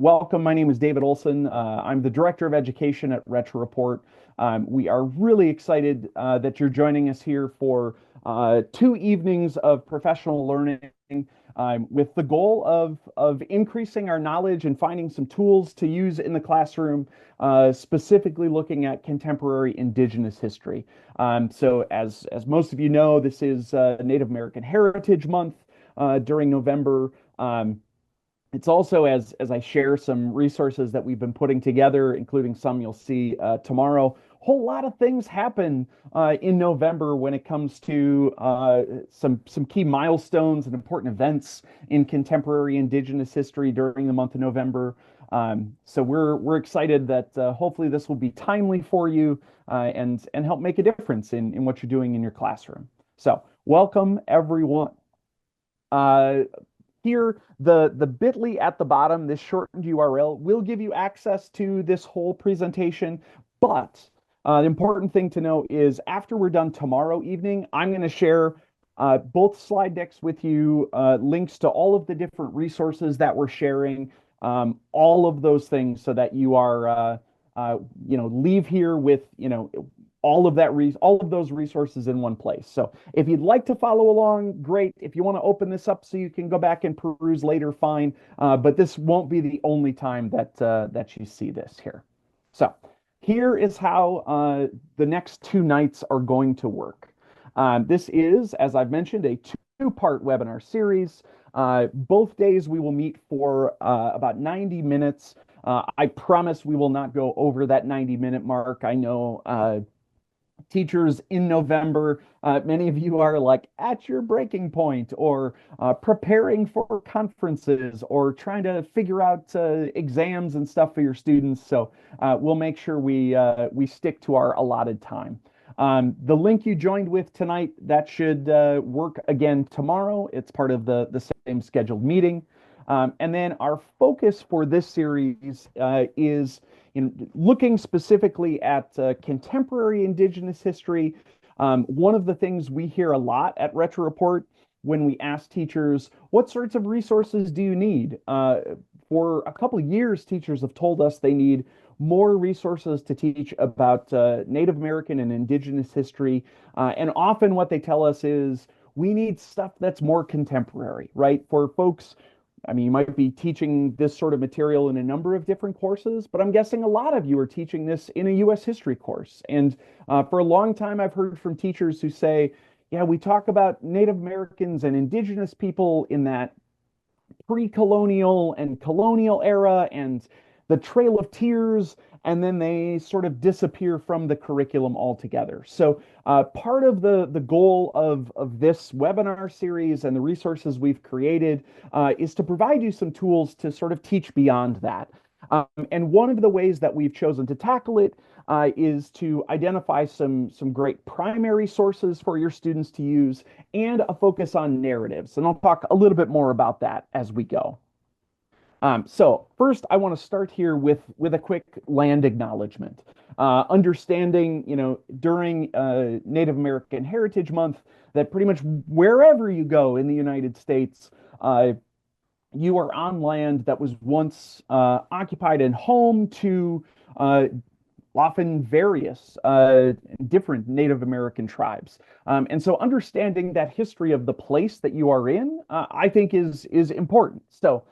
welcome. My name is David Olson. I'm the Director of Education at Retro Report. We are really excited that you're joining us here for 2 evenings of professional learning with the goal of increasing our knowledge and finding some tools to use in the classroom, specifically looking at contemporary Indigenous history. So as most of you know, this is Native American Heritage Month during November. It's also as I share some resources that we've been putting together, including some you'll see tomorrow. Whole lot of things happen in November when it comes to some key milestones and important events in contemporary Indigenous history during the month of November. So we're excited that hopefully this will be timely for you and help make a difference in what you're doing in your classroom. So welcome everyone. Uh, Here, the bit.ly at the bottom, this shortened URL, will give you access to this whole presentation. But the important thing to know is after we're done tomorrow evening, I'm going to share both slide decks with you, links to all of the different resources that we're sharing, all of those things so that you are, leave here with, all of those resources in one place. So if you'd like to follow along, great. If you want to open this up so you can go back and peruse later, fine. But this won't be the only time that you see this here. So here is how the next 2 nights are going to work. This is, as I've mentioned, a two-part webinar series. Both days we will meet for about 90 minutes. I promise we will not go over that 90-minute mark. I know teachers in November, many of you are like at your breaking point or preparing for conferences or trying to figure out exams and stuff for your students. So we'll make sure we stick to our allotted time. The link you joined with tonight, that should work again tomorrow. It's part of the same scheduled meeting. And then our focus for this series is looking specifically at contemporary Indigenous history. One of the things we hear a lot at Retro Report when we ask teachers, what sorts of resources do you need? For a couple of years, teachers have told us they need more resources to teach about Native American and Indigenous history. And often what they tell us is we need stuff that's more contemporary, right? For folks, I mean, you might be teaching this sort of material in a number of different courses, but I'm guessing a lot of you are teaching this in a U.S. history course. And for a long time, I've heard from teachers who say, yeah, we talk about Native Americans and Indigenous people in that pre-colonial and colonial era and the Trail of Tears, and then they sort of disappear from the curriculum altogether. So part of the goal of this webinar series and the resources we've created is to provide you some tools to sort of teach beyond that. And one of the ways that we've chosen to tackle it is to identify some great primary sources for your students to use and a focus on narratives. And I'll talk a little bit more about that as we go. So first, I want to start here with a quick land acknowledgement. Understanding, during Native American Heritage Month, that pretty much wherever you go in the United States, you are on land that was once occupied and home to often various different Native American tribes. And so understanding that history of the place that you are in, I think is important. So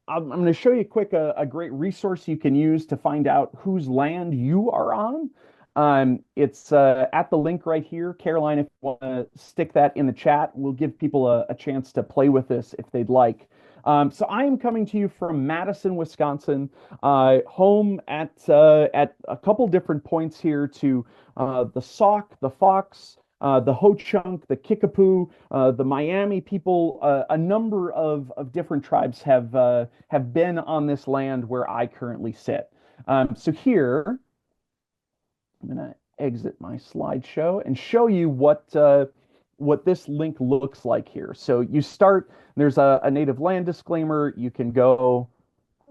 I'm going to show you quick a great resource you can use to find out whose land you are on. It's at the link right here. Caroline, if you want to stick that in the chat, we'll give people a chance to play with this if they'd like. So I am coming to you from Madison, Wisconsin, home at a couple different points here to the Sauk, the Fox, the Ho-Chunk, the Kickapoo, the Miami people. A number of different tribes have been on this land where I currently sit. So here, I'm going to exit my slideshow and show you what this link looks like here. So you start, there's a native land disclaimer. You can go,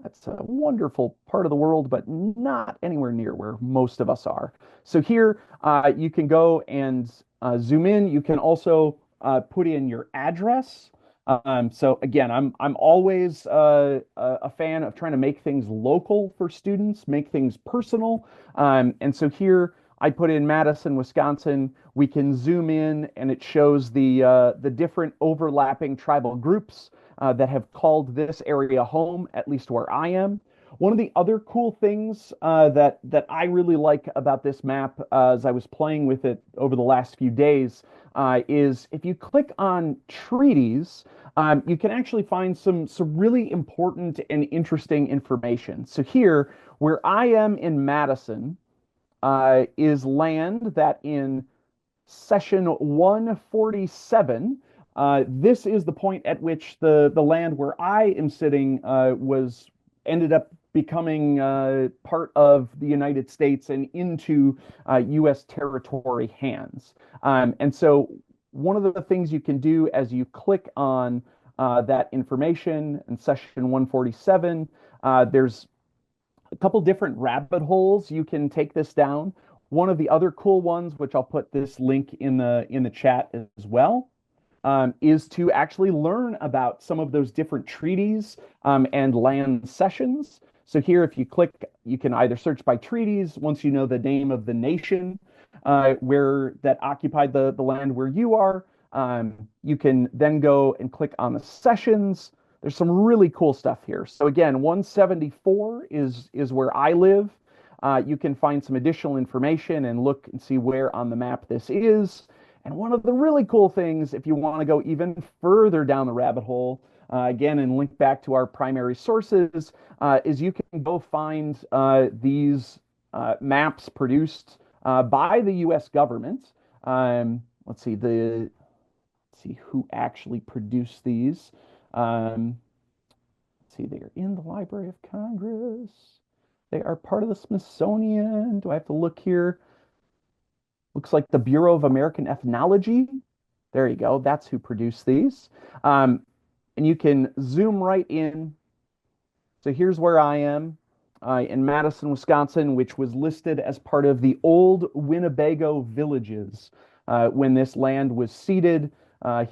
that's a wonderful part of the world, but not anywhere near where most of us are. So here you can go and zoom in. You can also put in your address. So again, I'm always a fan of trying to make things local for students, make things personal. And so here I put in Madison, Wisconsin. We can zoom in, and it shows the different overlapping tribal groups that have called this area home, at least where I am. One of the other cool things that I really like about this map, as I was playing with it over the last few days, is if you click on treaties, you can actually find some really important and interesting information. So here, where I am in Madison, is land that in session 147, this is the point at which the land where I am sitting was ended up becoming part of the United States and into U.S. territory hands. And so one of the things you can do as you click on that information in session 147, there's a couple different rabbit holes you can take this down. One of the other cool ones, which I'll put this link in the chat as well, is to actually learn about some of those different treaties and land cessions. So here, if you click, you can either search by treaties once you know the name of the nation where that occupied the land where you are. You can then go and click on the cessions. There's some really cool stuff here. So again, 174 is where I live. You can find some additional information and look and see where on the map this is. And one of the really cool things, if you want to go even further down the rabbit hole, again, and link back to our primary sources, is you can go find these maps produced by the U.S. government. Let's see who actually produced these. Let's see, they are in the Library of Congress. They are part of the Smithsonian. Do I have to look here? Looks like the Bureau of American Ethnology. There you go. That's who produced these. And you can zoom right in. So here's where I am in Madison, Wisconsin, which was listed as part of the old Winnebago villages when this land was ceded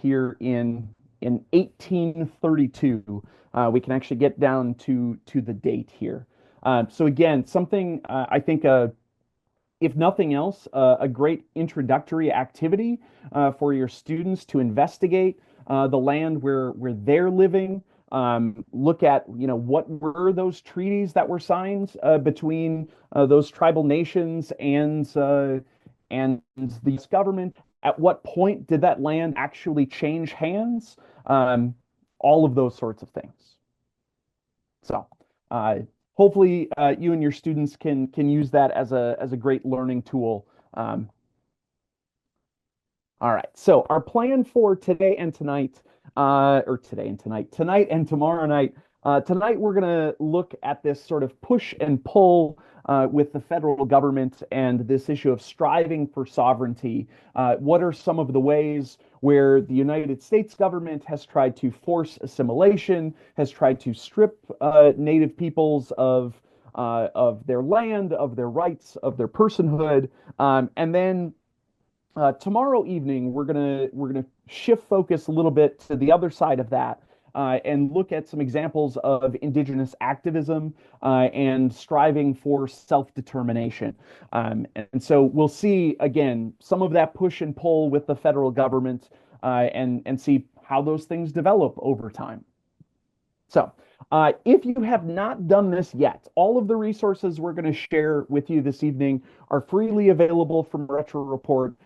here in 1832. We can actually get down to the date here. So again, something I think if nothing else, a great introductory activity for your students to investigate the land where they're living. Look at, what were those treaties that were signed between those tribal nations and the US government. At what point did that land actually change hands? All of those sorts of things. So, hopefully, you and your students can use that as a great learning tool. All right. So our plan for today and tonight, tonight and tomorrow night. Tonight we're going to look at this sort of push and pull with the federal government and this issue of striving for sovereignty. What are some of the ways where the United States government has tried to force assimilation, has tried to strip Native peoples of their land, of their rights, of their personhood, and then tomorrow evening, we're gonna shift focus a little bit to the other side of that and look at some examples of Indigenous activism and striving for self-determination. And so we'll see again some of that push and pull with the federal government and see how those things develop over time. So, if you have not done this yet, all of the resources we're going to share with you this evening are freely available from Retro Report.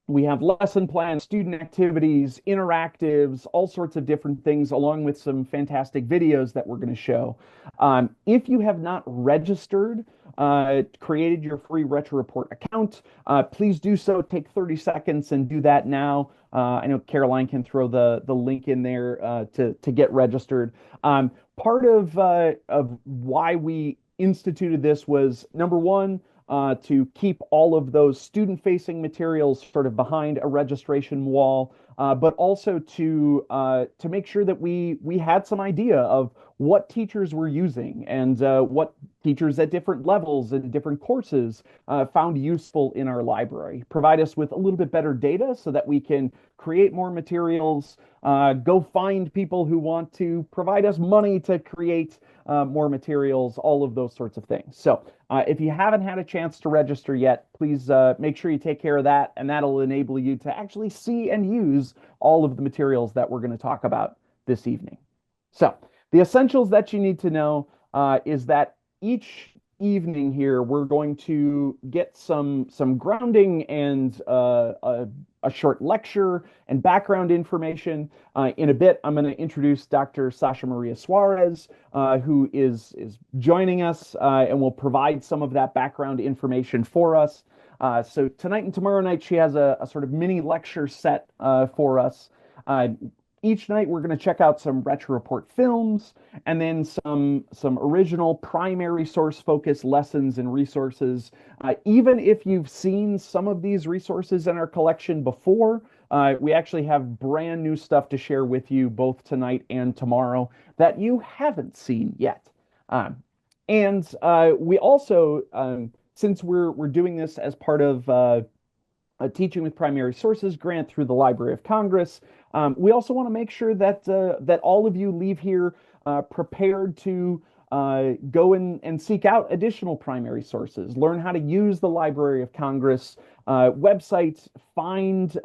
We have lesson plans, student activities, interactives, all sorts of different things, along with some fantastic videos that we're going to show. If you have not registered, created your free Retro Report account, please do so. Take 30 seconds and do that now. I know Caroline can throw the link in there to get registered. Part of why we instituted this was, number one, to keep all of those student-facing materials sort of behind a registration wall, but also to make sure that we had some idea of what teachers were using and what teachers at different levels and different courses found useful in our library. Provide us with a little bit better data so that we can create more materials, go find people who want to provide us money to create more materials, all of those sorts of things. So if you haven't had a chance to register yet, please make sure you take care of that, and that'll enable you to actually see and use all of the materials that we're going to talk about this evening. So the essentials that you need to know is that each evening here, we're going to get some grounding and a short lecture and background information. In a bit, I'm going to introduce Dr. Sasha Maria Suarez, who is joining us and will provide some of that background information for us. So tonight and tomorrow night, she has a sort of mini lecture set for us. Each night we're going to check out some Retro Report films and then some original primary source focused lessons and resources. Even if you've seen some of these resources in our collection before, we actually have brand new stuff to share with you both tonight and tomorrow that you haven't seen yet. And we also, since we're doing this as part of a Teaching with Primary Sources grant through the Library of Congress, we also want to make sure that that all of you leave here prepared to go and seek out additional primary sources, learn how to use the Library of Congress websites, find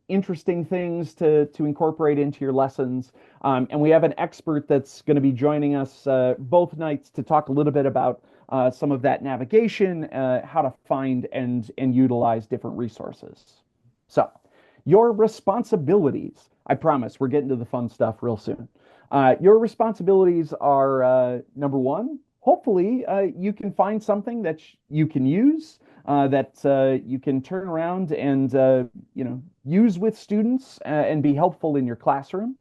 interesting things to incorporate into your lessons. And we have an expert that's going to be joining us both nights to talk a little bit about some of that navigation, how to find and utilize different resources. So, your responsibilities. I promise we're getting to the fun stuff real soon. Your responsibilities are number one, hopefully you can find something that you can use, that you can turn around and use with students and be helpful in your classroom.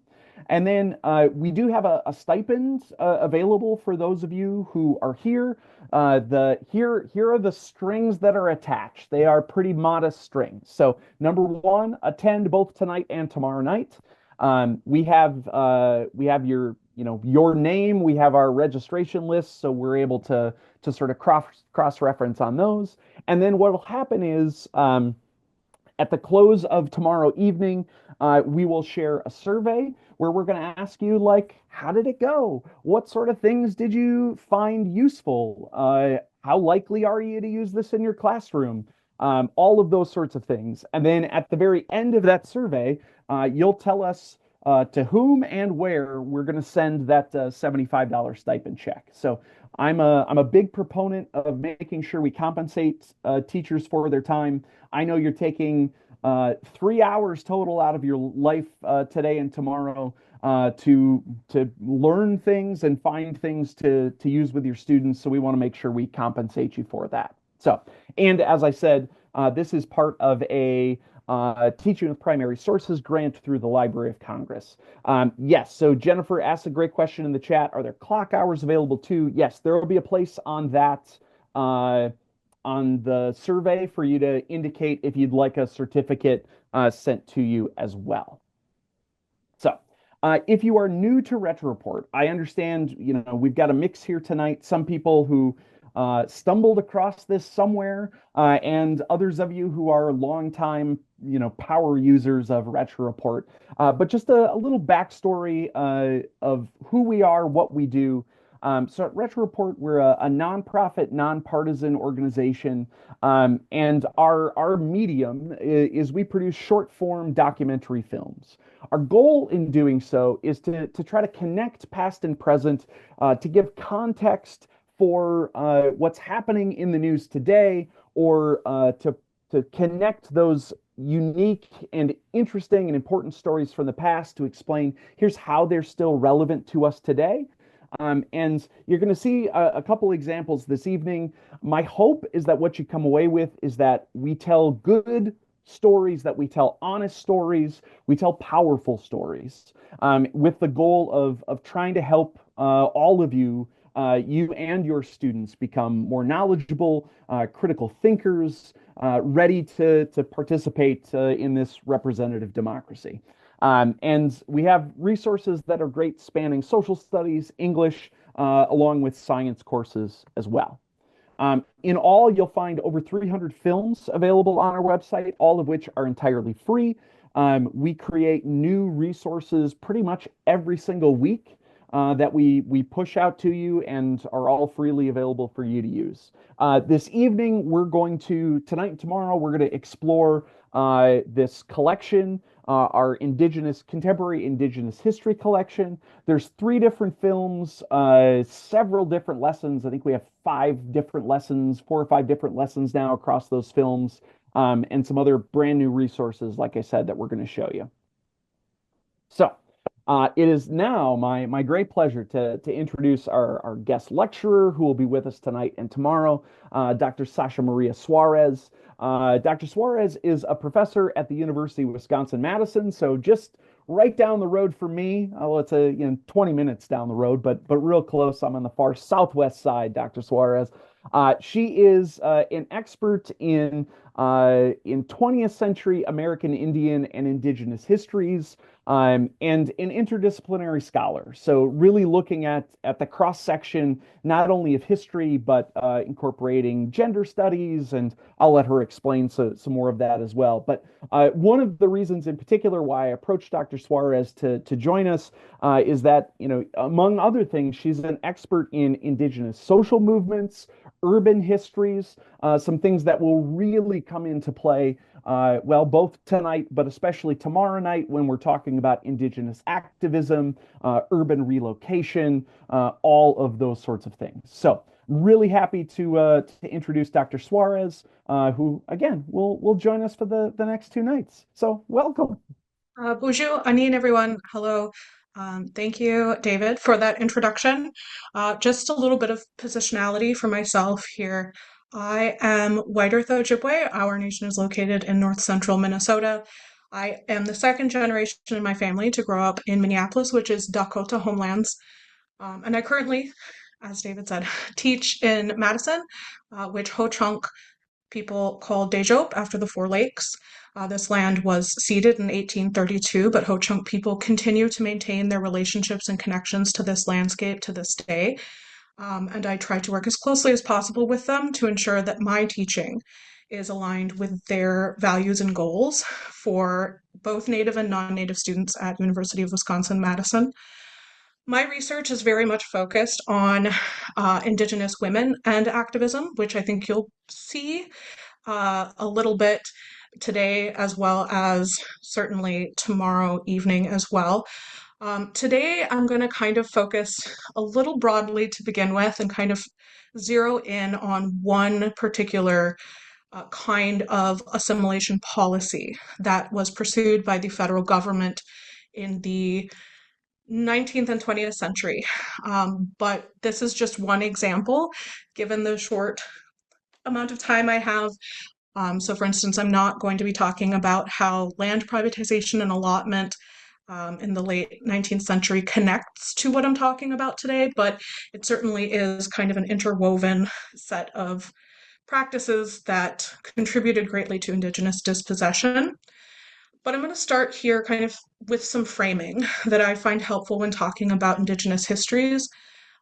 And then we do have a stipend available for those of you who are here. Here are the strings that are attached. They are pretty modest strings. So number one, attend both tonight and tomorrow night. We have your name. We have our registration list, so we're able to sort of cross-reference on those. And then what will happen is at the close of tomorrow evening, we will share a survey where we're going to ask you, like, how did it go? What sort of things did you find useful? How likely are you to use this in your classroom? All of those sorts of things. And then at the very end of that survey, you'll tell us to whom and where we're going to send that $75 stipend check. So I'm a big proponent of making sure we compensate teachers for their time. I know you're taking 3 hours total out of your life today and tomorrow to learn things and find things to use with your students. So we want to make sure we compensate you for that. So, and as I said, this is part of a Teaching with Primary Sources grant through the Library of Congress. Yes, so Jennifer asked a great question in the chat. Are there clock hours available too? Yes, there will be a place on that on the survey for you to indicate if you'd like a certificate sent to you as well. So, if you are new to Retro Report, I understand, we've got a mix here tonight. Some people who stumbled across this somewhere, and others of you who are longtime, power users of Retro Report. But just a little backstory of who we are, what we do. So at Retro Report, we're a nonprofit, nonpartisan organization, and our medium is we produce short-form documentary films. Our goal in doing so is to try to connect past and present, to give context for what's happening in the news today, or to connect those unique and interesting and important stories from the past to explain here's how they're still relevant to us today. And you're going to see a couple examples this evening. My hope is that what you come away with is that we tell good stories, that we tell honest stories, we tell powerful stories, with the goal of trying to help all of you, you and your students, become more knowledgeable, critical thinkers, ready to participate in this representative democracy. And we have resources that are great, spanning social studies, English, along with science courses as well. In all, you'll find over 300 films available on our website, all of which are entirely free. We create new resources pretty much every single week that we push out to you and are all freely available for you to use. This evening, tonight and tomorrow, we're going to explore this collection, our contemporary Indigenous history collection. There's 3 different films, several different lessons. I think we have 4 or 5 different lessons now across those films, and some other brand new resources, like I said, that we're going to show you. So, it is now my great pleasure to introduce our guest lecturer who will be with us tonight and tomorrow, Dr. Sasha Maria Suarez. Dr. Suarez is a professor at the University of Wisconsin-Madison, so just right down the road from me. Well, it's 20 minutes down the road, but real close. I'm on the far southwest side, Dr. Suarez. She is an expert in 20th century American Indian and Indigenous histories, and an interdisciplinary scholar. So really looking at the cross section, not only of history, but incorporating gender studies, and I'll let her explain some more of that as well. But one of the reasons in particular why I approached Dr. Suarez to join us is that, among other things, she's an expert in Indigenous social movements, urban histories, some things that will really come into play, both tonight, but especially tomorrow night when we're talking about Indigenous activism, urban relocation, all of those sorts of things. So really happy to introduce Dr. Suarez, who, again, will join us for the next 2 nights. So welcome. Bonjour, Anine, everyone. Hello. Thank you, David, for that introduction. Just a little bit of positionality for myself here. I am White Earth Ojibwe. Our nation is located in north central Minnesota. I am the second generation in my family to grow up in Minneapolis, which is Dakota homelands. And I currently, as David said, teach in Madison, which Ho-Chunk people call Dejop after the Four Lakes. This land was ceded in 1832, but Ho-Chunk people continue to maintain their relationships and connections to this landscape to this day. And I try to work as closely as possible with them to ensure that my teaching is aligned with their values and goals for both Native and non-Native students at University of Wisconsin-Madison. My research is very much focused on Indigenous women and activism, which I think you'll see a little bit today, as well as certainly tomorrow evening as well. Today, I'm going to kind of focus a little broadly to begin with and kind of zero in on one particular kind of assimilation policy that was pursued by the federal government in the 19th and 20th century. But this is just one example, given the short amount of time I have. So for instance, I'm not going to be talking about how land privatization and allotment in the late 19th century connects to what I'm talking about today, but it certainly is kind of an interwoven set of practices that contributed greatly to Indigenous dispossession. But I'm going to start here kind of with some framing that I find helpful when talking about Indigenous histories.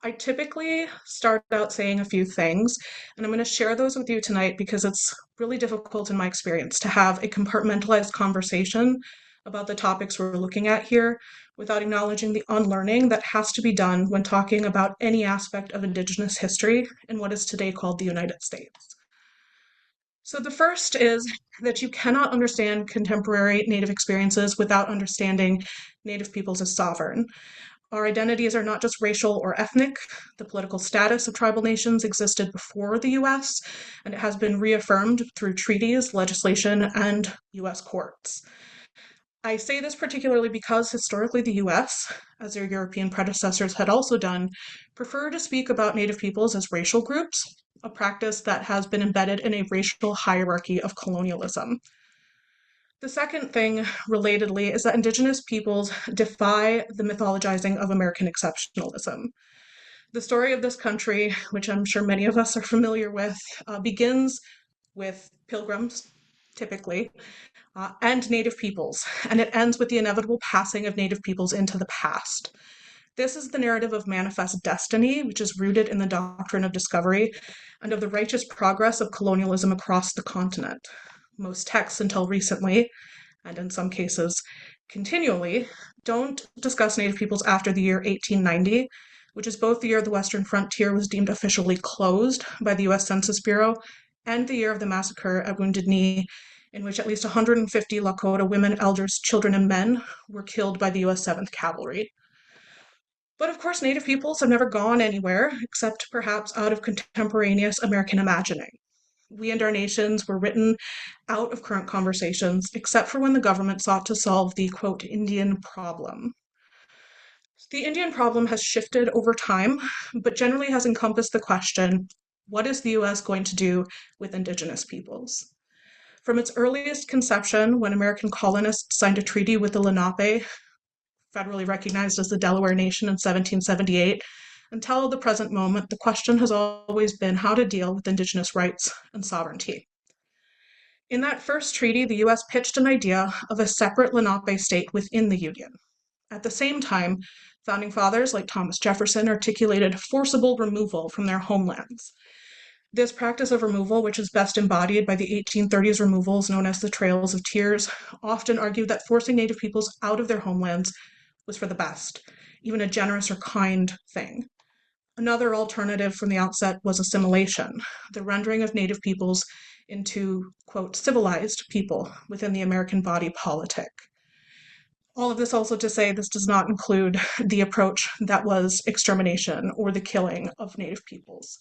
I typically start out saying a few things, and I'm going to share those with you tonight because it's really difficult in my experience to have a compartmentalized conversation about the topics we're looking at here without acknowledging the unlearning that has to be done when talking about any aspect of Indigenous history in what is today called the United States. So the first is that you cannot understand contemporary Native experiences without understanding Native peoples as sovereign. Our identities are not just racial or ethnic. The political status of tribal nations existed before the US, and it has been reaffirmed through treaties, legislation, and US courts. I say this particularly because historically the US, as their European predecessors had also done, prefer to speak about Native peoples as racial groups, a practice that has been embedded in a racial hierarchy of colonialism. The second thing, relatedly, is that Indigenous peoples defy the mythologizing of American exceptionalism. The story of this country, which I'm sure many of us are familiar with, begins with pilgrims, typically, and Native peoples, and it ends with the inevitable passing of Native peoples into the past. This is the narrative of manifest destiny, which is rooted in the doctrine of discovery and of the righteous progress of colonialism across the continent. Most texts until recently, and in some cases continually, don't discuss Native peoples after the year 1890, which is both the year the Western frontier was deemed officially closed by the US Census Bureau and the year of the massacre at Wounded Knee, in which at least 150 Lakota women, elders, children, and men were killed by the US 7th Cavalry. But of course, Native peoples have never gone anywhere, except perhaps out of contemporaneous American imagining. We and our nations were written out of current conversations, except for when the government sought to solve the quote, Indian problem. The Indian problem has shifted over time, but generally has encompassed the question, what is the US going to do with Indigenous peoples? From its earliest conception, when American colonists signed a treaty with the Lenape, federally recognized as the Delaware Nation in 1778, until the present moment, the question has always been how to deal with Indigenous rights and sovereignty. In that first treaty, the US pitched an idea of a separate Lenape state within the Union. At the same time, founding fathers like Thomas Jefferson articulated forcible removal from their homelands. This practice of removal, which is best embodied by the 1830s removals known as the Trails of Tears, often argued that forcing Native peoples out of their homelands was for the best, even a generous or kind thing. Another alternative from the outset was assimilation, the rendering of Native peoples into, quote, civilized people within the American body politic. All of this also to say this does not include the approach that was extermination or the killing of Native peoples.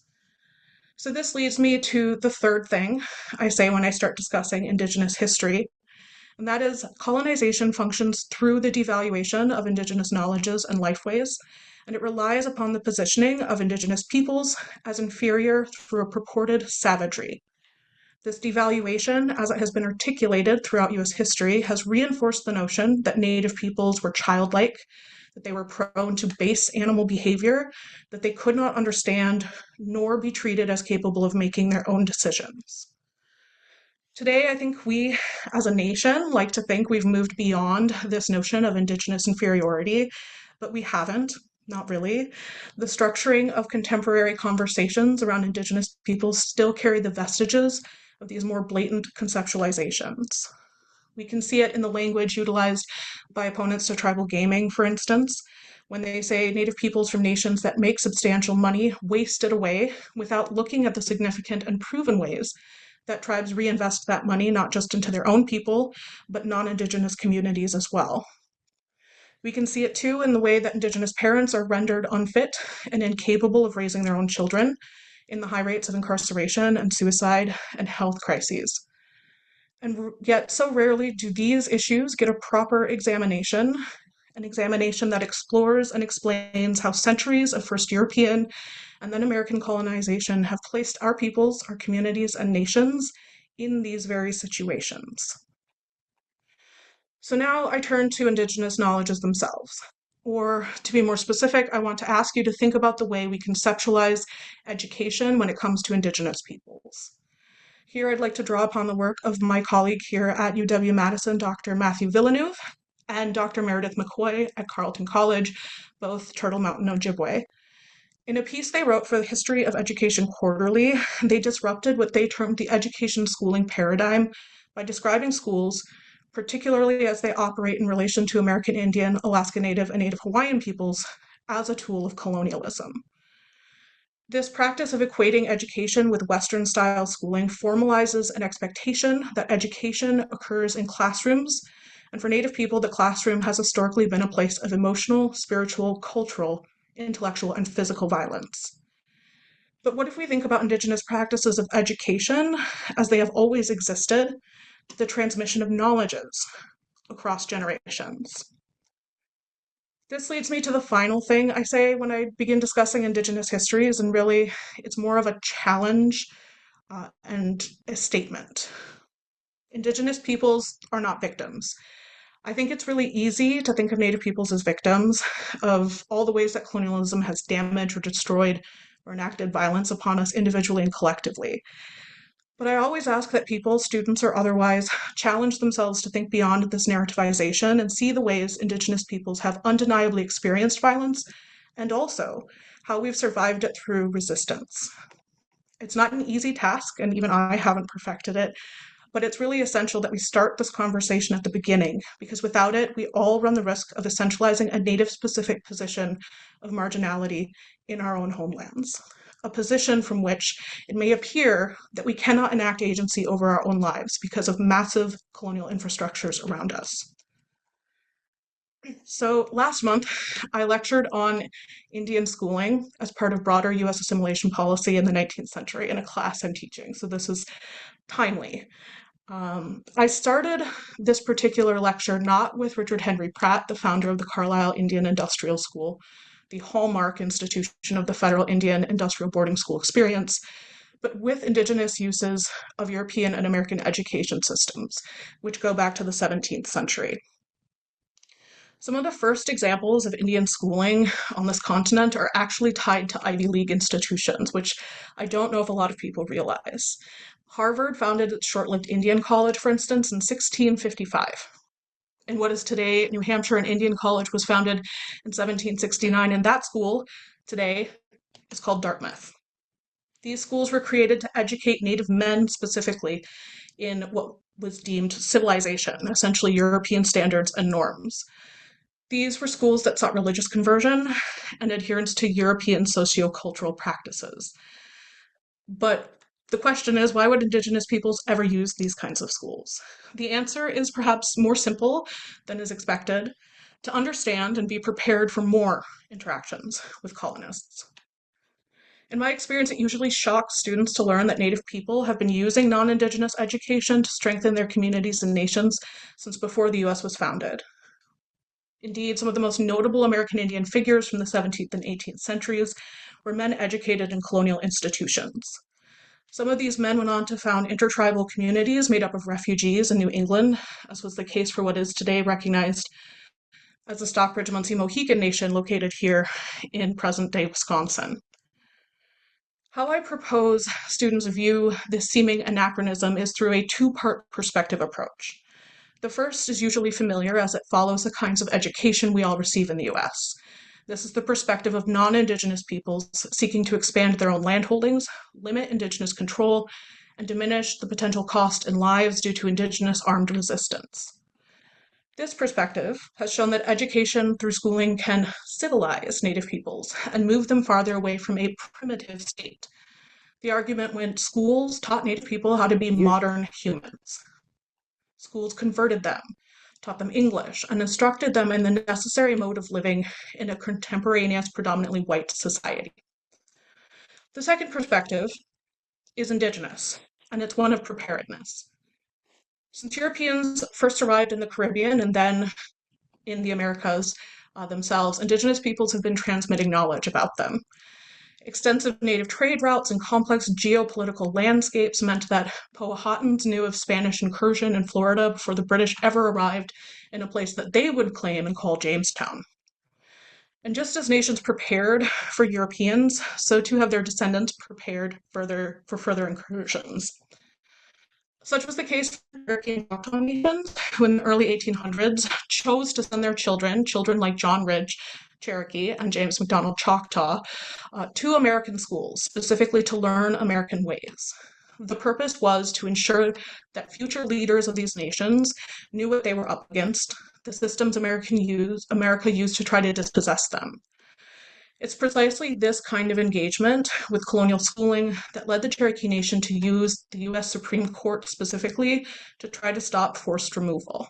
So this leads me to the third thing I say when I start discussing Indigenous history, and that is colonization functions through the devaluation of Indigenous knowledges and lifeways, and it relies upon the positioning of Indigenous peoples as inferior through a purported savagery. This devaluation, as it has been articulated throughout US history, has reinforced the notion that Native peoples were childlike, that they were prone to base animal behavior, that they could not understand nor be treated as capable of making their own decisions. Today, I think we as a nation like to think we've moved beyond this notion of Indigenous inferiority, but we haven't, not really. The structuring of contemporary conversations around Indigenous peoples still carry the vestiges of these more blatant conceptualizations. We can see it in the language utilized by opponents to tribal gaming, for instance, when they say Native peoples from nations that make substantial money waste it away without looking at the significant and proven ways that tribes reinvest that money not just into their own people, but non-Indigenous communities as well. We can see it too in the way that Indigenous parents are rendered unfit and incapable of raising their own children, in the high rates of incarceration and suicide and health crises. And yet, so rarely do these issues get a proper examination, an examination that explores and explains how centuries of first European and then American colonization have placed our peoples, our communities, and nations in these very situations. So now I turn to Indigenous knowledges themselves. Or to be more specific, I want to ask you to think about the way we conceptualize education when it comes to Indigenous peoples. Here I'd like to draw upon the work of my colleague here at UW-Madison, Dr. Matthew Villeneuve, and Dr. Meredith McCoy at Carleton College, both Turtle Mountain, Ojibwe. In a piece they wrote for the History of Education Quarterly, they disrupted what they termed the education schooling paradigm by describing schools, particularly as they operate in relation to American Indian, Alaska Native, and Native Hawaiian peoples, as a tool of colonialism. This practice of equating education with Western-style schooling formalizes an expectation that education occurs in classrooms, and for Native people, the classroom has historically been a place of emotional, spiritual, cultural, intellectual, and physical violence. But what if we think about Indigenous practices of education as they have always existed, the transmission of knowledges across generations? This leads me to the final thing I say when I begin discussing Indigenous histories, and really it's more of a challenge and a statement. Indigenous peoples are not victims. I think it's really easy to think of Native peoples as victims of all the ways that colonialism has damaged or destroyed or enacted violence upon us individually and collectively. But I always ask that people, students or otherwise, challenge themselves to think beyond this narrativization and see the ways Indigenous peoples have undeniably experienced violence and also how we've survived it through resistance. It's not an easy task, and even I haven't perfected it, but it's really essential that we start this conversation at the beginning, because without it, we all run the risk of essentializing a Native-specific position of marginality in our own homelands, a position from which it may appear that we cannot enact agency over our own lives because of massive colonial infrastructures around us. So last month, I lectured on Indian schooling as part of broader US assimilation policy in the 19th century in a class I'm teaching, so this is timely. I started this particular lecture not with Richard Henry Pratt, the founder of the Carlisle Indian Industrial School, the hallmark institution of the federal Indian industrial boarding school experience, but with Indigenous uses of European and American education systems, which go back to the 17th century. Some of the first examples of Indian schooling on this continent are actually tied to Ivy League institutions, which I don't know if a lot of people realize. Harvard founded its short-lived Indian College, for instance, in 1655. And what is today New Hampshire and Indian College was founded in 1769, and that school today is called Dartmouth. These schools were created to educate Native men specifically in what was deemed civilization, essentially European standards and norms. These were schools that sought religious conversion and adherence to European sociocultural practices. But the question is, why would Indigenous peoples ever use these kinds of schools? The answer is perhaps more simple than is expected: to understand and be prepared for more interactions with colonists. In my experience, it usually shocks students to learn that Native people have been using non-Indigenous education to strengthen their communities and nations since before the US was founded. Indeed, some of the most notable American Indian figures from the 17th and 18th centuries were men educated in colonial institutions. Some of these men went on to found intertribal communities made up of refugees in New England, as was the case for what is today recognized as the Stockbridge-Munsee Mohican Nation located here in present-day Wisconsin. How I propose students view this seeming anachronism is through a two-part perspective approach. The first is usually familiar as it follows the kinds of education we all receive in the US. This is the perspective of non-Indigenous peoples seeking to expand their own landholdings, limit Indigenous control, and diminish the potential cost in lives due to Indigenous armed resistance. This perspective has shown that education through schooling can civilize Native peoples and move them farther away from a primitive state. The argument went: schools taught Native people how to be modern humans. Schools converted them, taught them English, and instructed them in the necessary mode of living in a contemporaneous, predominantly white society. The second perspective is Indigenous, and it's one of preparedness. Since Europeans first arrived in the Caribbean and then in the Americas themselves, Indigenous peoples have been transmitting knowledge about them. Extensive native trade routes and complex geopolitical landscapes meant that Powhatans knew of Spanish incursion in Florida before the British ever arrived in a place that they would claim and call Jamestown. And just as nations prepared for Europeans, so too have their descendants prepared for further incursions. Such was the case for European Choctaw nations, who in the early 1800s chose to send their children like John Ridge, Cherokee, and James McDonald Choctaw, to American schools, specifically to learn American ways. The purpose was to ensure that future leaders of these nations knew what they were up against, the systems America used to try to dispossess them. It's precisely this kind of engagement with colonial schooling that led the Cherokee Nation to use the US Supreme Court specifically to try to stop forced removal.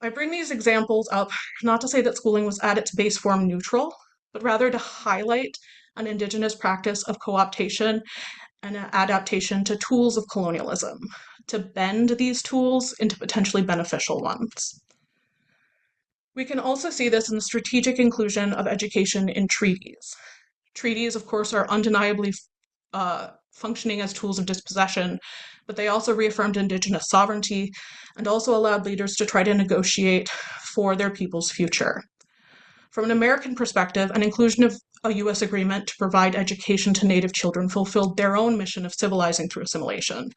I bring these examples up not to say that schooling was at its base form neutral, but rather to highlight an Indigenous practice of co-optation and an adaptation to tools of colonialism, to bend these tools into potentially beneficial ones. We can also see this in the strategic inclusion of education in treaties. Treaties, of course, are undeniably functioning as tools of dispossession, but they also reaffirmed Indigenous sovereignty and also allowed leaders to try to negotiate for their people's future. From an American perspective, an inclusion of a U.S. agreement to provide education to Native children fulfilled their own mission of civilizing through assimilation.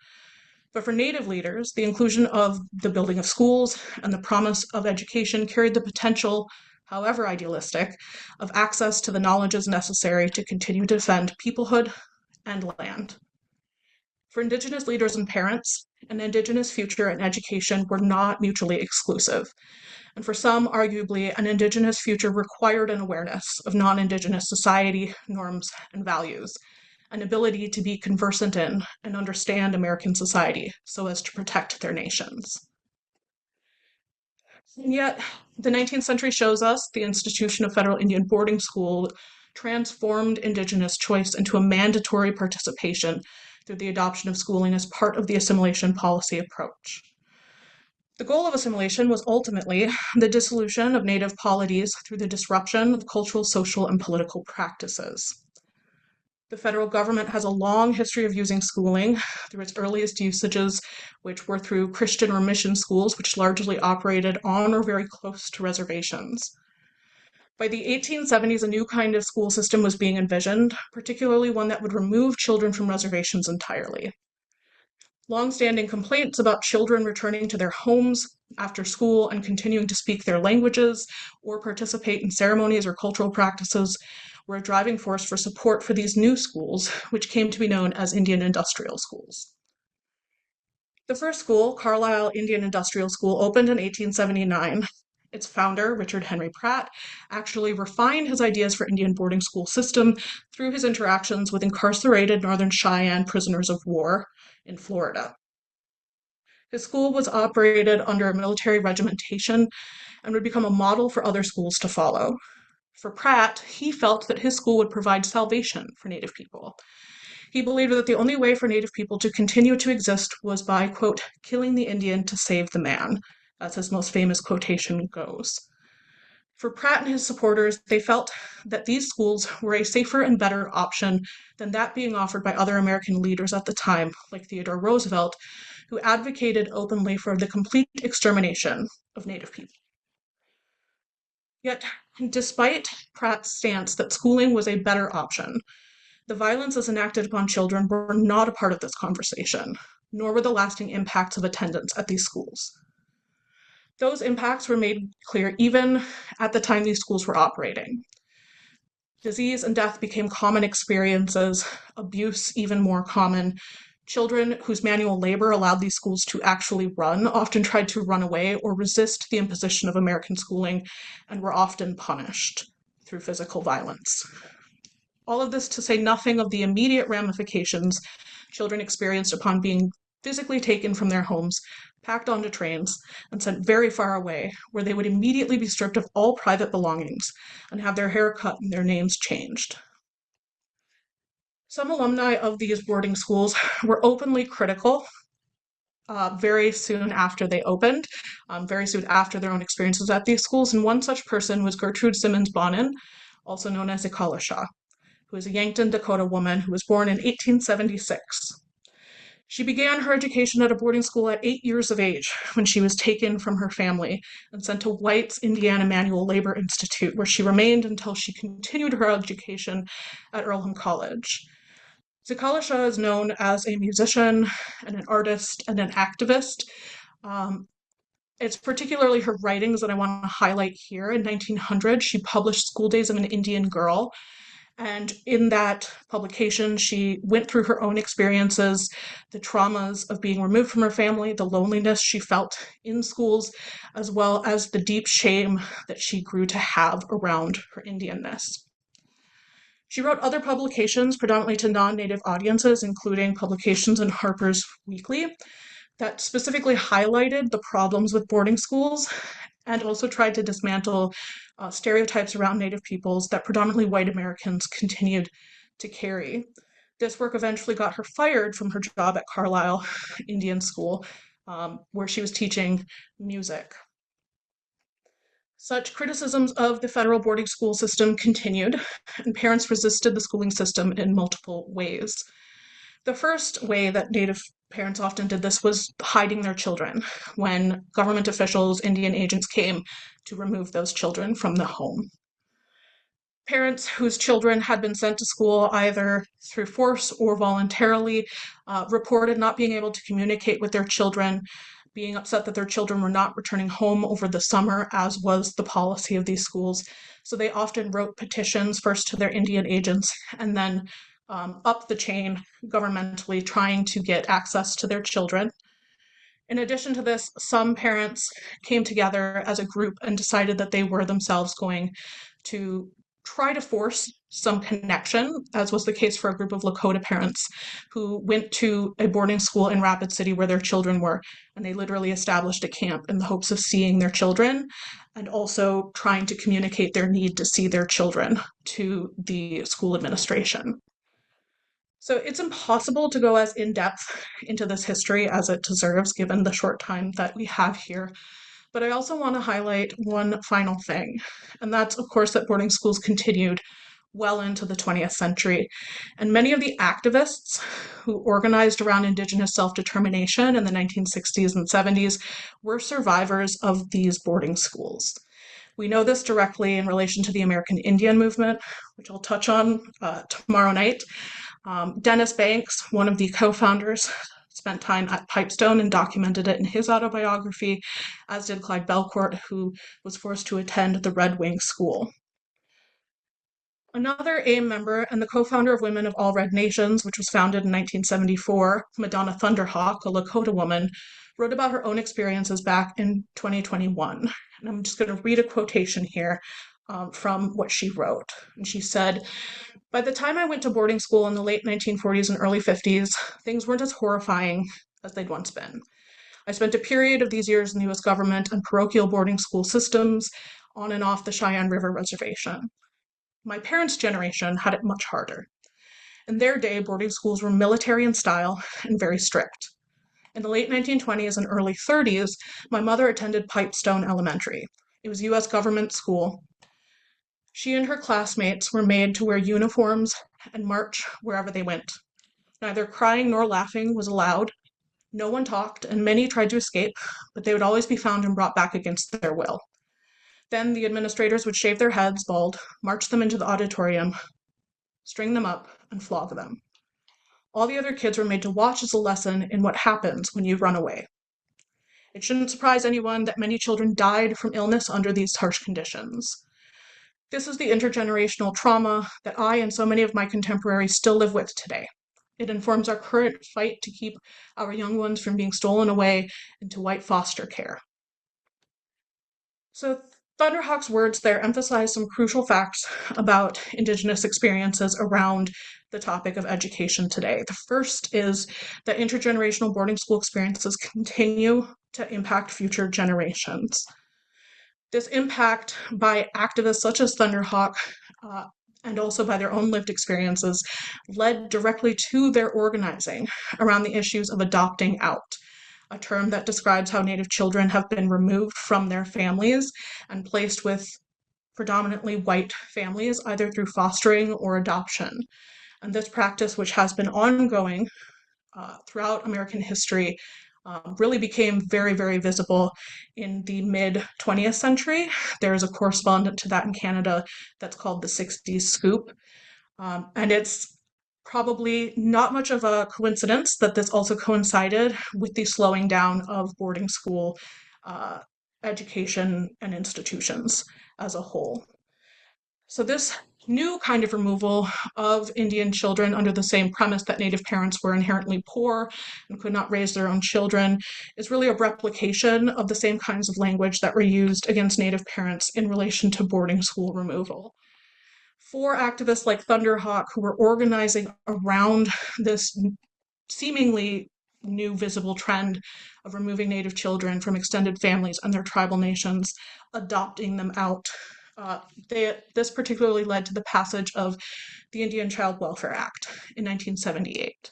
But for Native leaders, the inclusion of the building of schools and the promise of education carried the potential, however idealistic, of access to the knowledges necessary to continue to defend peoplehood and land. For Indigenous leaders and parents, an Indigenous future and education were not mutually exclusive. And for some, arguably, an Indigenous future required an awareness of non Indigenous society, norms, and values, an ability to be conversant in and understand American society so as to protect their nations. And yet, the 19th century shows us the institution of federal Indian boarding school transformed Indigenous choice into a mandatory participation through the adoption of schooling as part of the assimilation policy approach. The goal of assimilation was ultimately the dissolution of Native polities through the disruption of cultural, social, and political practices. The federal government has a long history of using schooling through its earliest usages, which were through Christian or mission schools, which largely operated on or very close to reservations. By the 1870s, a new kind of school system was being envisioned, particularly one that would remove children from reservations entirely. Long-standing complaints about children returning to their homes after school and continuing to speak their languages or participate in ceremonies or cultural practices were a driving force for support for these new schools, which came to be known as Indian industrial schools. The first school, Carlisle Indian Industrial School, opened in 1879. Its founder, Richard Henry Pratt, actually refined his ideas for Indian boarding school system through his interactions with incarcerated Northern Cheyenne prisoners of war in Florida. His school was operated under a military regimentation and would become a model for other schools to follow. For Pratt, he felt that his school would provide salvation for Native people. He believed that the only way for Native people to continue to exist was by, quote, killing the Indian to save the man, as his most famous quotation goes. For Pratt and his supporters, they felt that these schools were a safer and better option than that being offered by other American leaders at the time, like Theodore Roosevelt, who advocated openly for the complete extermination of Native people. Yet, despite Pratt's stance that schooling was a better option, the violences enacted upon children were not a part of this conversation, nor were the lasting impacts of attendance at these schools. Those impacts were made clear even at the time these schools were operating. Disease and death became common experiences, abuse even more common. Children whose manual labor allowed these schools to actually run often tried to run away or resist the imposition of American schooling and were often punished through physical violence. All of this to say nothing of the immediate ramifications children experienced upon being physically taken from their homes, packed onto trains, and sent very far away, where they would immediately be stripped of all private belongings and have their hair cut and their names changed. Some alumni of these boarding schools were openly critical very soon after they opened, very soon after their own experiences at these schools, and one such person was Gertrude Simmons Bonin, also known as Ekalasha, who is a Yankton, Dakota woman who was born in 1876. She began her education at a boarding school at 8 years of age when she was taken from her family and sent to White's Indiana Manual Labor Institute, where she remained until she continued her education at Earlham College. Ekalasha is known as a musician and an artist and an activist. It's particularly her writings that I want to highlight here. In 1900, she published School Days of an Indian Girl, and in that publication, she went through her own experiences, the traumas of being removed from her family, the loneliness she felt in schools, as well as the deep shame that she grew to have around her Indianness. She wrote other publications, predominantly to non-Native audiences, including publications in Harper's Weekly, that specifically highlighted the problems with boarding schools and also tried to dismantle stereotypes around Native peoples that predominantly white Americans continued to carry. This work eventually got her fired from her job at Carlisle Indian School, where she was teaching music. Such criticisms of the federal boarding school system continued, and parents resisted the schooling system in multiple ways. The first way that Native parents often did this was hiding their children when government officials, Indian agents came to remove those children from the home. Parents whose children had been sent to school either through force or voluntarily reported not being able to communicate with their children, being upset that their children were not returning home over the summer, as was the policy of these schools. So they often wrote petitions first to their Indian agents and then up the chain governmentally trying to get access to their children. In addition to this, some parents came together as a group and decided that they were themselves going to try to force some connection, as was the case for a group of Lakota parents who went to a boarding school in Rapid City where their children were, and they literally established a camp in the hopes of seeing their children and also trying to communicate their need to see their children to the school administration. So it's impossible to go as in-depth into this history as it deserves, given the short time that we have here. But I also want to highlight one final thing, and that's, of course, that boarding schools continued well into the 20th century. And many of the activists who organized around Indigenous self-determination in the 1960s and 70s were survivors of these boarding schools. We know this directly in relation to the American Indian movement, which I'll touch on tomorrow night. Dennis Banks, one of the co-founders, spent time at Pipestone and documented it in his autobiography, as did Clyde Belcourt, who was forced to attend the Red Wing School. Another AIM member and the co-founder of Women of All Red Nations, which was founded in 1974, Madonna Thunderhawk, a Lakota woman, wrote about her own experiences back in 2021. And I'm just going to read a quotation here from what she wrote. And she said, "By the time I went to boarding school in the late 1940s and early 50s, things weren't as horrifying as they'd once been. I spent a period of these years in the US government and parochial boarding school systems on and off the Cheyenne River Reservation. My parents' generation had it much harder. In their day, boarding schools were military in style and very strict. In the late 1920s and early 30s, my mother attended Pipestone Elementary. It was a US government school. She and her classmates were made to wear uniforms and march wherever they went. Neither crying nor laughing was allowed. No one talked, and many tried to escape, but they would always be found and brought back against their will. Then the administrators would shave their heads bald, march them into the auditorium, string them up, and flog them. All the other kids were made to watch as a lesson in what happens when you run away. It shouldn't surprise anyone that many children died from illness under these harsh conditions. This is the intergenerational trauma that I and so many of my contemporaries still live with today. It informs our current fight to keep our young ones from being stolen away into white foster care." So Thunderhawk's words there emphasize some crucial facts about Indigenous experiences around the topic of education today. The first is that intergenerational boarding school experiences continue to impact future generations. This impact by activists such as Thunderhawk and also by their own lived experiences led directly to their organizing around the issues of adopting out, a term that describes how Native children have been removed from their families and placed with predominantly white families, either through fostering or adoption. And this practice, which has been ongoing throughout American history, really became very, very visible in the mid-20th century. There's a correspondent to that in Canada that's called the 60s Scoop. And it's probably not much of a coincidence that this also coincided with the slowing down of boarding school education and institutions as a whole. So this new kind of removal of Indian children under the same premise that Native parents were inherently poor and could not raise their own children is really a replication of the same kinds of language that were used against Native parents in relation to boarding school removal. For activists like Thunderhawk, who were organizing around this seemingly new visible trend of removing Native children from extended families and their tribal nations, adopting them out, this particularly led to the passage of the Indian Child Welfare Act in 1978.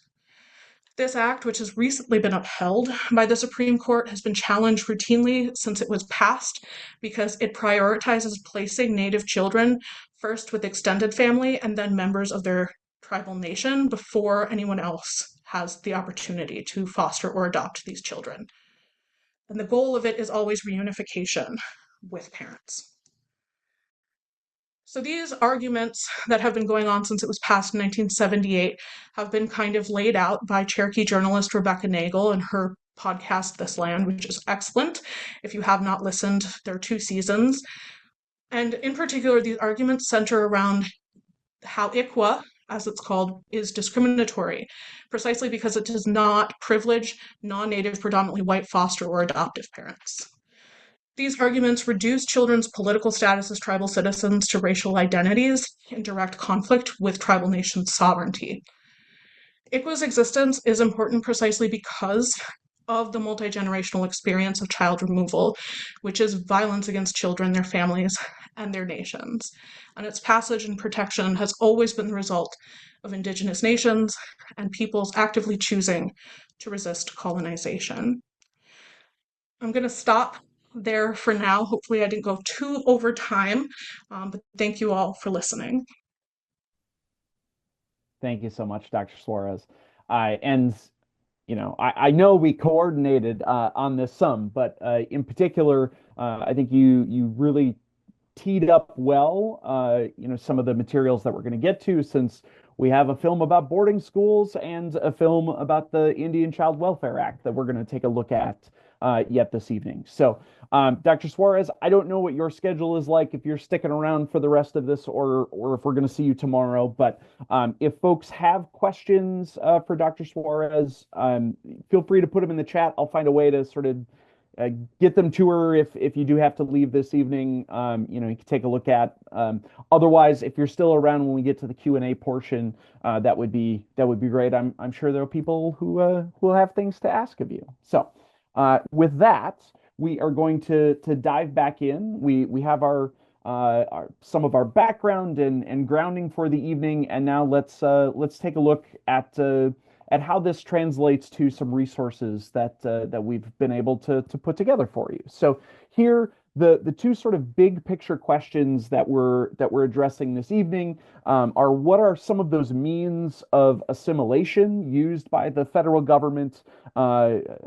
This act, which has recently been upheld by the Supreme Court, has been challenged routinely since it was passed because it prioritizes placing Native children first with extended family and then members of their tribal nation before anyone else has the opportunity to foster or adopt these children. And the goal of it is always reunification with parents. So these arguments that have been going on since it was passed in 1978 have been kind of laid out by Cherokee journalist Rebecca Nagel in her podcast, This Land, which is excellent. If you have not listened, there are 2 seasons. And in particular, these arguments center around how ICWA, as it's called, is discriminatory, precisely because it does not privilege non-Native, predominantly white foster or adoptive parents. These arguments reduce children's political status as tribal citizens to racial identities in direct conflict with tribal nations' sovereignty. ICWA's existence is important precisely because of the multi-generational experience of child removal, which is violence against children, their families, and their nations. And its passage and protection has always been the result of Indigenous nations and peoples actively choosing to resist colonization. I'm going to stop there for now. Hopefully I didn't go too over time, but thank you all for listening. Thank you so much, Dr. Suarez. And I know we coordinated on this some, but in particular, I think you really teed up well, some of the materials that we're going to get to, since we have a film about boarding schools and a film about the Indian Child Welfare Act that we're going to take a look at yet this evening. So, Dr. Suarez, I don't know what your schedule is like, if you're sticking around for the rest of this, or if we're going to see you tomorrow. But if folks have questions for Dr. Suarez, feel free to put them in the chat. I'll find a way to sort of get them to her if you do have to leave this evening. You can take a look at. Otherwise, if you're still around when we get to the Q&A portion, that would be great. I'm sure there are people who will have things to ask of you. So with that, we are going to dive back in. We have our some of our background and grounding for the evening, and now let's take a look at how this translates to some resources that we've been able to put together for you. So here, the two sort of big picture questions that we're addressing this evening are: what are some of those means of assimilation used by the federal government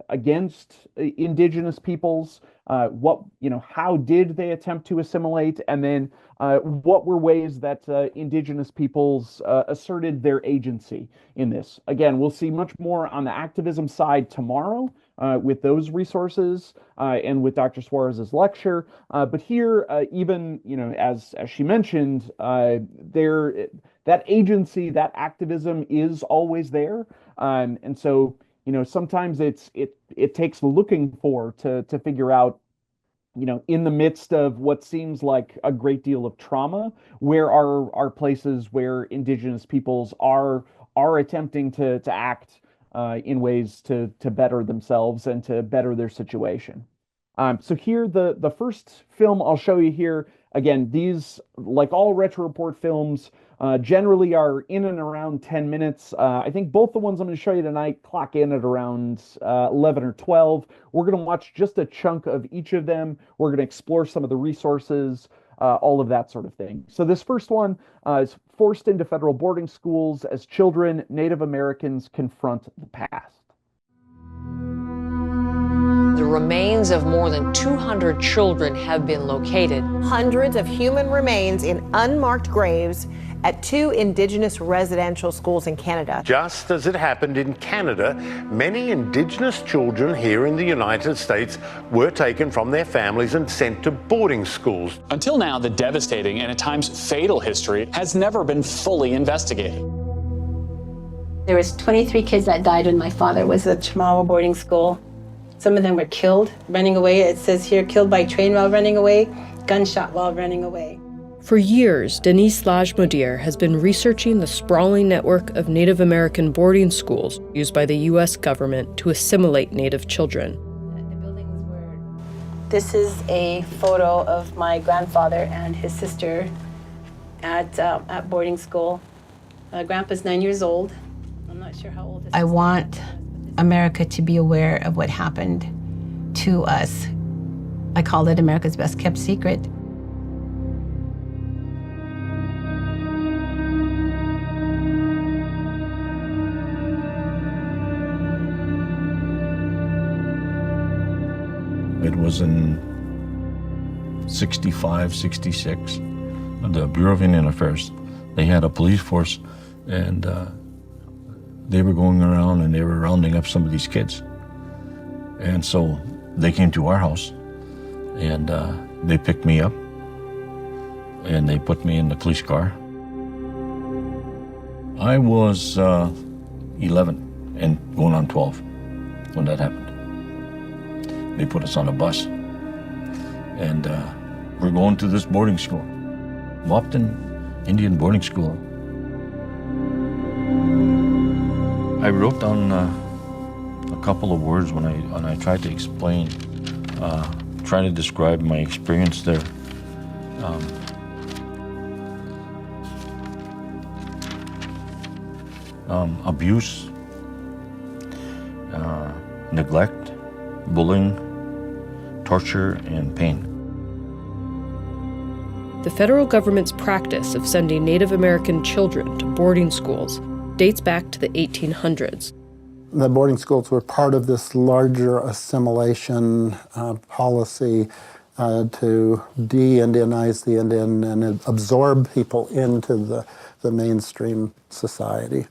against Indigenous peoples? How did they attempt to assimilate? And then what were ways that Indigenous peoples asserted their agency in this? Again, we'll see much more on the activism side tomorrow with those resources and with Dr. Suarez's lecture. But here, even as she mentioned, that agency, that activism is always there, and so sometimes it takes looking for to figure out, in the midst of what seems like a great deal of trauma, where are places where Indigenous peoples are attempting to act in ways to better themselves and to better their situation. So here, the first film I'll show you here, again, these, like all Retro Report films, generally are in and around 10 minutes. I think both the ones I'm going to show you tonight clock in at around 11 or 12. We're going to watch just a chunk of each of them. We're going to explore some of the resources, all of that sort of thing. So this first one is Forced into Federal Boarding Schools as Children, Native Americans Confront the Past. The remains of more than 200 children have been located. Hundreds of human remains in unmarked graves at 2 Indigenous residential schools in Canada. Just as it happened in Canada, many Indigenous children here in the United States were taken from their families and sent to boarding schools. Until now, the devastating and at times fatal history has never been fully investigated. There was 23 kids that died when my father was at Chamawa boarding school. Some of them were killed running away. It says here, killed by train while running away, gunshot while running away. For years, Denise Lajmodier has been researching the sprawling network of Native American boarding schools used by the U.S. government to assimilate Native children. This is a photo of my grandfather and his sister at boarding school. Grandpa's 9 years old. I'm not sure how old his I want America to be aware of what happened to us. I call it America's best kept secret. It was in 65, 66. the Bureau of Indian Affairs. They had a police force, and they were going around and they were rounding up some of these kids. And so they came to our house, and they picked me up, and they put me in the police car. I was 11 and going on 12 when that happened. They put us on a bus, and we're going to this boarding school, Mopton Indian boarding school. I wrote down a couple of words when I tried to explain, trying to describe my experience there. Abuse, neglect, bullying, torture, and pain. The federal government's practice of sending Native American children to boarding schools dates back to the 1800s. The boarding schools were part of this larger assimilation policy to de-Indianize the Indian and absorb people into the mainstream society.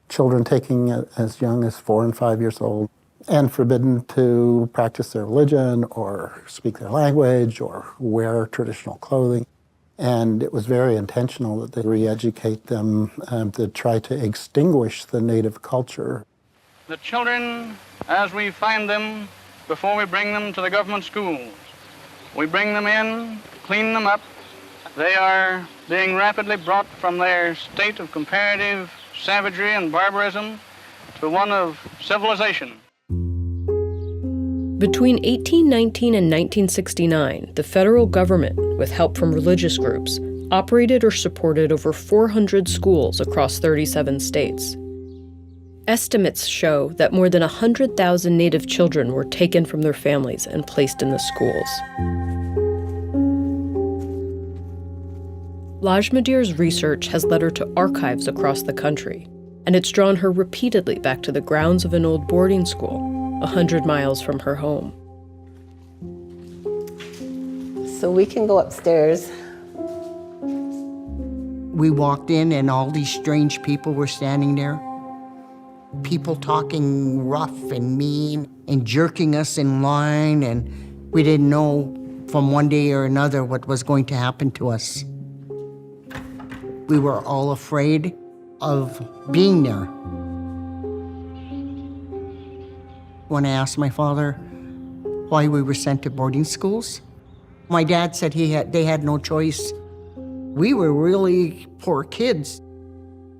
Children taking it as young as 4 and 5 years old and forbidden to practice their religion or speak their language or wear traditional clothing. And it was very intentional that they re-educate them to try to extinguish the native culture. The children, as we find them before we bring them to the government schools, we bring them in, clean them up. They are being rapidly brought from their state of comparative savagery and barbarism to one of civilization. Between 1819 and 1969, the federal government, with help from religious groups, operated or supported over 400 schools across 37 states. Estimates show that more than 100,000 Native children were taken from their families and placed in the schools. Lajmadir's research has led her to archives across the country, and it's drawn her repeatedly back to the grounds of an old boarding school, 100 miles from her home. So we can go upstairs. We walked in and all these strange people were standing there. People talking rough and mean and jerking us in line, and we didn't know from one day or another what was going to happen to us. We were all afraid of being there. When I asked my father why we were sent to boarding schools, my dad said they had no choice. We were really poor kids.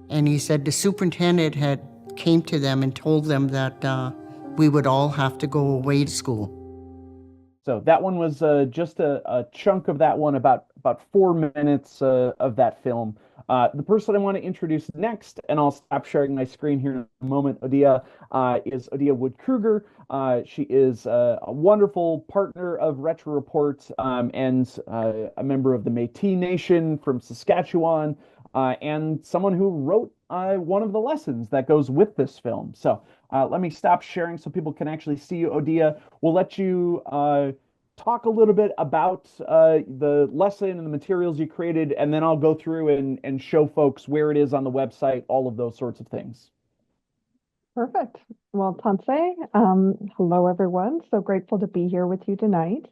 And he said the superintendent had came to them and told them that we would all have to go away to school. So that one was just a chunk of that one, about 4 minutes of that film. The person I want to introduce next, and I'll stop sharing my screen here in a moment, Odia, is Odia Wood-Kruger. She is a wonderful partner of Retro Report and a member of the Métis Nation from Saskatchewan, and someone who wrote one of the lessons that goes with this film. So let me stop sharing so people can actually see you, Odia. We'll let you talk a little bit about the lesson and the materials you created, and then I'll go through and show folks where it is on the website, all of those sorts of things. Perfect. Well, Tanse, hello, everyone. So grateful to be here with you tonight.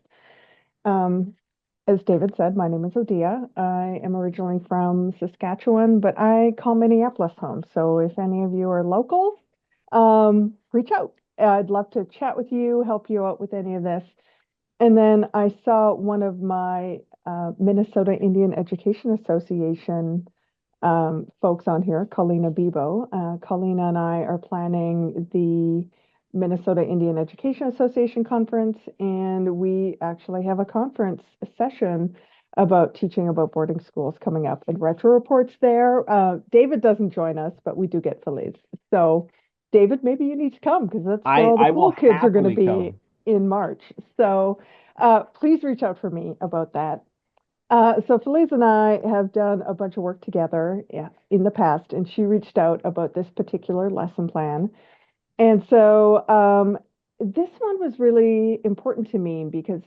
As David said, my name is Odia. I am originally from Saskatchewan, but I call Minneapolis home. So if any of you are local, reach out. I'd love to chat with you, help you out with any of this. And then I saw one of my Minnesota Indian Education Association folks on here, Colina Bebo. Colina and I are planning the Minnesota Indian Education Association conference, and we actually have a conference session about teaching about boarding schools coming up. And Retro Report's there. David doesn't join us, but we do get Feliz. So David, maybe you need to come because that's where all the cool kids are going to be in March. So please reach out for me about that. So Feliz and I have done a bunch of work together in the past, and she reached out about this particular lesson plan. And so this one was really important to me because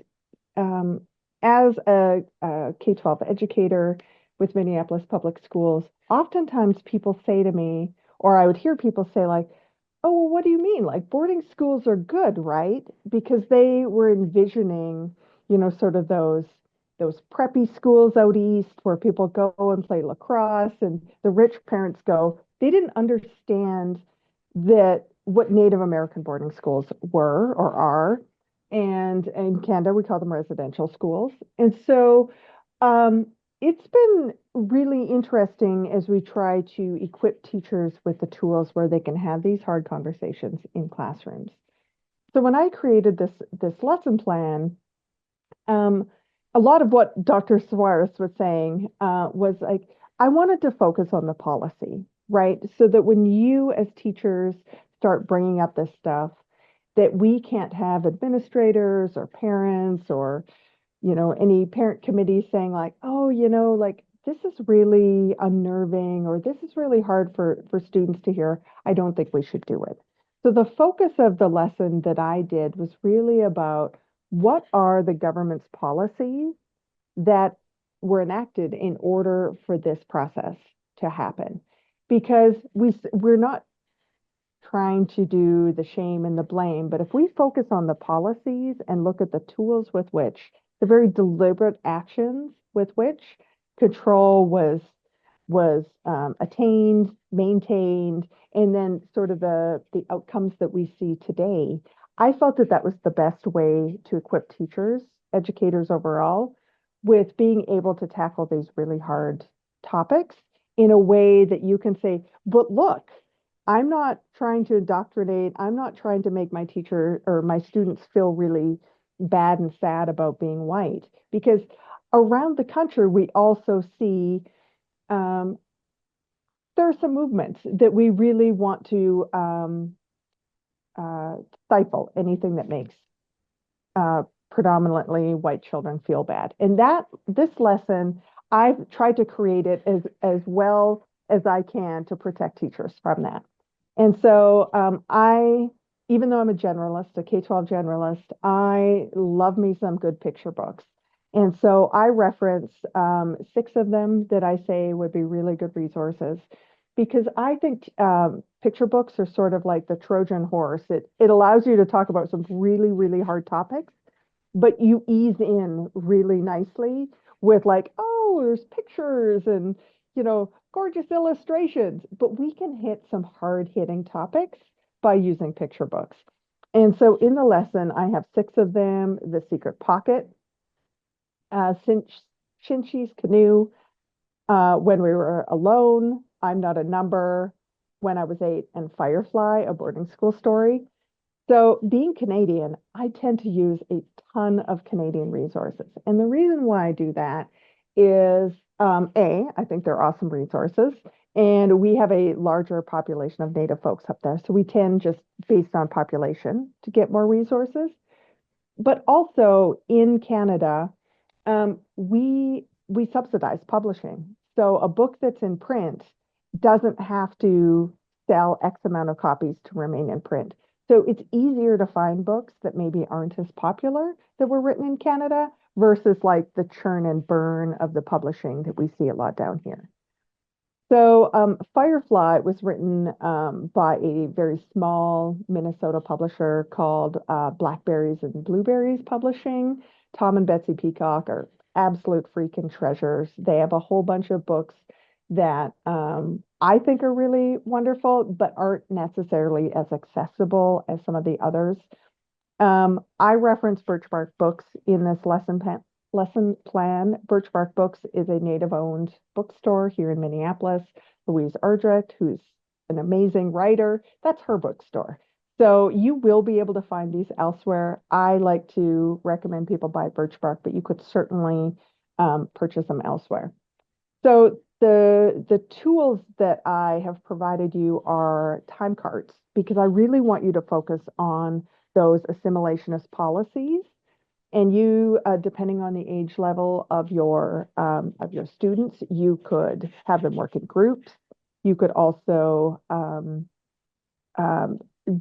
as a K-12 educator with Minneapolis Public Schools, oftentimes people say to me, or I would hear people say like, oh, well, what do you mean? Like boarding schools are good, right? Because they were envisioning, sort of those preppy schools out east where people go and play lacrosse and the rich parents go. They didn't understand that what Native American boarding schools were or are. And in Canada, we call them residential schools. And so it's been really interesting as we try to equip teachers with the tools where they can have these hard conversations in classrooms. So when I created this lesson plan, a lot of what Dr. Suarez was saying was like, I wanted to focus on the policy, right? So that when you as teachers start bringing up this stuff, that we can't have administrators or parents or any parent committee saying like, oh, like this is really unnerving or this is really hard for students to hear. I don't think we should do it. So the focus of the lesson that I did was really about what are the government's policies that were enacted in order for this process to happen? Because we're not trying to do the shame and the blame, but if we focus on the policies and look at the tools with which, the very deliberate actions with which control was attained, maintained, and then sort of the outcomes that we see today, I felt that that was the best way to equip teachers, educators overall, with being able to tackle these really hard topics in a way that you can say, but look, I'm not trying to indoctrinate. I'm not trying to make my teacher or my students feel really bad and sad about being white. Because around the country, we also see there are some movements that we really want to stifle anything that makes predominantly white children feel bad. And this lesson, I've tried to create it as well as I can to protect teachers from that. And so even though I'm a generalist, a K-12 generalist, I love me some good picture books. And so I reference 6 of them that I say would be really good resources because I think picture books are sort of like the Trojan horse. It allows you to talk about some really, really hard topics, but you ease in really nicely with like, oh, there's pictures and, gorgeous illustrations, but we can hit some hard-hitting topics by using picture books. And so in the lesson, I have 6 of them: The Secret Pocket, Shinchi's Canoe, When We Were Alone, I'm Not a Number, When I Was 8, and Firefly, A Boarding School Story. So being Canadian, I tend to use a ton of Canadian resources. And the reason why I do that is, I think they're awesome resources. And we have a larger population of Native folks up there. So we tend, just based on population, to get more resources. But also in Canada, we subsidize publishing. So a book that's in print doesn't have to sell X amount of copies to remain in print. So it's easier to find books that maybe aren't as popular that were written in Canada versus like the churn and burn of the publishing that we see a lot down here. So Firefly was written by a very small Minnesota publisher called Blackberries and Blueberries Publishing. Tom and Betsy Peacock are absolute freaking treasures. They have a whole bunch of books that I think are really wonderful, but aren't necessarily as accessible as some of the others. I reference Birchbark Books in this lesson plan. Birchbark Books is a Native-owned bookstore here in Minneapolis. Louise Ardrich, who's an amazing writer, that's her bookstore. So you will be able to find these elsewhere. I like to recommend people buy Birchbark, but you could certainly purchase them elsewhere. So the tools that I have provided you are time cards, because I really want you to focus on those assimilationist policies. And you, depending on the age level of your students, you could have them work in groups. You could also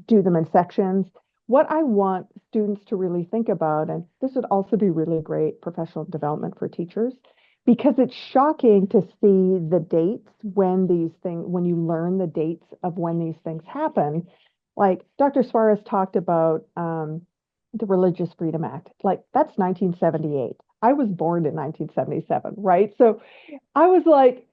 do them in sections. what I want students to really think about, and this would also be really great professional development for teachers, because it's shocking to see the dates when when you learn the dates of when these things happen. Like Dr. Suarez talked about the Religious Freedom Act, like that's 1978. I was born in 1977, right? So I was like,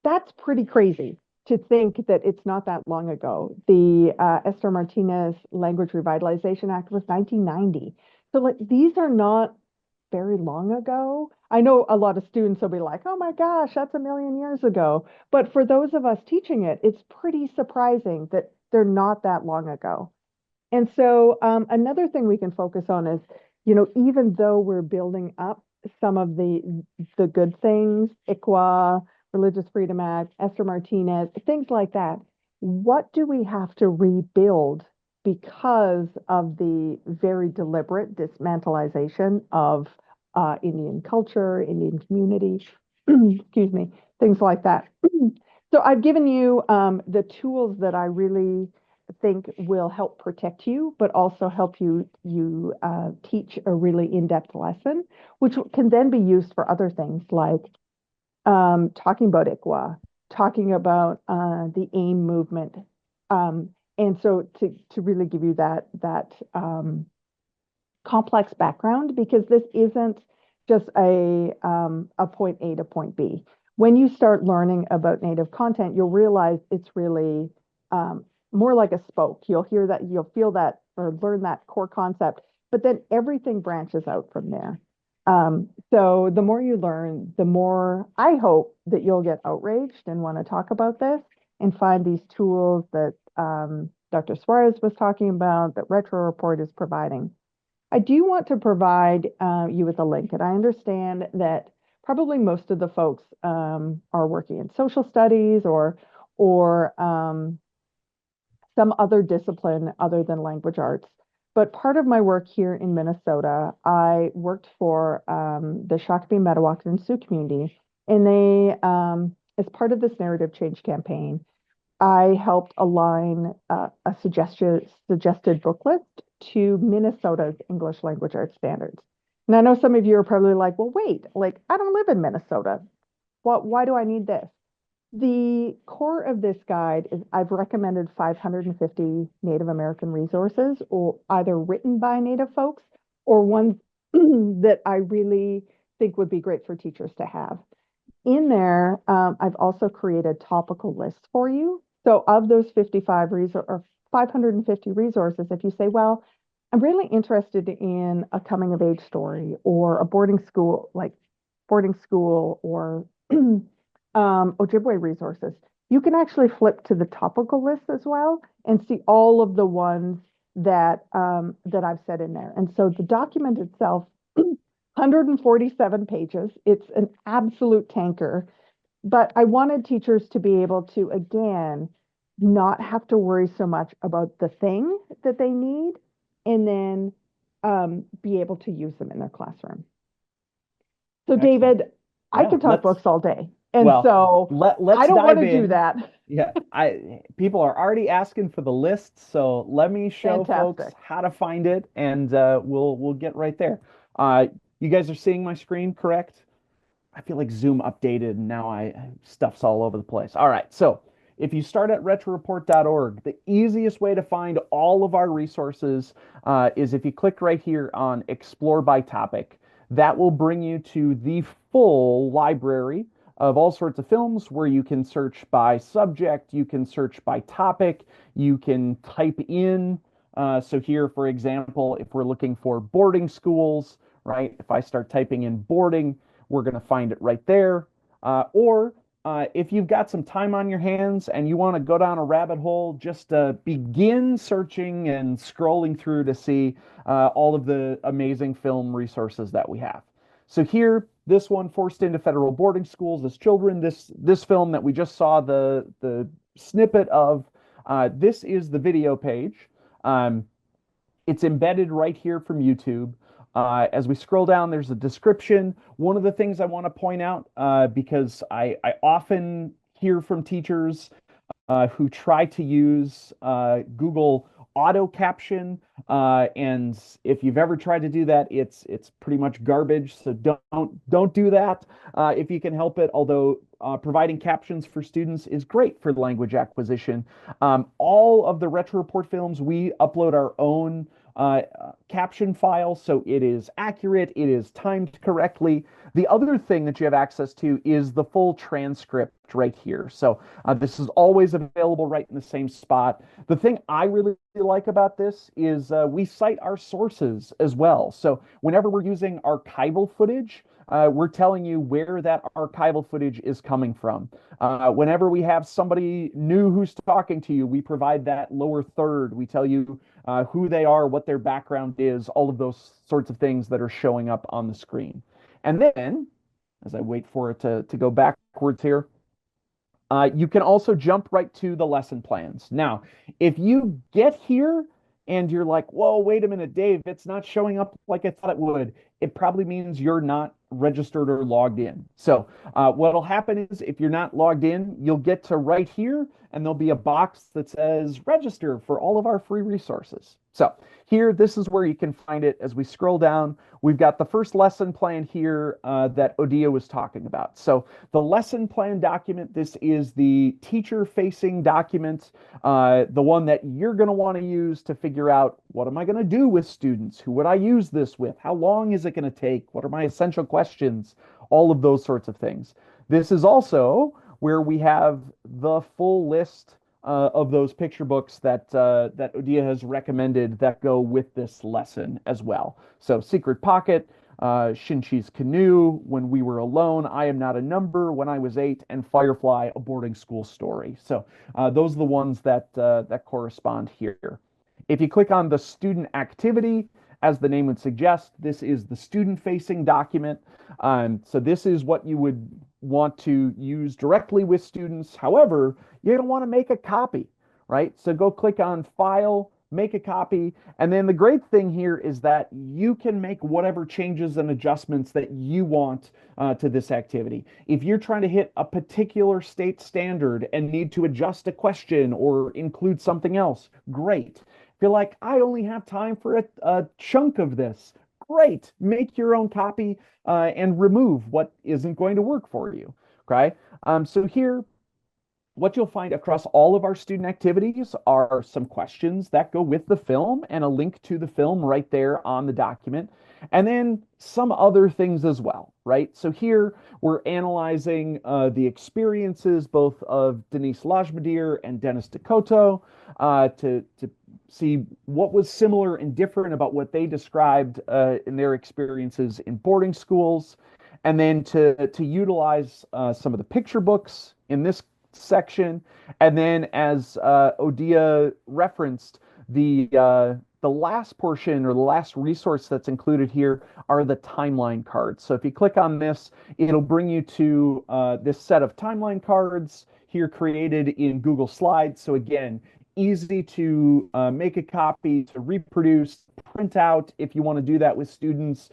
that's pretty crazy to think that it's not that long ago. The Esther Martinez Language Revitalization Act was 1990. So like these are not very long ago. I know a lot of students will be like, oh my gosh, that's a million years ago. But for those of us teaching it, it's pretty surprising that they're not that long ago. And so another thing we can focus on is, even though we're building up some of the good things, ICWA, Religious Freedom Act, Esther Martinez, things like that, what do we have to rebuild because of the very deliberate dismantleization of Indian culture, Indian community, excuse me, things like that. So I've given you the tools that I really think will help protect you, but also help you teach a really in-depth lesson, which can then be used for other things like talking about ICWA, talking about the AIM movement, and so to really give you that complex background, because this isn't just a point A to point B. When you start learning about Native content, you'll realize it's really more like a spoke. You'll hear that, you'll feel that, or learn that core concept, but then everything branches out from there. So the more you learn, the more I hope that you'll get outraged and want to talk about this and find these tools that Dr. Suarez was talking about, that Retro Report is providing. I do want to provide you with a link, and I understand that probably most of the folks are working in social studies or some other discipline other than language arts. But part of my work here in Minnesota, I worked for the Shakopee, Metawakan, and Sioux community, and they, as part of this narrative change campaign, I helped align a suggested book list to Minnesota's English language arts standards. And I know some of you are probably like, well, wait, like I don't live in Minnesota. Why do I need this? The core of this guide is I've recommended 550 Native American resources, or either written by Native folks or ones that I really think would be great for teachers to have. In there, I've also created topical lists for you. So of those 550 resources, if you say, well, I'm really interested in a coming of age story or a boarding school or Ojibwe resources, you can actually flip to the topical list as well and see all of the ones that I've said in there. And so the document itself, 147 pages, it's an absolute tanker. But I wanted teachers to be able to, again, not have to worry so much about the thing that they need, and then be able to use them in their classroom. So excellent. David, I could talk books all day. And so let's I don't want to do that. Yeah, people are already asking for the list, so let me show folks how to find it, and we'll get right there. You guys are seeing my screen, correct? I feel like Zoom updated, and now stuff's all over the place. All right, so if you start at retroreport.org, the easiest way to find all of our resources is if you click right here on Explore by Topic. That will bring you to the full library of all sorts of films where you can search by subject, you can search by topic, you can type in. So here, for example, if we're looking for boarding schools, right? If I start typing in boarding, we're going to find it right there. Or if you've got some time on your hands and you want to go down a rabbit hole, just begin searching and scrolling through to see all of the amazing film resources that we have. So here, this one, Forced into Federal Boarding Schools as Children, this film that we just saw the snippet of, this is the video page. It's embedded right here from YouTube. As we scroll down, there's a description. One of the things I want to point out, because I often hear from teachers who try to use Google auto caption, and if you've ever tried to do that, it's pretty much garbage. So don't do that if you can help it. Although providing captions for students is great for language acquisition. All of the Retro Report films, we upload our own caption file, so it is accurate, it is timed correctly. The other thing that you have access to is the full transcript right here. So this is always available right in the same spot. The thing I really like about this is we cite our sources as well. So whenever we're using archival footage, we're telling you where that archival footage is coming from. Whenever we have somebody new who's talking to you, we provide that lower third. We tell you who they are, what their background is, all of those sorts of things that are showing up on the screen. And then, as I wait for it to go backwards here, you can also jump right to the lesson plans. Now, if you get here and you're like, whoa, wait a minute, Dave, it's not showing up like I thought it would, it probably means you're not registered or logged in. So what'll happen is if you're not logged in, you'll get to right here and there'll be a box that says register for all of our free resources. So here, this is where you can find it. As we scroll down, we've got the first lesson plan here that Odia was talking about. So the lesson plan document, this is the teacher-facing document, the one that you're going to want to use to figure out, what am I going to do with students? Who would I use this with? How long is it going to take? What are my essential questions? All of those sorts of things. This is also where we have the full list of those picture books that that Odia has recommended that go with this lesson as well. So Secret Pocket, Shinchi's Canoe, When We Were Alone, I Am Not a Number, When I Was 8, and Firefly, A Boarding School Story. So those are the ones that that correspond here. If you click on the student activity, as the name would suggest, this is the student-facing document. So this is what you would want to use directly with students. However, you're going to want to make a copy, right? So go click on File, make a copy. And then the great thing here is that you can make whatever changes and adjustments that you want to this activity. If you're trying to hit a particular state standard and need to adjust a question or include something else, great. If you're like, I only have time for a chunk of this, great. Make your own copy and remove what isn't going to work for you, okay? So here, what you'll find across all of our student activities are some questions that go with the film and a link to the film right there on the document, and then some other things as well, right? So here we're analyzing the experiences both of Denise Lajmadir and Dennis Dakota to see what was similar and different about what they described in their experiences in boarding schools, and then to utilize some of the picture books in this section, and then as Odia referenced, the last portion or the last resource that's included here are the timeline cards. So if you click on this, it'll bring you to this set of timeline cards here created in Google Slides. So again, easy to make a copy, to reproduce, print out if you want to do that with students,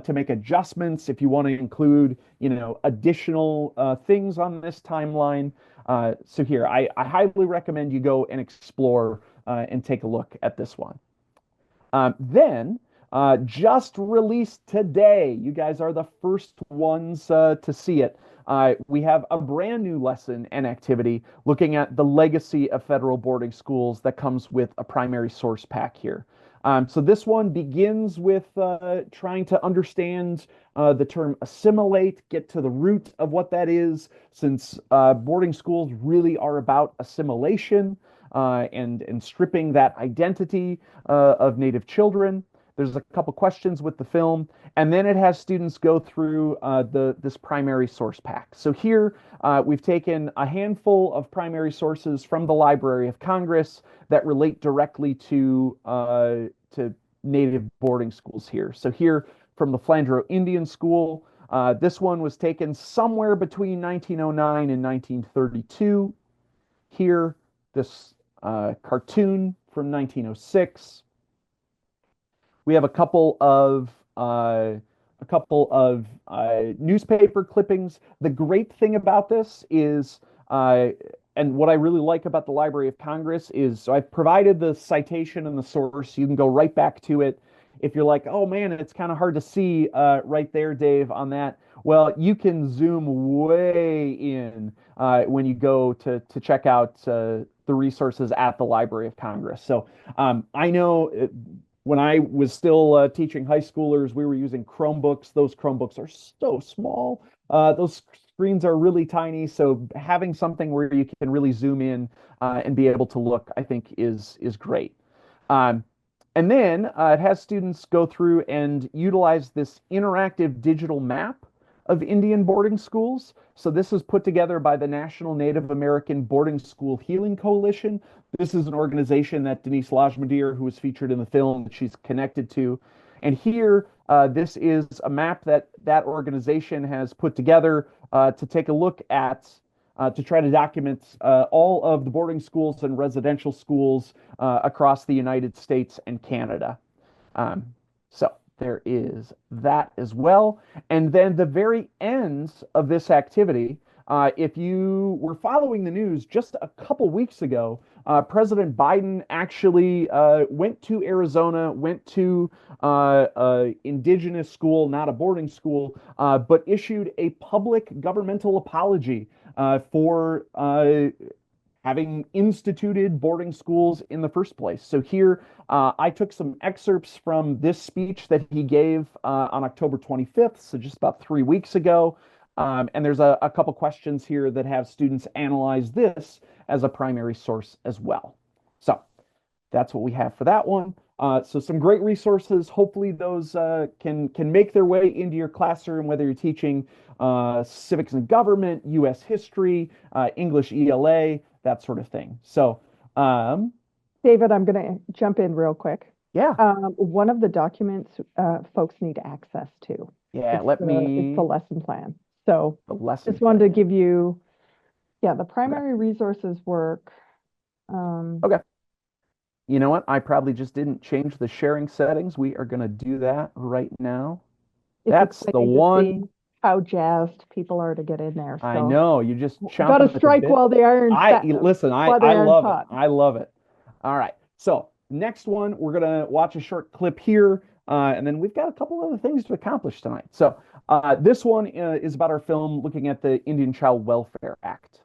to make adjustments if you want to include, you know, additional things on this timeline. So here, I highly recommend you go and explore and take a look at this one. Then, just released today, you guys are the first ones to see it. We have a brand new lesson and activity looking at the legacy of federal boarding schools that comes with a primary source pack here. So this one begins with trying to understand the term assimilate, get to the root of what that is, since boarding schools really are about assimilation and stripping that identity of Native children. There's a couple questions with the film, and then it has students go through this primary source pack. So here we've taken a handful of primary sources from the Library of Congress that relate directly to Native boarding schools here. So here from the Flandreau Indian School, this one was taken somewhere between 1909 and 1932. Here, this cartoon from 1906. We have a couple of newspaper clippings. The great thing about this is And what I really like about the Library of Congress is, so I've provided the citation and the source. You can go right back to it. If you're like, oh man, it's kind of hard to see right there, Dave, on that. Well, you can zoom way in when you go to check out the resources at the Library of Congress. So I know when I was still teaching high schoolers, we were using Chromebooks. Those Chromebooks are so small. Those screens are really tiny. So having something where you can really zoom in and be able to look, I think is great. And then it has students go through and utilize this interactive digital map of Indian boarding schools. So this is put together by the National Native American Boarding School Healing Coalition. This is an organization that Denise Lajmadier, who was featured in the film, she's connected to. And here, this is a map that organization has put together to take a look at, to try to document all of the boarding schools and residential schools across the United States and Canada. So there is that as well. And then the very ends of this activity, if you were following the news just a couple weeks ago, President Biden actually went to Arizona, went to an indigenous school, not a boarding school, but issued a public governmental apology for having instituted boarding schools in the first place. So here, I took some excerpts from this speech that he gave on October 25th, so just about 3 weeks ago. And there's a couple questions here that have students analyze this as a primary source as well. So that's what we have for that one. So some great resources. Hopefully those can make their way into your classroom, whether you're teaching civics and government, U.S. history, English ELA, that sort of thing. So, David, I'm going to jump in real quick. Yeah. One of the documents folks need access to. Yeah, it's the lesson plan. So just wanted to give you, the primary resources work. Okay. You know what? I probably just didn't change the sharing settings. We are going to do that right now. That's the one. How jazzed people are to get in there. So I know. You just got to strike while the iron's hot. Listen, I love it. I love it. All right. So next one, we're going to watch a short clip here. And then we've got a couple other things to accomplish tonight. So this one is about our film looking at the Indian Child Welfare Act.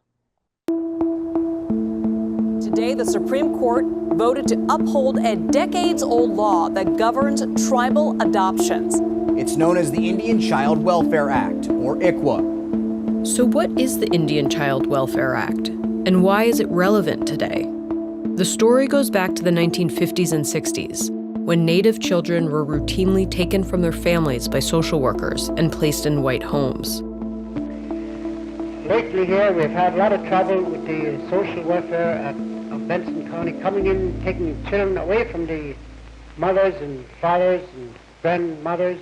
Today, the Supreme Court voted to uphold a decades-old law that governs tribal adoptions. It's known as the Indian Child Welfare Act, or ICWA. So what is the Indian Child Welfare Act, and why is it relevant today? The story goes back to the 1950s and 60s, when Native children were routinely taken from their families by social workers and placed in white homes. Lately here, we've had a lot of trouble with the social welfare of Benson County coming in, taking children away from the mothers and fathers and grandmothers.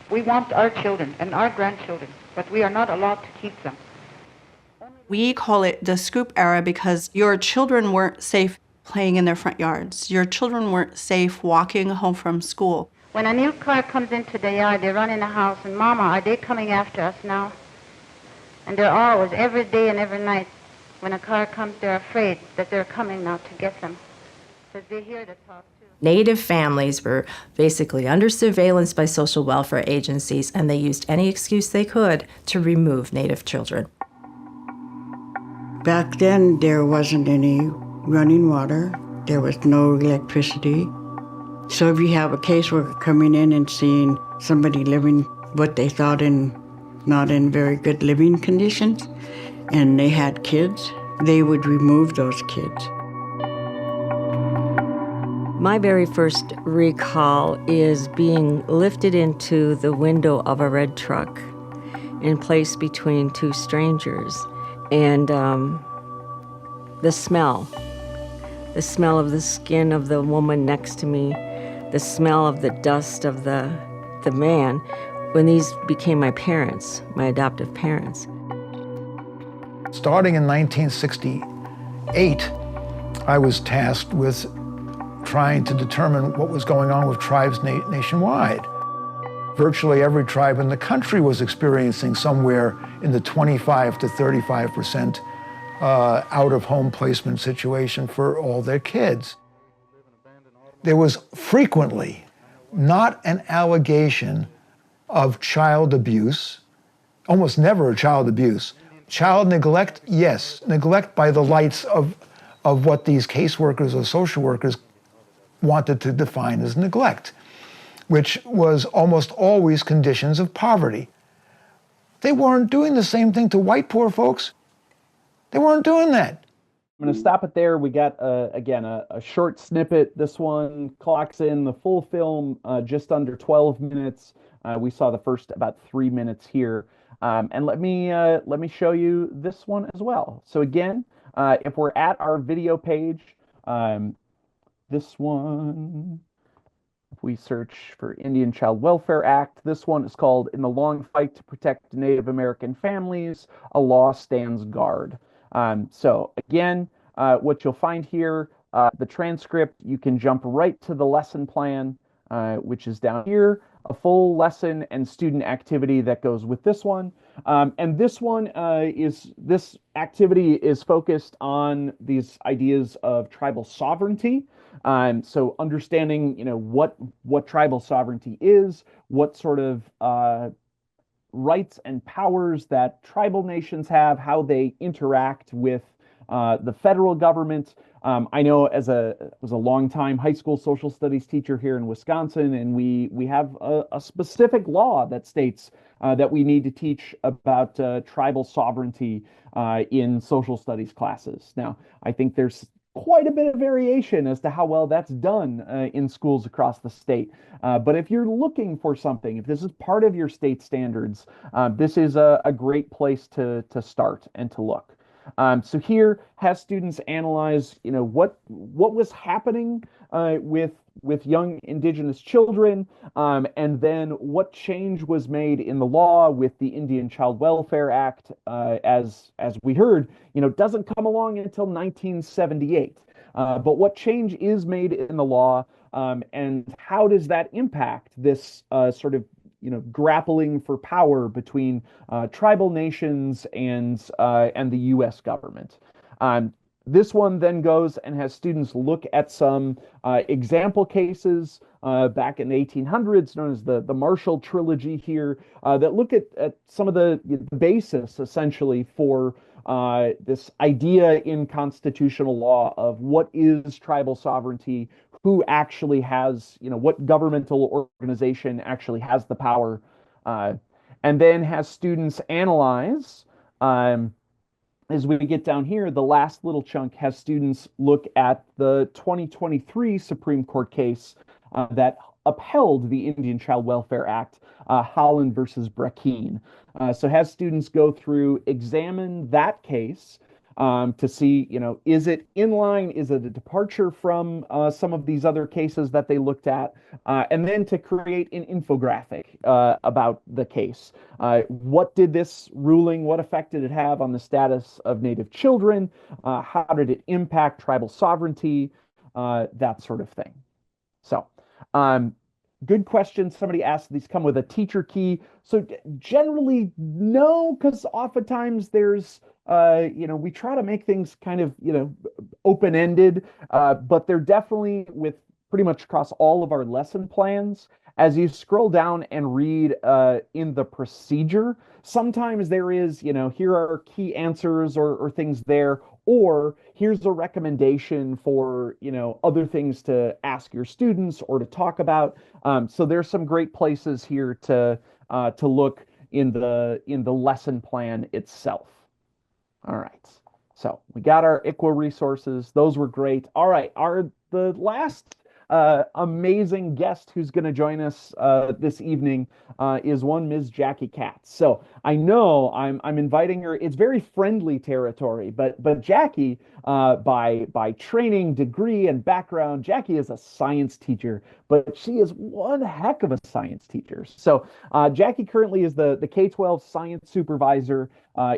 We want our children and our grandchildren, but we are not allowed to keep them. We call it the scoop era because your children weren't safe playing in their front yards. Your children weren't safe walking home from school. When a new car comes into the yard, they run in the house, and Mama, are they coming after us now? And they're always, every day and every night, when a car comes, they're afraid that they're coming now to get them. Because they hear the talk. Native families were basically under surveillance by social welfare agencies, and they used any excuse they could to remove Native children. Back then, there wasn't any running water. There was no electricity. So if you have a caseworker coming in and seeing somebody living what they thought not in very good living conditions, and they had kids, they would remove those kids. My very first recall is being lifted into the window of a red truck and placed between two strangers. And the smell of the skin of the woman next to me, the smell of the dust of the man, when these became my parents, my adoptive parents. Starting in 1968, I was tasked with trying to determine what was going on with tribes nationwide. Virtually every tribe in the country was experiencing somewhere in the 25 to 35% out-of-home placement situation for all their kids. There was frequently not an allegation of child abuse, almost never a child abuse. Child neglect, yes, neglect by the lights of what these caseworkers or social workers wanted to define as neglect, which was almost always conditions of poverty. They weren't doing the same thing to white poor folks. They weren't doing that. I'm going to stop it there. We got, again, a short snippet. This one clocks in the full film just under 12 minutes. We saw the first about 3 minutes here. And let me show you this one as well. So again, if we're at our video page, this one, if we search for Indian Child Welfare Act, this one is called "In the Long Fight to Protect Native American Families, a Law Stands Guard." So again, what you'll find here, the transcript, you can jump right to the lesson plan, which is down here, a full lesson and student activity that goes with this one. And this one this activity is focused on these ideas of tribal sovereignty. So understanding, what tribal sovereignty is, what sort of rights and powers that tribal nations have, how they interact with the federal government. I know was a longtime high school social studies teacher here in Wisconsin, and we have a specific law that states that we need to teach about tribal sovereignty in social studies classes. Now, I think there's quite a bit of variation as to how well that's done in schools across the state. But if you're looking for something, if this is part of your state standards, this is a great place to start and to look. So here, has students analyze, what was happening with young Indigenous children, and then what change was made in the law with the Indian Child Welfare Act, as we heard, doesn't come along until 1978. But what change is made in the law, and how does that impact this sort of grappling for power between tribal nations and the U.S. government. This one then goes and has students look at some example cases back in the 1800s, known as the Marshall Trilogy here, that look at some of the basis, essentially, for this idea in constitutional law of what is tribal sovereignty, who actually has, what governmental organization actually has the power, and then has students analyze. As we get down here, the last little chunk has students look at the 2023 Supreme Court case that upheld the Indian Child Welfare Act, Holland versus Brackeen. So has students go through, examine that case, to see, is it in line? Is it a departure from some of these other cases that they looked at? And then to create an infographic about the case. What did this ruling, what effect did it have on the status of Native children? How did it impact tribal sovereignty? That sort of thing. So, good question. Somebody asked, these come with a teacher key. So generally, no, because oftentimes there's, we try to make things kind of, open-ended, but they're definitely with pretty much across all of our lesson plans. As you scroll down and read in the procedure, sometimes there is, here are key answers or things there, or here's a recommendation for, other things to ask your students or to talk about. So there's some great places here to look in the lesson plan itself. All right, so we got our ICWA resources. Those were great. All right, the last amazing guest who's going to join us this evening is one Ms. Jackie Katz. So I know I'm inviting her. It's very friendly territory, but Jackie, by training, degree, and background, Jackie is a science teacher, but she is one heck of a science teacher. So Jackie currently is the K-12 science supervisor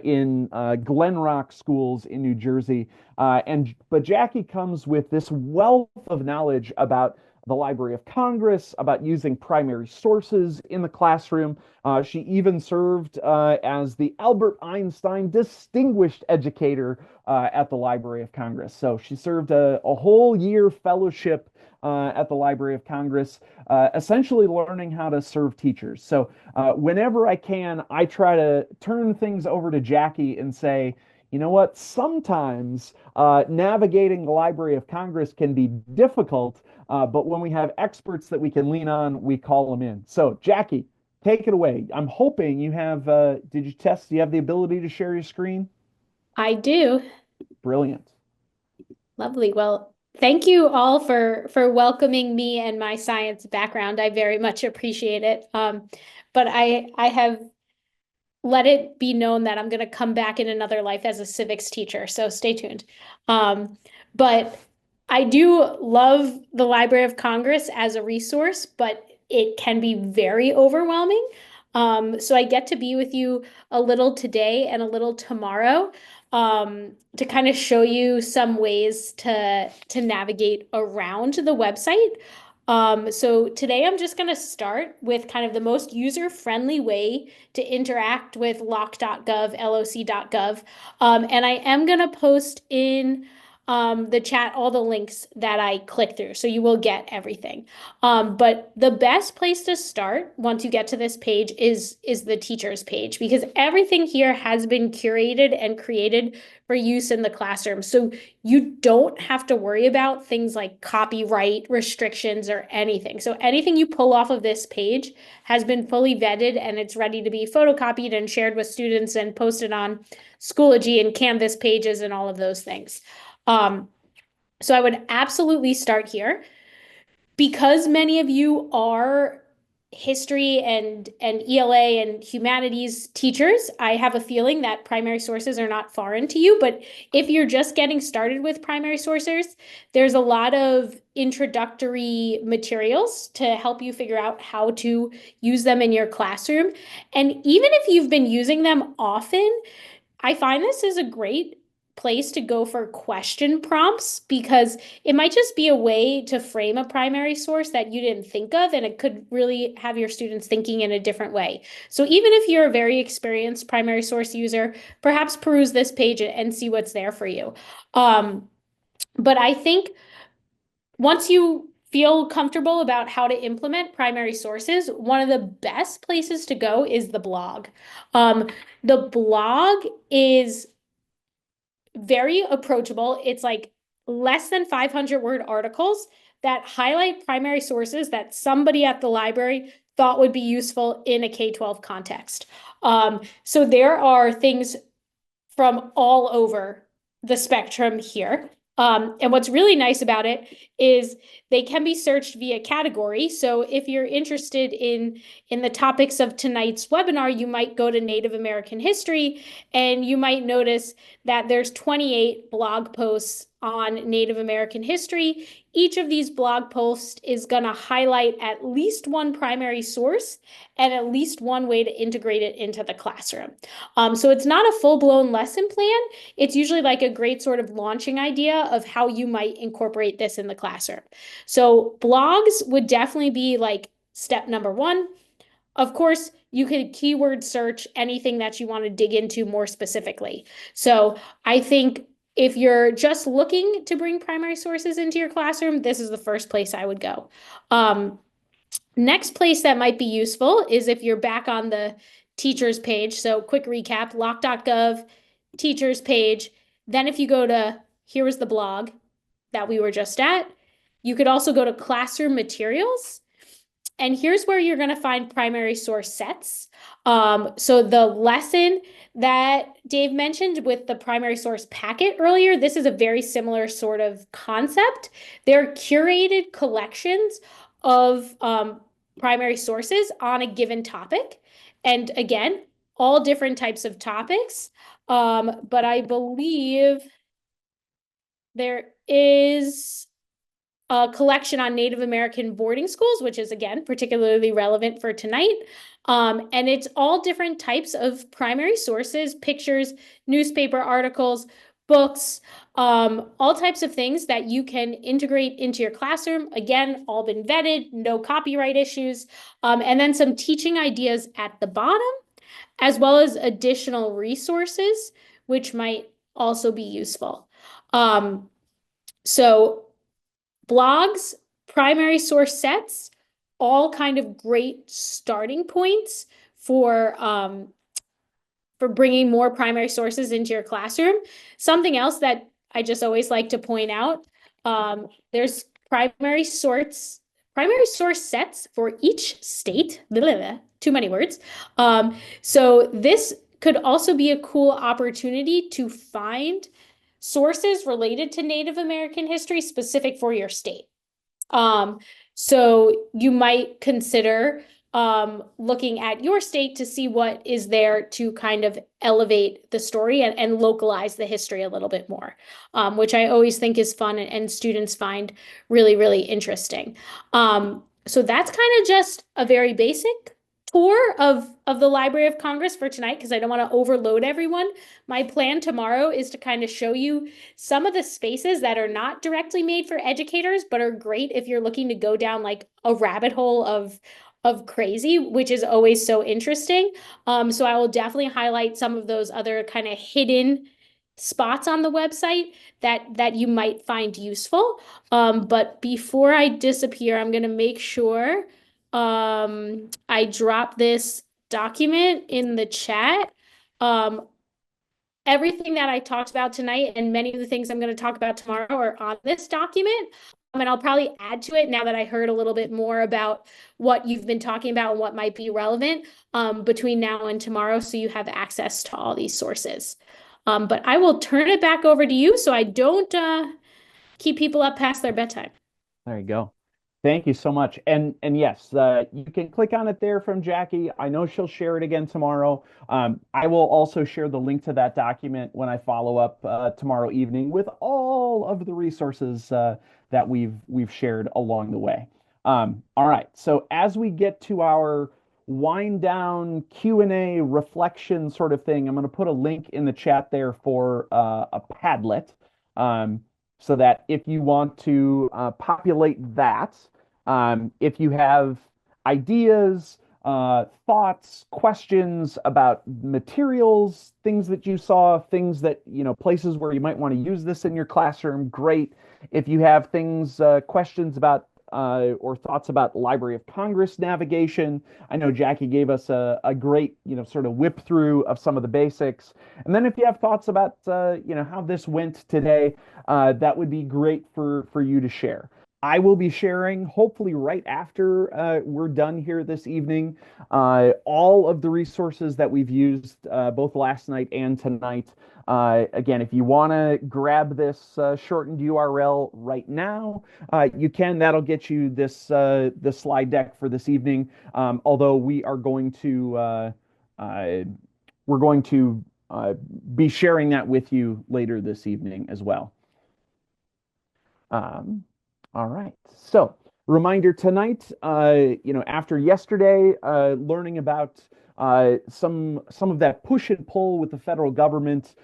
in Glen Rock schools in New Jersey. But Jackie comes with this wealth of knowledge about the Library of Congress, about using primary sources in the classroom. She even served as the Albert Einstein Distinguished Educator at the Library of Congress. So she served a whole year fellowship at the Library of Congress, essentially learning how to serve teachers. So whenever I can, I try to turn things over to Jackie and say, you know what, sometimes navigating the Library of Congress can be difficult, but when we have experts that we can lean on, we call them in. So Jackie, take it away. I'm hoping you have, do you have the ability to share your screen? I do. Brilliant. Lovely. Well, thank you all for welcoming me and my science background. I very much appreciate it. But I have let it be known that I'm going to come back in another life as a civics teacher, so stay tuned. But I do love the Library of Congress as a resource, but it can be very overwhelming. So I get to be with you a little today and a little tomorrow to kind of show you some ways to navigate around the website. So today I'm just going to start with kind of the most user-friendly way to interact with loc.gov, loc.gov. And I am going to post in the chat all the links that I click through, so you will get everything. But the best place to start once you get to this page is the teachers page, because everything here has been curated and created for use in the classroom. So you don't have to worry about things like copyright restrictions or anything. So anything you pull off of this page has been fully vetted, and it's ready to be photocopied and shared with students and posted on Schoology and Canvas pages and all of those things. So I would absolutely start here. Because many of you are history and ELA and humanities teachers, I have a feeling that primary sources are not foreign to you. But if you're just getting started with primary sources, there's a lot of introductory materials to help you figure out how to use them in your classroom. And even if you've been using them often, I find this is a great place to go for question prompts, because it might just be a way to frame a primary source that you didn't think of, and it could really have your students thinking in a different way. So even if you're a very experienced primary source user, perhaps peruse this page and see what's there for you. But I think once you feel comfortable about how to implement primary sources, one of the best places to go is the blog. The blog is very approachable. It's like less than 500-word articles that highlight primary sources that somebody at the library thought would be useful in a K-12 context. So there are things from all over the spectrum here. And what's really nice about it is they can be searched via category. So if you're interested in the topics of tonight's webinar, you might go to Native American history, and you might notice that there's 28 blog posts on Native American history. Each of these blog posts is going to highlight at least one primary source and at least one way to integrate it into the classroom. So it's not a full-blown lesson plan. It's usually like a great sort of launching idea of how you might incorporate this in the classroom. So blogs would definitely be like step number one. Of course, you could keyword search anything that you want to dig into more specifically. So I think if you're just looking to bring primary sources into your classroom, this is the first place I would go. Next place that might be useful is if you're back on the teachers page. So quick recap, loc.gov, teachers page. Then if you go to, here was the blog that we were just at, you could also go to classroom materials. And here's where you're going to find primary source sets. So the lesson that Dave mentioned with the primary source packet earlier, this is a very similar sort of concept. They're curated collections of primary sources on a given topic. And again, all different types of topics. But I believe there is a collection on Native American boarding schools, which is, again, particularly relevant for tonight. And it's all different types of primary sources, pictures, newspaper articles, books, all types of things that you can integrate into your classroom. Again, all been vetted, no copyright issues, and then some teaching ideas at the bottom, as well as additional resources, which might also be useful. So blogs, primary source sets, all kind of great starting points for bringing more primary sources into your classroom. Something else that I just always like to point out, there's primary source sets for each state. Too many words. So this could also be a cool opportunity to find sources related to Native American history specific for your state. So you might consider looking at your state to see what is there to kind of elevate the story and localize the history a little bit more, which I always think is fun and students find really, really interesting. So that's kind of just a very basic tour of the Library of Congress for tonight, because I don't want to overload everyone. My plan tomorrow is to kind of show you some of the spaces that are not directly made for educators, but are great if you're looking to go down like a rabbit hole of crazy, which is always so interesting. So I will definitely highlight some of those other kind of hidden spots on the website that you might find useful. But before I disappear, I'm going to make sure I drop this document in the chat. Everything that I talked about tonight and many of the things I'm going to talk about tomorrow are on this document. And I'll probably add to it now that I heard a little bit more about what you've been talking about and what might be relevant between now and tomorrow, so you have access to all these sources. But I will turn it back over to you so I don't keep people up past their bedtime. There you go. Thank you so much. And yes, you can click on it there from Jackie. I know she'll share it again tomorrow. I will also share the link to that document when I follow up tomorrow evening with all of the resources that we've shared along the way. All right. So as we get to our wind down Q&A reflection sort of thing, I'm going to put a link in the chat there for a Padlet, so that if you want to populate that, if you have ideas, thoughts, questions about materials, things that you saw, things that, places where you might want to use this in your classroom, great. If you have things, questions about or thoughts about Library of Congress navigation, I know Jackie gave us a great, sort of whip through of some of the basics. And then if you have thoughts about, how this went today, that would be great for you to share. I will be sharing, hopefully right after we're done here this evening, all of the resources that we've used both last night and tonight. Again, if you want to grab this shortened URL right now, you can. That'll get you this the slide deck for this evening. Although we are going to be sharing that with you later this evening as well. All right. So, reminder tonight, after yesterday, learning about some of that push and pull with the federal government,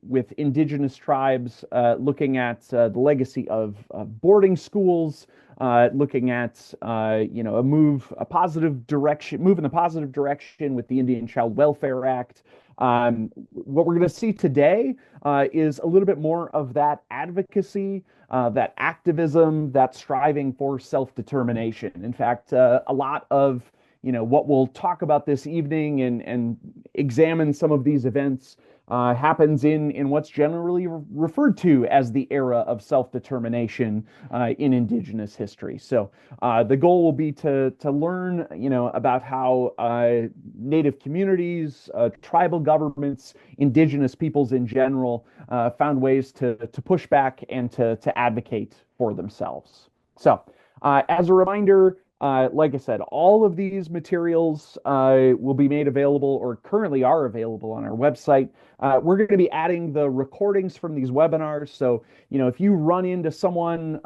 with indigenous tribes, looking at the legacy of boarding schools, looking at move in a positive direction with the Indian Child Welfare Act. What we're going to see today is a little bit more of that advocacy, that activism, that striving for self-determination. In fact, a lot of what we'll talk about this evening and examine some of these events happens in what's generally referred to as the era of self-determination in Indigenous history. So the goal will be to learn, about how Native communities, tribal governments, Indigenous peoples in general found ways to push back and to advocate for themselves. So as a reminder, like I said, all of these materials will be made available, or currently are available, on our website. We're going to be adding the recordings from these webinars. So, if you run into someone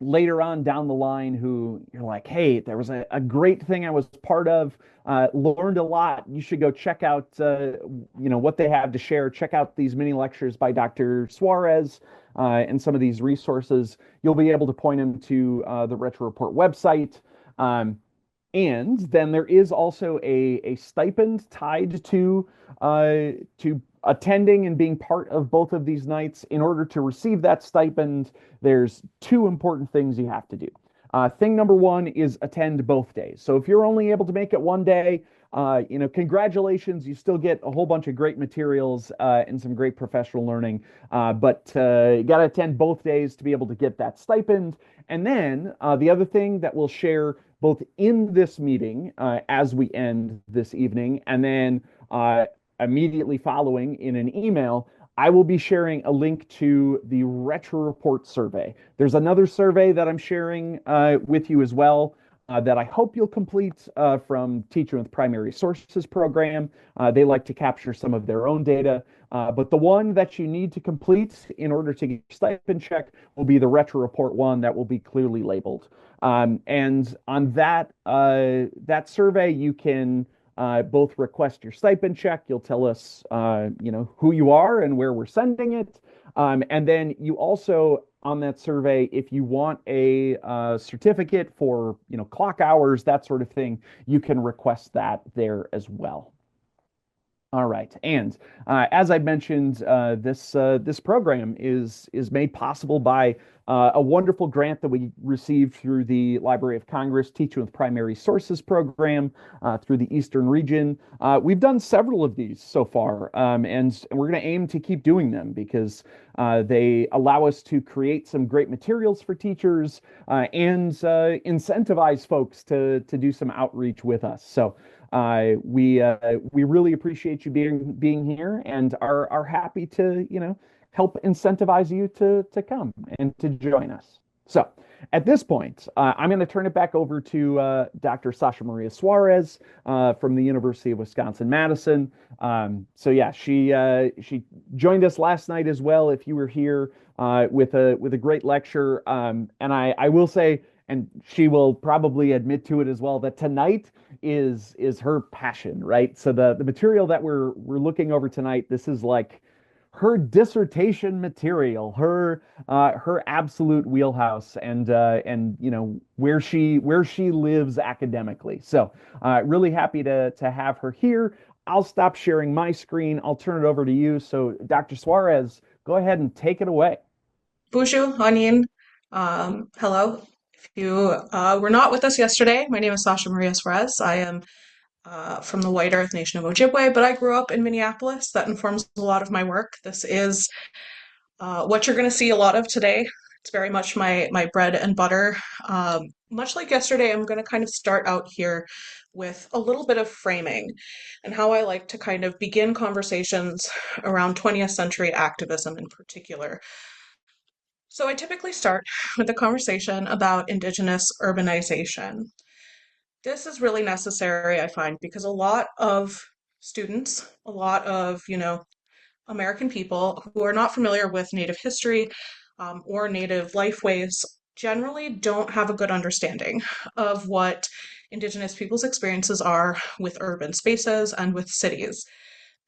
later on down the line who you're like, hey, there was a great thing I was part of, learned a lot. You should go check out, what they have to share. Check out these mini lectures by Dr. Suarez and some of these resources. You'll be able to point them to the Retro Report website. And then there is also a stipend tied to attending and being part of both of these nights. In order to receive that stipend, there's two important things you have to do. Thing number one is attend both days. So if you're only able to make it one day, congratulations, you still get a whole bunch of great materials and some great professional learning. But you got to attend both days to be able to get that stipend. And then the other thing that we'll share both in this meeting as we end this evening, and then immediately following in an email, I will be sharing a link to the Retro Report survey. There's another survey that I'm sharing with you as well that I hope you'll complete from Teaching with Primary Sources program. They like to capture some of their own data, but the one that you need to complete in order to get your stipend check will be the Retro Report one that will be clearly labeled. And on that survey, you can both request your stipend check. You'll tell us, who you are and where we're sending it. And then you also, on that survey, if you want a certificate for, clock hours, that sort of thing, you can request that there as well. All right, and as I mentioned, this program is made possible by a wonderful grant that we received through the Library of Congress Teaching with Primary Sources program through the Eastern region. We've done several of these so far, and we're going to aim to keep doing them because they allow us to create some great materials for teachers and incentivize folks to do some outreach with us. So. We really appreciate you being here and are happy to help incentivize you to come and to join us. So at this point, I'm going to turn it back over to Dr. Sasha Maria Suarez from the University of Wisconsin-Madison. So yeah, she joined us last night as well. If you were here with a great lecture, and I will say, and she will probably admit to it as well, that tonight is her passion, right? So the material that we're looking over tonight, this is like her dissertation material, her absolute wheelhouse, and where she lives academically. So really happy to have her here. I'll stop sharing my screen. I'll turn it over to you. So Dr. Suarez, go ahead and take it away. Bonjour, Anin. Hello. If you were not with us yesterday, my name is Sasha Maria Suarez. I am from the White Earth Nation of Ojibwe, but I grew up in Minneapolis. That informs a lot of my work. This is what you're going to see a lot of today. It's very much my bread and butter. Much like yesterday, I'm going to kind of start out here with a little bit of framing and how I like to kind of begin conversations around 20th century activism in particular. So I typically start with a conversation about Indigenous urbanization. This is really necessary, I find, because a lot of students, a lot of, American people who are not familiar with Native history or Native lifeways generally don't have a good understanding of what Indigenous people's experiences are with urban spaces and with cities.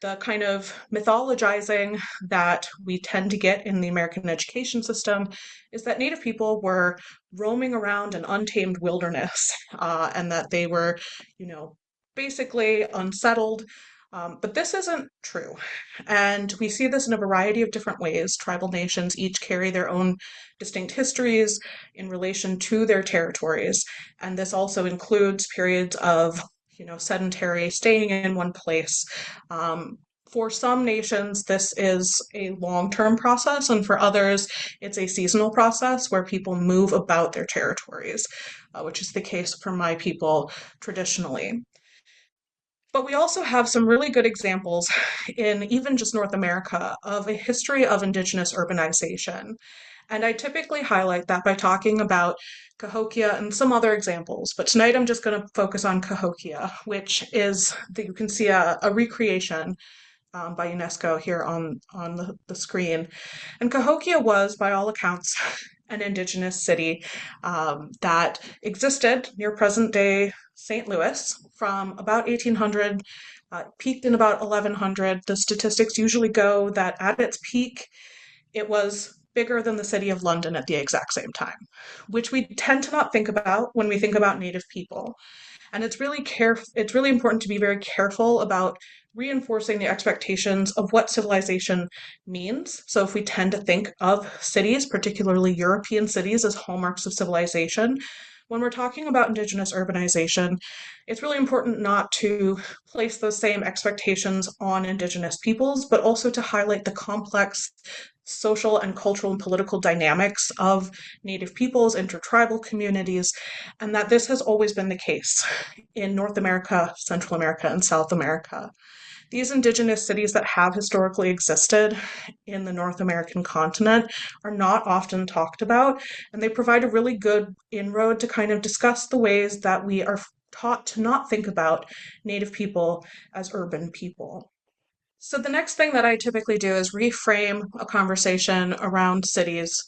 The kind of mythologizing that we tend to get in the American education system is that Native people were roaming around an untamed wilderness and that they were, basically unsettled. But this isn't true. And we see this in a variety of different ways. Tribal nations each carry their own distinct histories in relation to their territories. And this also includes periods of sedentary staying in one place. For some nations, this is a long-term process, and for others, it's a seasonal process where people move about their territories, which is the case for my people traditionally. But we also have some really good examples in even just North America of a history of Indigenous urbanization. And I typically highlight that by talking about Cahokia and some other examples. But tonight I'm just going to focus on Cahokia, which is, you can see a recreation by UNESCO here on the screen. And Cahokia was, by all accounts, an Indigenous city that existed near present-day St. Louis from about 1800, peaked in about 1100. The statistics usually go that at its peak, it was bigger than the city of London at the exact same time, which we tend to not think about when we think about Native people. And it's really important to be very careful about reinforcing the expectations of what civilization means. So if we tend to think of cities, particularly European cities, as hallmarks of civilization, when we're talking about Indigenous urbanization, it's really important not to place those same expectations on Indigenous peoples, but also to highlight the complex social and cultural and political dynamics of Native peoples, intertribal communities, and that this has always been the case in North America, Central America, and South America. These Indigenous cities that have historically existed in the North American continent are not often talked about, and they provide a really good inroad to kind of discuss the ways that we are taught to not think about Native people as urban people. So the next thing that I typically do is reframe a conversation around cities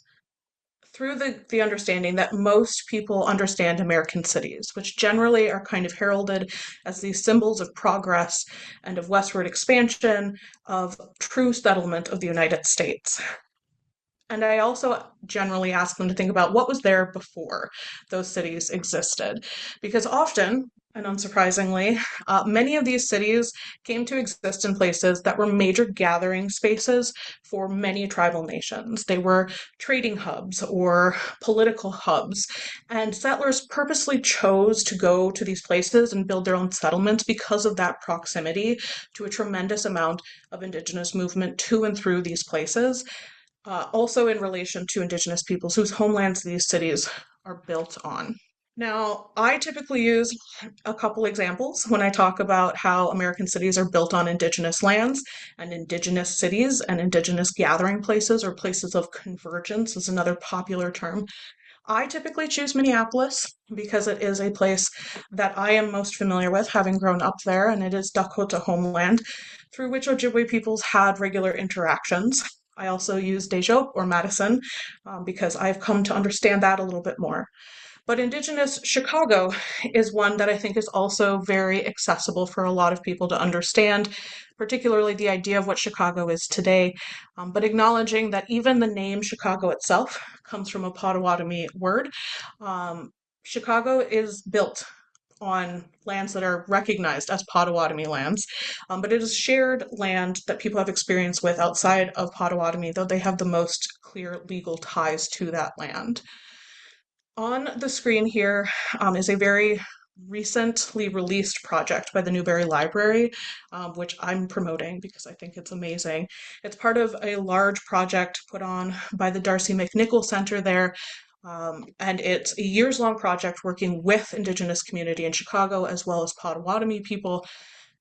through the understanding that most people understand American cities, which generally are kind of heralded as these symbols of progress and of westward expansion, of true settlement of the United States. And I also generally ask them to think about what was there before those cities existed. Because often, and unsurprisingly, many of these cities came to exist in places that were major gathering spaces for many tribal nations. They were trading hubs or political hubs, and settlers purposely chose to go to these places and build their own settlements because of that proximity to a tremendous amount of Indigenous movement to and through these places. Also in relation to Indigenous peoples whose homelands these cities are built on. Now, I typically use a couple examples when I talk about how American cities are built on Indigenous lands, and Indigenous cities and Indigenous gathering places, or places of convergence is another popular term. I typically choose Minneapolis because it is a place that I am most familiar with, having grown up there, and it is Dakota homeland, through which Ojibwe peoples had regular interactions. I also use Dejo or Madison because I've come to understand that a little bit more. But Indigenous Chicago is one that I think is also very accessible for a lot of people to understand, particularly the idea of what Chicago is today, but acknowledging that even the name Chicago itself comes from a Potawatomi word. Chicago is built on lands that are recognized as Potawatomi lands, but it is shared land that people have experience with outside of Potawatomi, though they have the most clear legal ties to that land. On the screen here is a very recently released project by the Newberry Library, which I'm promoting because I think it's amazing. It's part of a large project put on by the Darcy McNichol Center there, and it's a years-long project working with Indigenous community in Chicago as well as Potawatomi people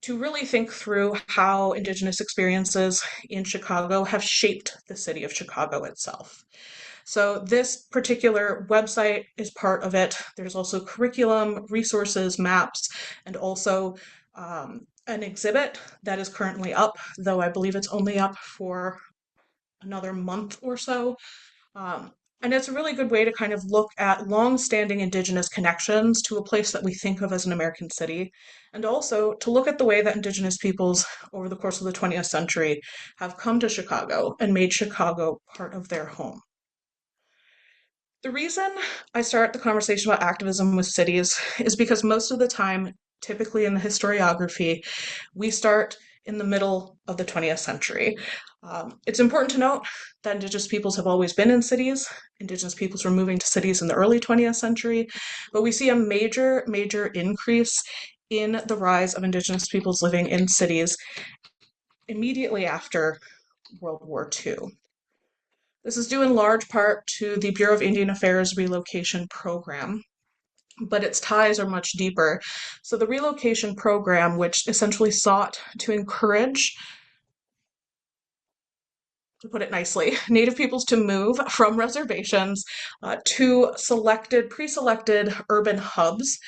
to really think through how Indigenous experiences in Chicago have shaped the city of Chicago itself. So this particular website is part of it. There's also curriculum, resources, maps, and also an exhibit that is currently up, though I believe it's only up for another month or so. And it's a really good way to kind of look at long-standing Indigenous connections to a place that we think of as an American city, and also to look at the way that Indigenous peoples over the course of the 20th century have come to Chicago and made Chicago part of their home. The reason I start the conversation about activism with cities is because most of the time, typically in the historiography, we start in the middle of the 20th century. It's important to note that Indigenous peoples have always been in cities. Indigenous peoples were moving to cities in the early 20th century, but we see a major increase in the rise of Indigenous peoples living in cities immediately after World War II. This is due in large part to the Bureau of Indian Affairs relocation program, but its ties are much deeper. So the relocation program, which essentially sought to encourage to put it nicely, Native peoples to move from reservations to pre-selected urban hubs.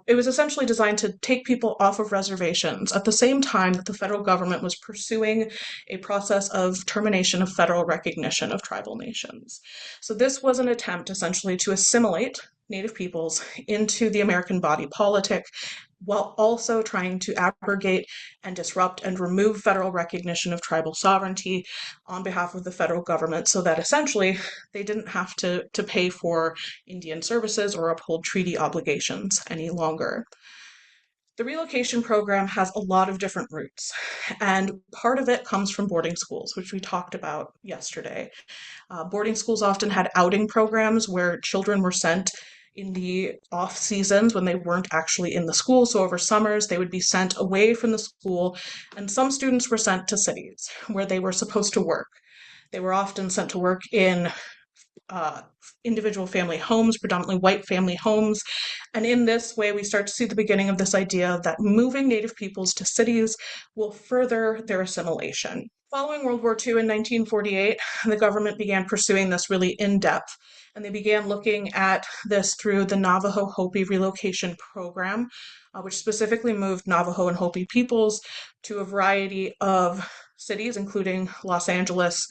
It was essentially designed to take people off of reservations at the same time that the federal government was pursuing a process of termination of federal recognition of tribal nations. So this was an attempt essentially to assimilate Native peoples into the American body politic, while also trying to abrogate and disrupt and remove federal recognition of tribal sovereignty on behalf of the federal government, so that essentially they didn't have to pay for Indian services or uphold treaty obligations any longer. The relocation program has a lot of different roots, and part of it comes from boarding schools, which we talked about yesterday. Boarding schools often had outing programs where children were sent in the off seasons when they weren't actually in the school. So over summers, they would be sent away from the school, and some students were sent to cities where they were supposed to work. They were often sent to work in individual family homes, predominantly white family homes. And in this way, we start to see the beginning of this idea that moving Native peoples to cities will further their assimilation. Following World War II in 1948, the government began pursuing this really in depth, and they began looking at this through the Navajo Hopi relocation program, which specifically moved Navajo and Hopi peoples to a variety of cities, including Los Angeles,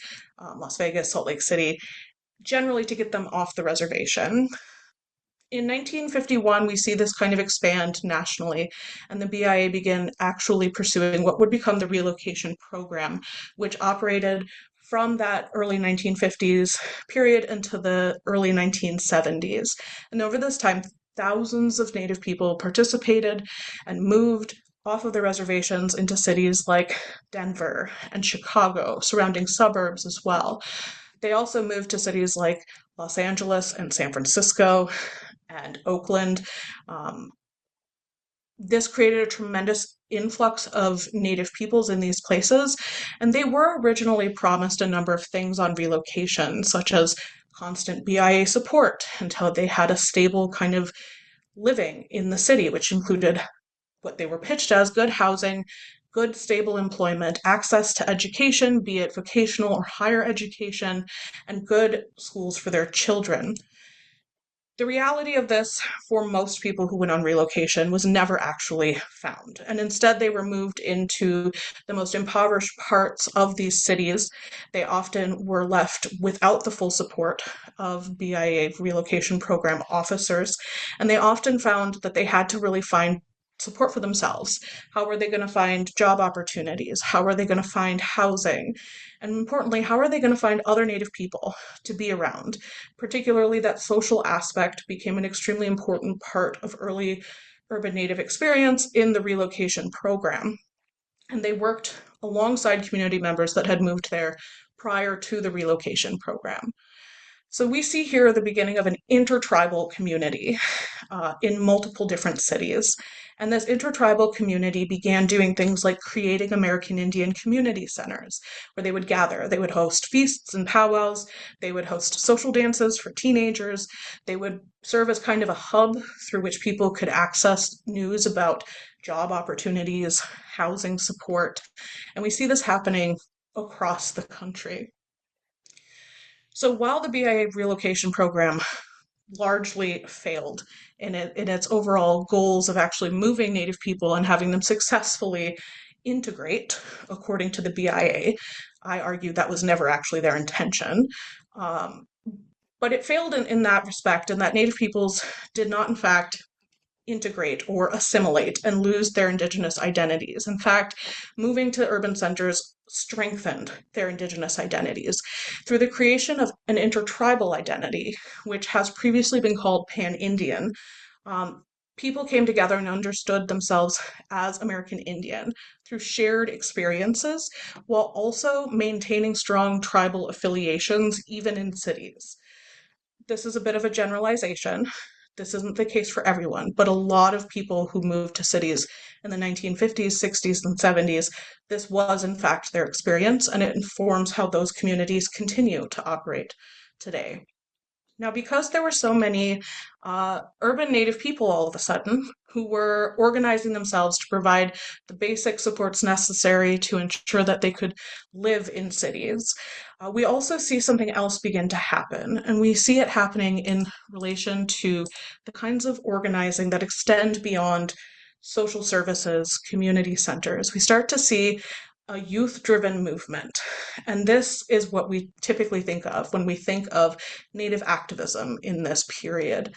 Las Vegas, Salt Lake City, generally to get them off the reservation. In 1951, we see this kind of expand nationally, and the BIA began actually pursuing what would become the relocation program, which operated from that early 1950s period into the early 1970s. And over this time, thousands of Native people participated and moved off of the reservations into cities like Denver and Chicago, surrounding suburbs as well. They also moved to cities like Los Angeles and San Francisco and Oakland. This created a tremendous influx of Native peoples in these places, and they were originally promised a number of things on relocation, such as constant BIA support until they had a stable kind of living in the city, which included what they were pitched as good housing, good stable employment, access to education, be it vocational or higher education, and good schools for their children. The reality of this for most people who went on relocation was never actually found, and instead they were moved into the most impoverished parts of these cities. They often were left without the full support of BIA relocation program officers, and they often found that they had to really find support for themselves. How are they going to find job opportunities? How are they going to find housing? And importantly, how are they going to find other Native people to be around? Particularly, that social aspect became an extremely important part of early urban Native experience in the relocation program. And they worked alongside community members that had moved there prior to the relocation program. So we see here the beginning of an intertribal community in multiple different cities. And this intertribal community began doing things like creating American Indian community centers, where they would gather. They would host feasts and powwows. They would host social dances for teenagers. They would serve as kind of a hub through which people could access news about job opportunities, housing support. And we see this happening across the country. So while the BIA relocation program largely failed in its overall goals of actually moving Native people and having them successfully integrate, according to the BIA, I argue that was never actually their intention. But it failed in that respect, and that Native peoples did not, in fact, integrate or assimilate and lose their Indigenous identities. In fact, moving to urban centers strengthened their Indigenous identities through the creation of an intertribal identity, which has previously been called Pan-Indian. People came together and understood themselves as American Indian through shared experiences, while also maintaining strong tribal affiliations, even in cities. This is a bit of a generalization. This isn't the case for everyone, but a lot of people who moved to cities in the 1950s, 60s, and 70s, this was in fact their experience, and it informs how those communities continue to operate today. Now, because there were so many urban Native people all of a sudden who were organizing themselves to provide the basic supports necessary to ensure that they could live in cities, we also see something else begin to happen. And we see it happening in relation to the kinds of organizing that extend beyond social services, community centers. We start to see a youth-driven movement. And this is what we typically think of when we think of Native activism in this period.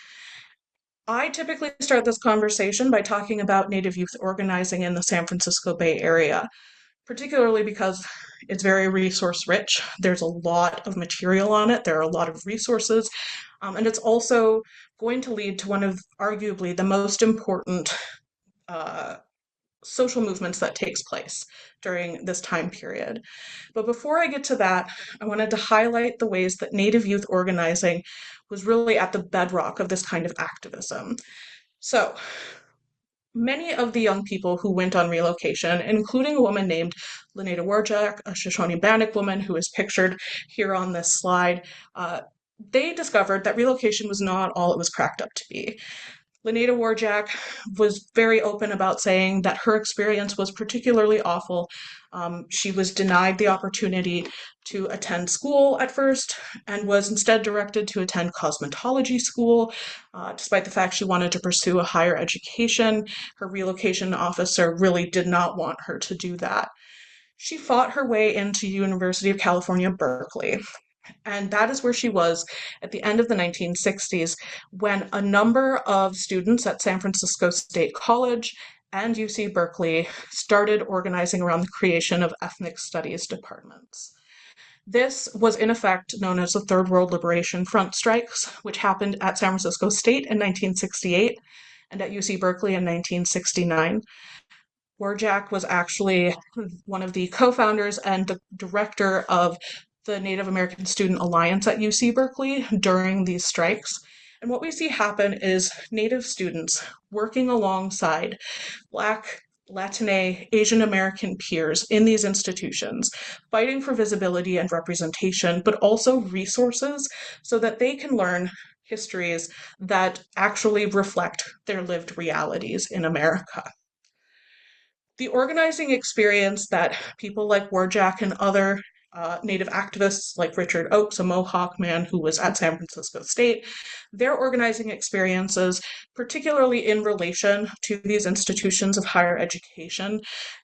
I typically start this conversation by talking about Native youth organizing in the San Francisco Bay Area, particularly because it's very resource rich. There's a lot of material on it. There are a lot of resources. And it's also going to lead to one of arguably the most important social movements that takes place during this time period. But before I get to that, I wanted to highlight the ways that Native youth organizing was really at the bedrock of this kind of activism. So, many of the young people who went on relocation, including a woman named Lenita Warjack, a Shoshone-Bannock woman who is pictured here on this slide, they discovered that relocation was not all it was cracked up to be. Lenita Warjack was very open about saying that her experience was particularly awful. She was denied the opportunity to attend school at first and was instead directed to attend cosmetology school. Despite the fact she wanted to pursue a higher education, her relocation officer really did not want her to do that. She fought her way into University of California, Berkeley. And that is where she was at the end of the 1960s when a number of students at San Francisco State College and UC Berkeley started organizing around the creation of ethnic studies departments. This was in effect known as the Third World Liberation Front strikes, which happened at San Francisco State in 1968 and at UC Berkeley in 1969. Warjack was actually one of the co-founders and the director of the Native American Student Alliance at UC Berkeley during these strikes. And what we see happen is Native students working alongside Black, Latine, Asian American peers in these institutions, fighting for visibility and representation, but also resources so that they can learn histories that actually reflect their lived realities in America. The organizing experience that people like Warjack and other Native activists like Richard Oakes, a Mohawk man who was at San Francisco State, their organizing experiences, particularly in relation to these institutions of higher education,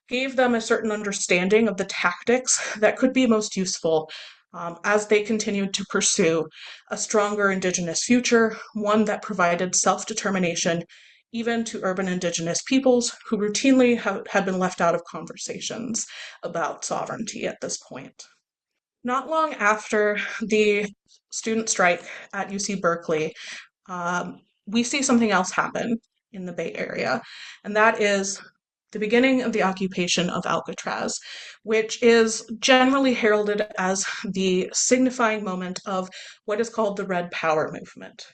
gave them a certain understanding of the tactics that could be most useful as they continued to pursue a stronger Indigenous future, one that provided self-determination even to urban Indigenous peoples who routinely had been left out of conversations about sovereignty at this point. Not long after the student strike at UC Berkeley, we see something else happen in the Bay Area, and that is the beginning of the occupation of Alcatraz, which is generally heralded as the signifying moment of what is called the Red Power movement.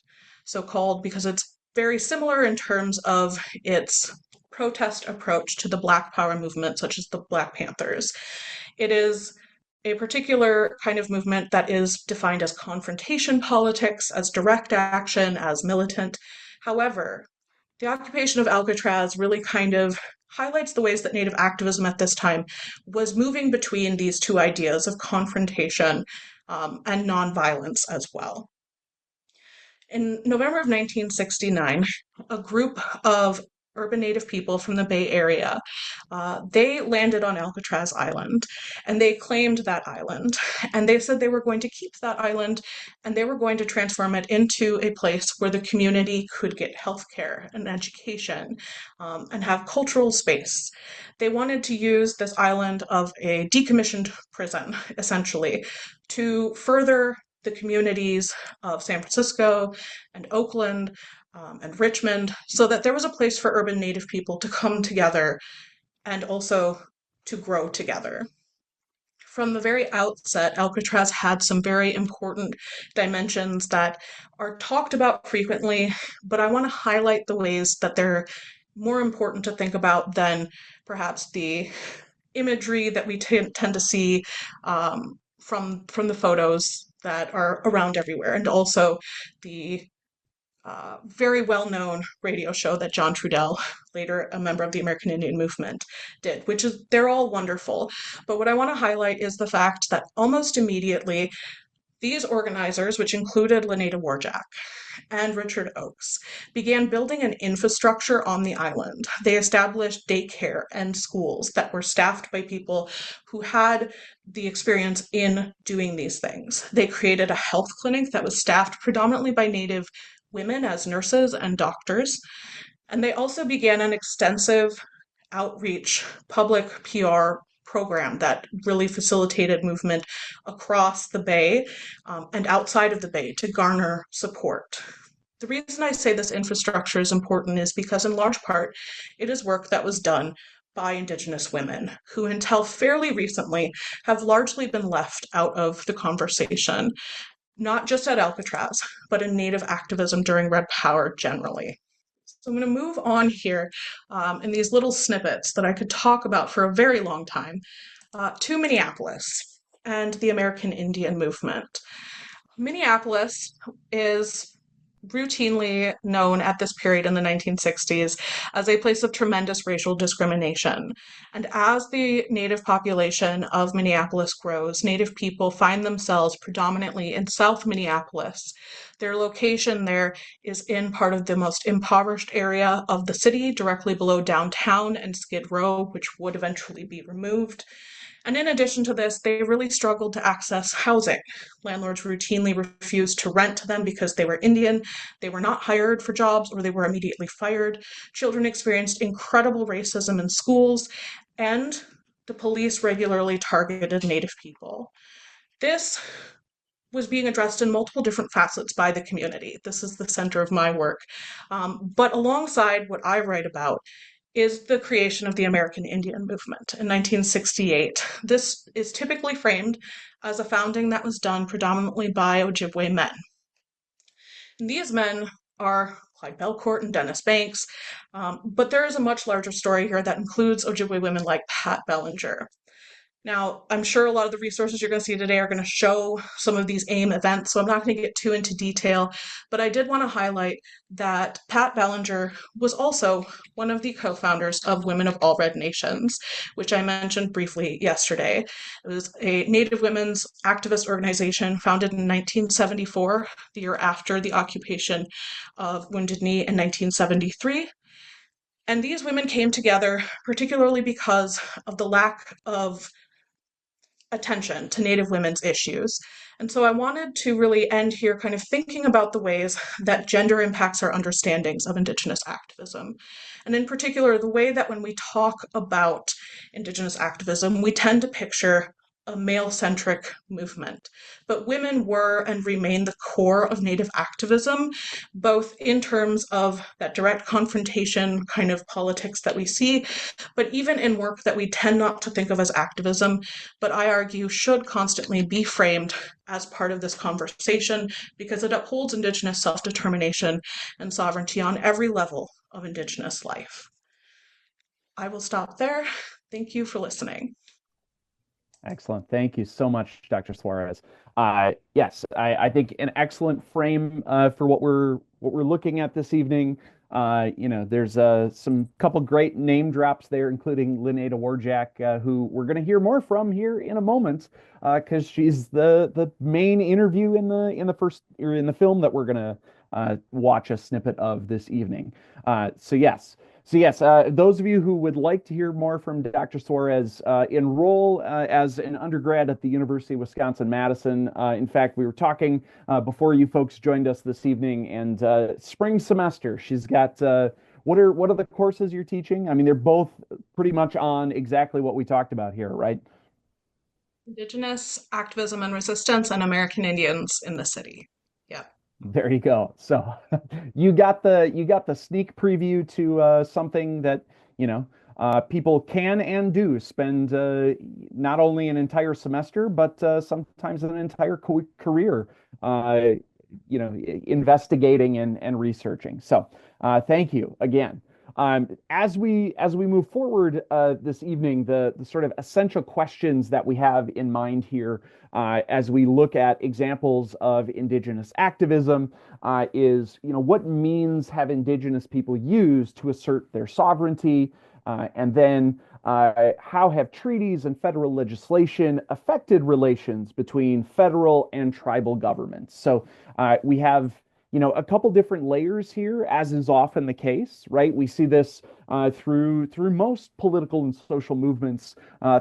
So called because it's very similar in terms of its protest approach to the Black Power movement, such as the Black Panthers. It is a particular kind of movement that is defined as confrontation politics, as direct action, as militant. However, the occupation of Alcatraz really kind of highlights the ways that Native activism at this time was moving between these two ideas of confrontation and nonviolence as well. In November of 1969, a group of urban Native people from the Bay Area, they landed on Alcatraz Island, and they claimed that island. And they said they were going to keep that island, and they were going to transform it into a place where the community could get healthcare and education, and have cultural space. They wanted to use this island of a decommissioned prison, essentially, to further the communities of San Francisco and Oakland and Richmond, so that there was a place for urban Native people to come together and also to grow together. From the very outset, Alcatraz had some very important dimensions that are talked about frequently, but I want to highlight the ways that they're more important to think about than perhaps the imagery that we tend to see from the photos that are around everywhere, and also the very well-known radio show that John Trudell, later a member of the American Indian Movement, did, which is, they're all wonderful. But what I want to highlight is the fact that almost immediately, these organizers, which included Lenita Warjack and Richard Oakes, began building an infrastructure on the island. They established daycare and schools that were staffed by people who had the experience in doing these things. They created a health clinic that was staffed predominantly by Native women as nurses and doctors. And they also began an extensive outreach public PR program that really facilitated movement across the Bay and outside of the Bay to garner support. The reason I say this infrastructure is important is because in large part, it is work that was done by Indigenous women who until fairly recently have largely been left out of the conversation, not just at Alcatraz, but in Native activism during Red Power generally. So I'm going to move on here in these little snippets that I could talk about for a very long time to Minneapolis and the American Indian movement. Minneapolis is routinely known at this period in the 1960s as a place of tremendous racial discrimination. And as the Native population of Minneapolis grows, Native people find themselves predominantly in South Minneapolis. Their location there is in part of the most impoverished area of the city, directly below downtown and Skid Row, which would eventually be removed. And in addition to this, they really struggled to access housing. Landlords routinely refused to rent to them because they were Indian, they were not hired for jobs, or they were immediately fired. Children experienced incredible racism in schools, and the police regularly targeted Native people. This was being addressed in multiple different facets by the community. This is the center of my work. But alongside what I write about is the creation of the American Indian movement in 1968. This is typically framed as a founding that was done predominantly by Ojibwe men. And these men are Clyde Belcourt and Dennis Banks, but there is a much larger story here that includes Ojibwe women like Pat Bellinger. Now, I'm sure a lot of the resources you're going to see today are going to show some of these AIM events, so I'm not going to get too into detail, but I did want to highlight that Pat Bellinger was also one of the co-founders of Women of All Red Nations, which I mentioned briefly yesterday. It was a Native women's activist organization founded in 1974, the year after the occupation of Wounded Knee in 1973. And these women came together particularly because of the lack of attention to Native women's issues. And so I wanted to really end here kind of thinking about the ways that gender impacts our understandings of Indigenous activism. And in particular, the way that when we talk about Indigenous activism, we tend to picture a male-centric movement. But women were and remain the core of Native activism, both in terms of that direct confrontation kind of politics that we see, but even in work that we tend not to think of as activism, but I argue should constantly be framed as part of this conversation because it upholds Indigenous self-determination and sovereignty on every level of Indigenous life. I will stop there. Thank you for listening. Excellent. Thank you so much, Dr. Suarez. Yes, I think an excellent frame for what we're looking at this evening. There's some couple great name drops there, including Lenita Warjack, who we're going to hear more from here in a moment, because she's the main interview in the film that we're going to watch a snippet of this evening. So yes, those of you who would like to hear more from Dr. Suarez, enroll as an undergrad at the University of Wisconsin-Madison. In fact, we were talking before you folks joined us this evening, and spring semester, she's got, what are the courses you're teaching? I mean, they're both pretty much on exactly what we talked about here, right? Indigenous activism and resistance and American Indians in the city. Yeah. There you go. So you got the sneak preview to something that people can and do spend not only an entire semester but sometimes an entire career investigating and researching. So thank you again. As we move forward this evening, the sort of essential questions that we have in mind here as we look at examples of Indigenous activism is, what means have Indigenous people used to assert their sovereignty? And then how have treaties and federal legislation affected relations between federal and tribal governments? So we have a couple different layers here, as is often the case, right? We see this through most political and social movements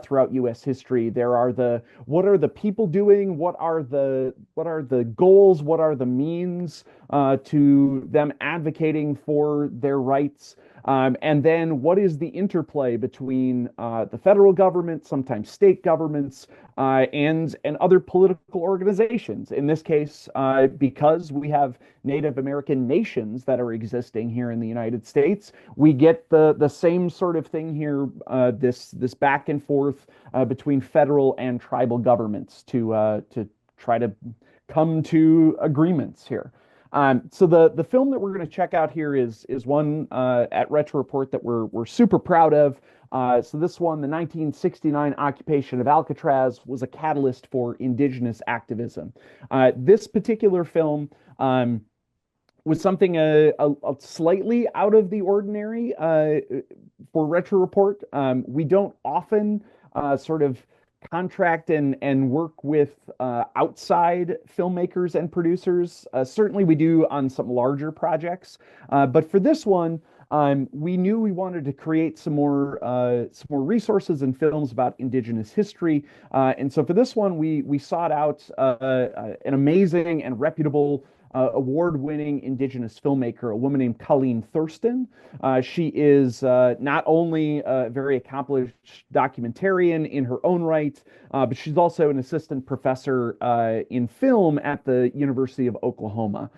throughout U.S. history. There are what are the people doing? What are the goals? What are the means to them advocating for their rights? And then what is the interplay between the federal government, sometimes state governments, and other political organizations? In this case, because we have Native American nations that are existing here in the United States, we get the same sort of thing here, this back and forth between federal and tribal governments to try to come to agreements here. So the film that we're going to check out here is one at Retro Report that we're super proud of. So this one, the 1969 occupation of Alcatraz, was a catalyst for Indigenous activism. This particular film was something a slightly out of the ordinary for Retro Report. We don't often sort of contract and work with outside filmmakers and producers. Certainly we do on some larger projects, but for this one, we knew we wanted to create some more resources and films about Indigenous history, and so for this one, we sought out an amazing and reputable award-winning Indigenous filmmaker, a woman named Colleen Thurston. She is not only a very accomplished documentarian in her own right, but she's also an assistant professor in film at the University of Oklahoma.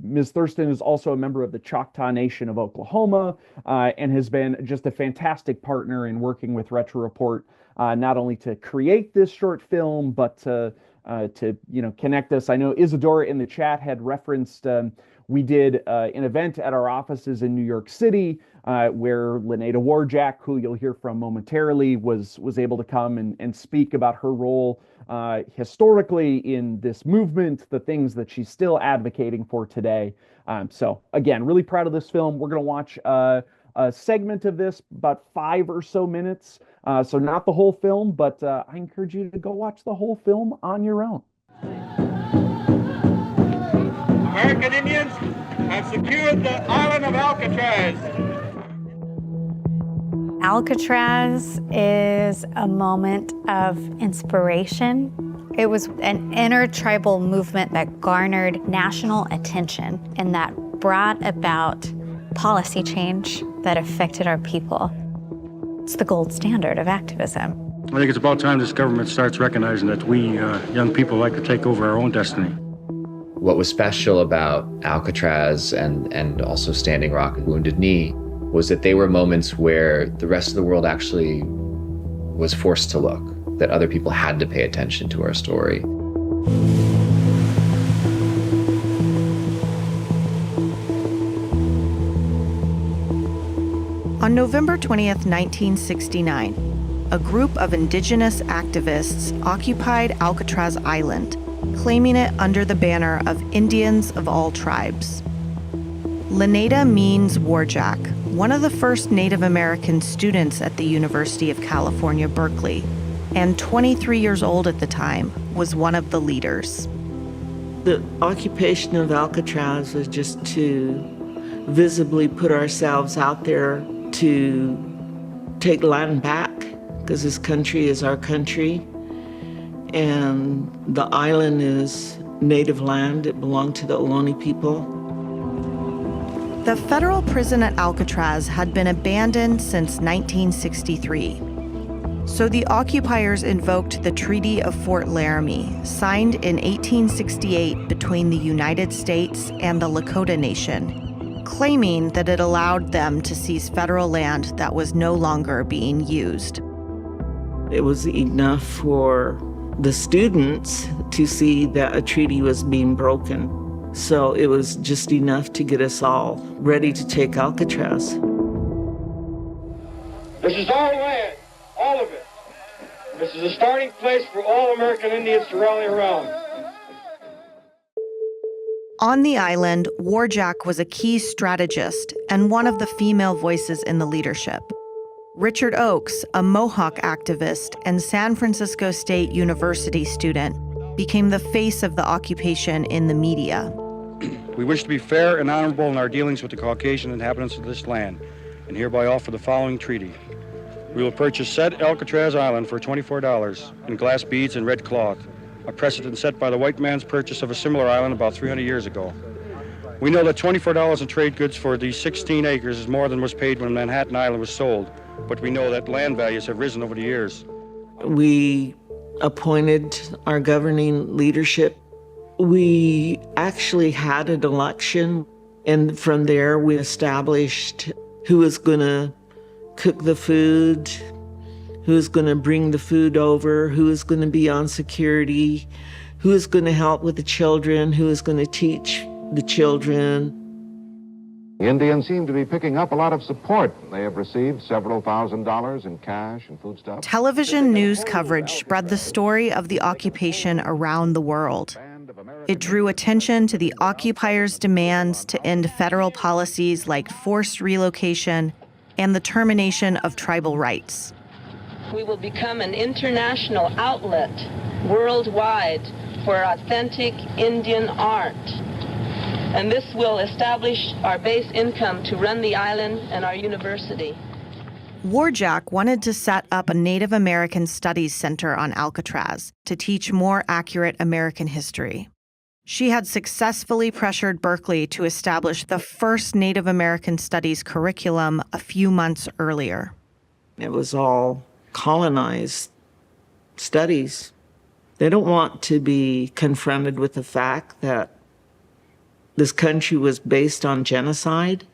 Ms. Thurston is also a member of the Choctaw Nation of Oklahoma and has been just a fantastic partner in working with Retro Report, not only to create this short film, but to connect us. I know Isadora in the chat had referenced we did an event at our offices in New York City where Leneda Warjack, who you'll hear from momentarily, was able to come and speak about her role historically in this movement, the things that she's still advocating for today. So again, really proud of this film. We're going to watch a segment of this, about 5 or so minutes. So not the whole film, but I encourage you to go watch the whole film on your own. American Indians have secured the island of Alcatraz. Alcatraz is a moment of inspiration. It was an intertribal movement that garnered national attention and that brought about policy change that affected our people. It's the gold standard of activism. I think it's about time this government starts recognizing that we young people like to take over our own destiny. What was special about Alcatraz and also Standing Rock and Wounded Knee was that they were moments where the rest of the world actually was forced to look, that other people had to pay attention to our story. On November 20th, 1969, a group of Indigenous activists occupied Alcatraz Island, claiming it under the banner of Indians of all tribes. Leneda means Warjack, one of the first Native American students at the University of California, Berkeley, and 23 years old at the time, was one of the leaders. The occupation of Alcatraz was just to visibly put ourselves out there to take land back, because this country is our country, and the island is native land. It belonged to the Ohlone people. The federal prison at Alcatraz had been abandoned since 1963. So the occupiers invoked the Treaty of Fort Laramie, signed in 1868 between the United States and the Lakota Nation, claiming that it allowed them to seize federal land that was no longer being used. It was enough for the students to see that a treaty was being broken. So it was just enough to get us all ready to take Alcatraz. This is our land, all of it. This is a starting place for all American Indians to rally around. On the island, Warjack was a key strategist and one of the female voices in the leadership. Richard Oakes, a Mohawk activist and San Francisco State University student, became the face of the occupation in the media. We wish to be fair and honorable in our dealings with the Caucasian inhabitants of this land, and hereby offer the following treaty. We will purchase said Alcatraz Island for $24 in glass beads and red cloth, a precedent set by the white man's purchase of a similar island about 300 years ago. We know that $24 in trade goods for these 16 acres is more than was paid when Manhattan Island was sold, but we know that land values have risen over the years. We appointed our governing leadership. We actually had an election, and from there we established who was going to cook the food, who was going to bring the food over, who was going to be on security, who was going to help with the children, who was going to teach the children. The Indians seem to be picking up a lot of support. They have received several $1,000s in cash and foodstuffs. Television news coverage spread the story of the occupation around the world. It drew attention to the occupiers' demands to end federal policies like forced relocation and the termination of tribal rights. We will become an international outlet worldwide for authentic Indian art. And this will establish our base income to run the island and our university. Warjack wanted to set up a Native American Studies Center on Alcatraz to teach more accurate American history. She had successfully pressured Berkeley to establish the first Native American Studies curriculum a few months earlier. It was all colonized studies. They don't want to be confronted with the fact that this country was based on genocide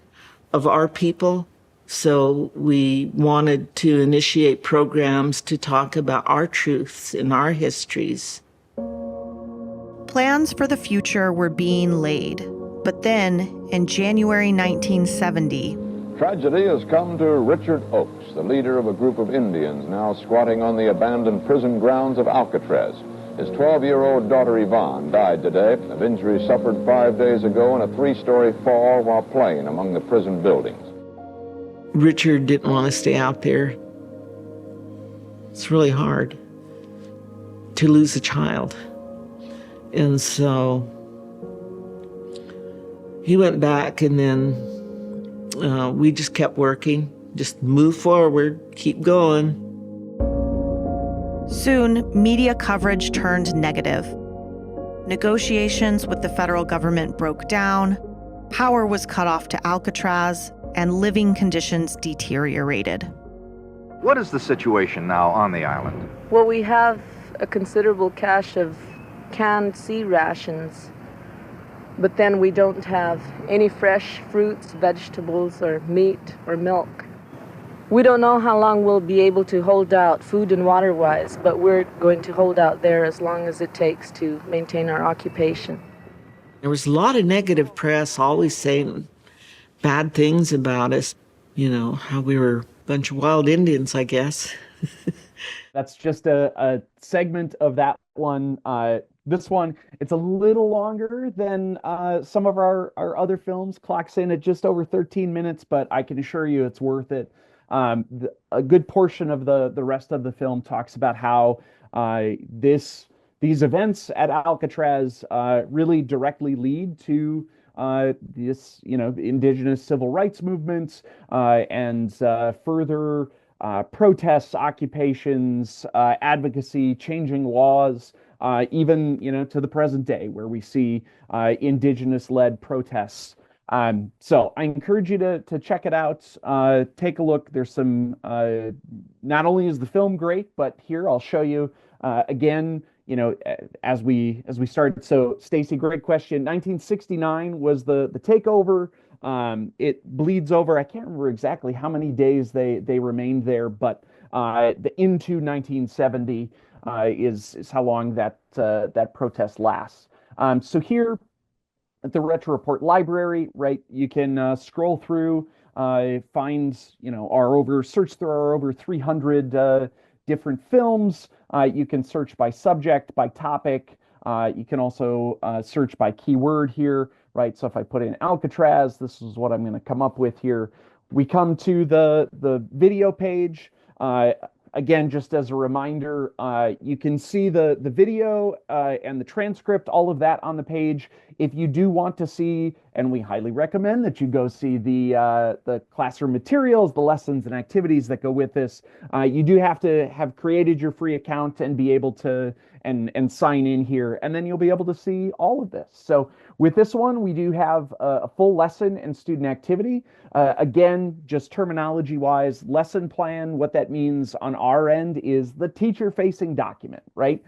of our people. So we wanted to initiate programs to talk about our truths and our histories. Plans for the future were being laid. But then, in January 1970, tragedy has come to Richard Oakes, the leader of a group of Indians now squatting on the abandoned prison grounds of Alcatraz. His 12-year-old daughter Yvonne died today of injuries suffered 5 days ago in a 3-story fall while playing among the prison buildings. Richard didn't want to stay out there. It's really hard to lose a child. And so he went back, and then we just kept working, just move forward, keep going. Soon, media coverage turned negative. Negotiations with the federal government broke down, power was cut off to Alcatraz, and living conditions deteriorated. What is the situation now on the island? Well, we have a considerable cache of canned sea rations, but then we don't have any fresh fruits, vegetables, or meat or milk. We don't know how long we'll be able to hold out food and water-wise, but we're going to hold out there as long as it takes to maintain our occupation. There was a lot of negative press always saying bad things about us, you know, how we were a bunch of wild Indians, I guess. That's just a segment of that one. This one, it's a little longer than some of our other films, clocks in at just over 13 minutes, but I can assure you it's worth it. A good portion of the rest of the film talks about how these events at Alcatraz really directly lead to this, indigenous civil rights movements and further protests, occupations, advocacy, changing laws, even to the present day where we see indigenous-led protests. So I encourage you to check it out, take a look. There's some, not only is the film great, but here I'll show you again, as we start. So Stacy, great question. 1969 was the takeover. It bleeds over. I can't remember exactly how many days they remained there, but into 1970 is how long that protest lasts. So here at the Retro Report Library, right, you can scroll through find, search through our over 300 different films. You can search by subject, by topic. You can also search by keyword here, right? So if I put in Alcatraz, this is what I'm going to come up with here. We come to the video page. Again, just as a reminder, you can see the video and the transcript, all of that on the page. If you do want to see, and we highly recommend that you go see the classroom materials, the lessons and activities that go with this, you do have to have created your free account and be able to and sign in here, and then you'll be able to see all of this. So with this one, we do have a full lesson and student activity. Again, just terminology-wise, lesson plan, what that means on our end is the teacher-facing document, right?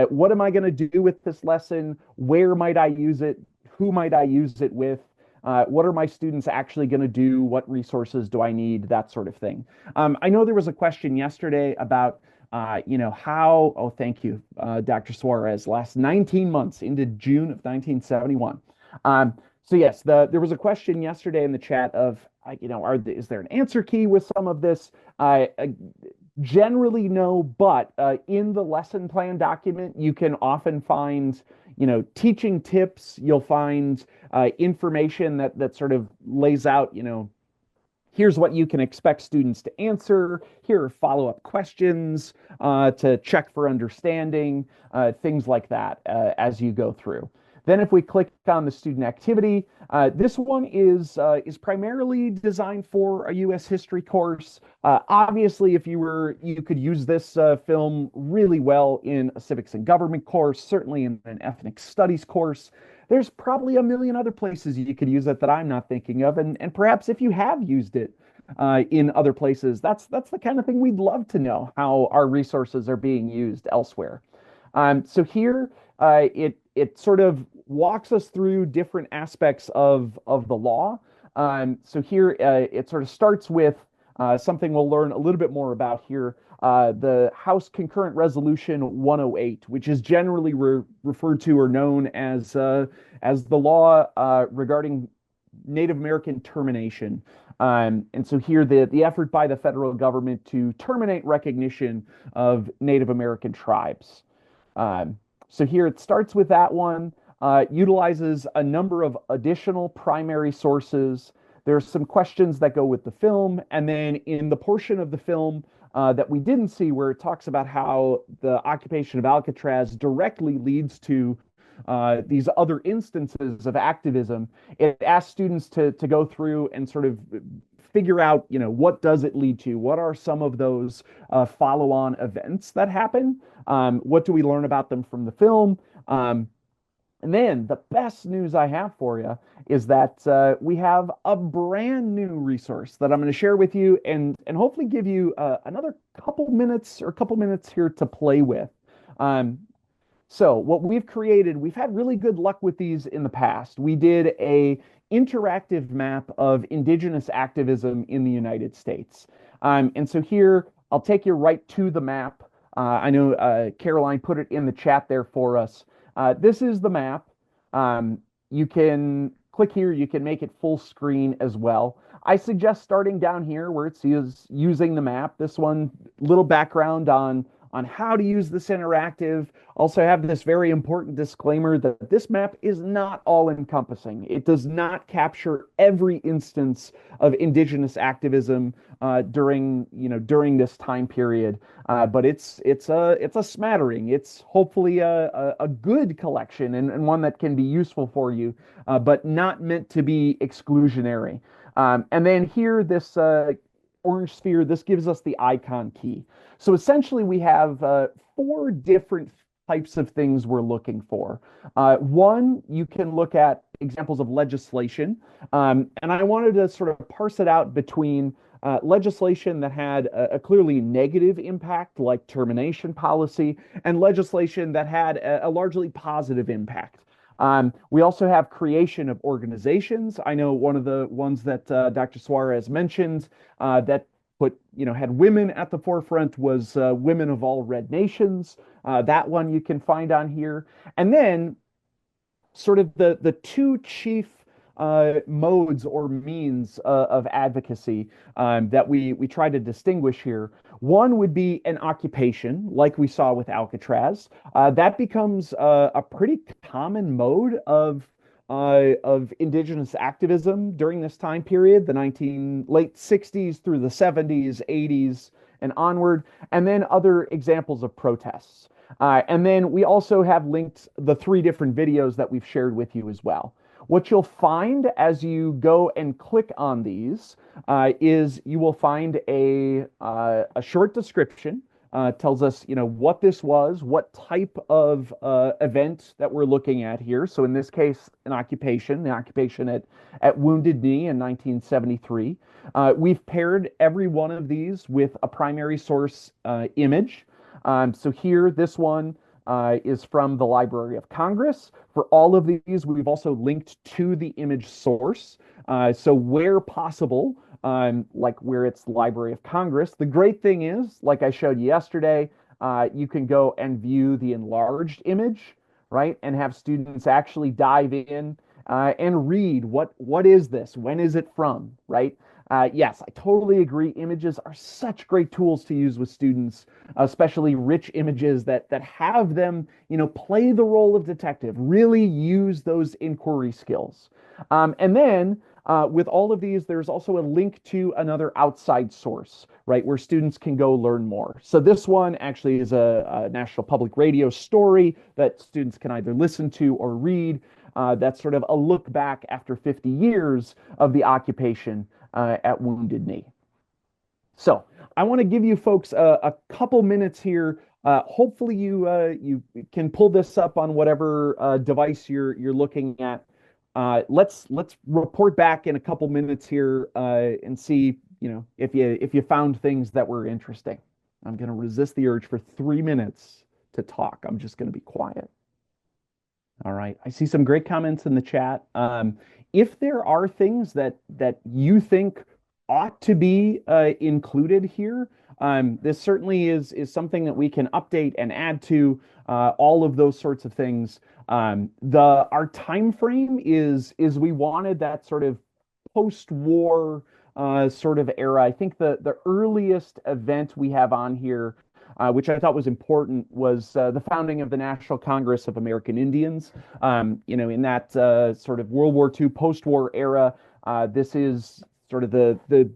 What am I going to do with this lesson? Where might I use it? Who might I use it with? What are my students actually going to do? What resources do I need? That sort of thing. I know there was a question yesterday about how, thank you, Dr. Suarez, last 19 months into June of 1971. So yes, there was a question yesterday in the chat of, is there an answer key with some of this? Generally no, but in the lesson plan document, you can often find, teaching tips. You'll find information that sort of lays out, here's what you can expect students to answer. Here are follow-up questions to check for understanding, things like that as you go through. Then if we click on the student activity, this one is primarily designed for a U.S. history course. Obviously, if you could use this film really well in a civics and government course, certainly in an ethnic studies course. There's probably a million other places you could use it that I'm not thinking of, and perhaps if you have used it in other places, that's the kind of thing we'd love to know, how our resources are being used elsewhere. So here, it sort of walks us through different aspects of the law. So here, it sort of starts with something we'll learn a little bit more about here, the House Concurrent Resolution 108, which is generally referred to or known as the law regarding Native American termination. And so here, the effort by the federal government to terminate recognition of Native American tribes. So here it starts with that one, utilizes a number of additional primary sources. There's some questions that go with the film, and then in the portion of the film that we didn't see, where it talks about how the occupation of Alcatraz directly leads to these other instances of activism, it asks students to go through and sort of figure out, what does it lead to? What are some of those follow-on events that happen? What do we learn about them from the film? And then the best news I have for you is that we have a brand new resource that I'm going to share with you and hopefully give you another couple minutes here to play with. So what we've created, we've had really good luck with these in the past. We did a interactive map of Indigenous activism in the United States. And so here, I'll take you right to the map. I know Caroline put it in the chat there for us. This is the map. You can click here, you can make it full screen as well. I suggest starting down here where it says using the map. This one, little background on how to use this interactive. Also have this very important disclaimer that this map is not all encompassing. It does not capture every instance of Indigenous activism during this time period. But it's a smattering. It's hopefully a good collection and one that can be useful for you, but not meant to be exclusionary. And then here, this orange sphere, this gives us the icon key. So essentially we have 4 different types of things we're looking for. One, you can look at examples of legislation. And I wanted to sort of parse it out between legislation that had a clearly negative impact, like termination policy, and legislation that had a largely positive impact. We also have creation of organizations. I know one of the ones that Dr. Suarez mentioned that had women at the forefront was Women of All Red Nations. That one you can find on here. And then sort of the 2 chief modes or means of advocacy that we try to distinguish here. One would be an occupation, like we saw with Alcatraz. That becomes a pretty common mode of indigenous activism during this time period, the late 60s through the 70s, 80s, and onward, and then other examples of protests. And then we also have linked the 3 different videos that we've shared with you as well. What you'll find as you go and click on these is you will find a short description. Tells us, what this was, what type of event that we're looking at here. So in this case, the occupation at Wounded Knee in 1973. We've paired every one of these with a primary source image. So here, this one is from the Library of Congress. For all of these, we've also linked to the image source. So where possible, like where it's Library of Congress, the great thing is, like I showed you yesterday, you can go and view the enlarged image, right? And have students actually dive in and read what is this? When is it from, right? Yes, I totally agree. Images are such great tools to use with students, especially rich images that have them, play the role of detective, really use those inquiry skills. And then with all of these, there's also a link to another outside source, right, where students can go learn more. So this one actually is a National Public Radio story that students can either listen to or read. That's sort of a look back after 50 years of the occupation at Wounded Knee. So I want to give you folks a couple minutes here. Hopefully you can pull this up on whatever device you're looking at. Let's report back in a couple minutes here and see if you found things that were interesting. I'm going to resist the urge for 3 minutes to talk. I'm just going to be quiet. All right. I see some great comments in the chat. If there are things that you think ought to be included here, this certainly is something that we can update and add to all of those sorts of things. Our time frame is we wanted that sort of post-war sort of era. I think the earliest event we have on here, which I thought was important, was the founding of the National Congress of American Indians. In that sort of World War II post-war era, this is sort of the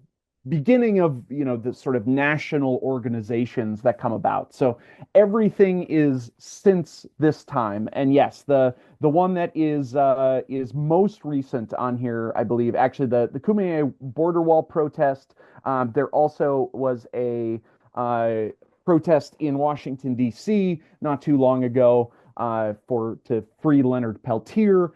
beginning of the sort of national organizations that come about. So everything is since this time. And yes, the one that is most recent on here, I believe, actually the Kumeyaay border wall protest. There also was a protest in Washington, D.C. not too long ago to free Leonard Peltier.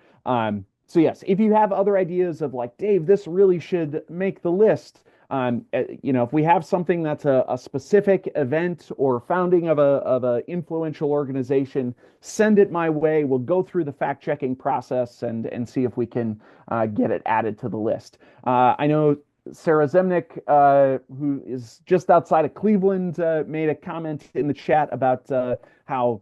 So yes, if you have other ideas of like, Dave, this really should make the list, if we have something that's a specific event or founding of a influential organization, send it my way. We'll go through the fact-checking process and see if we can get it added to the list. I know Sarah Zemnick, who is just outside of Cleveland, made a comment in the chat about how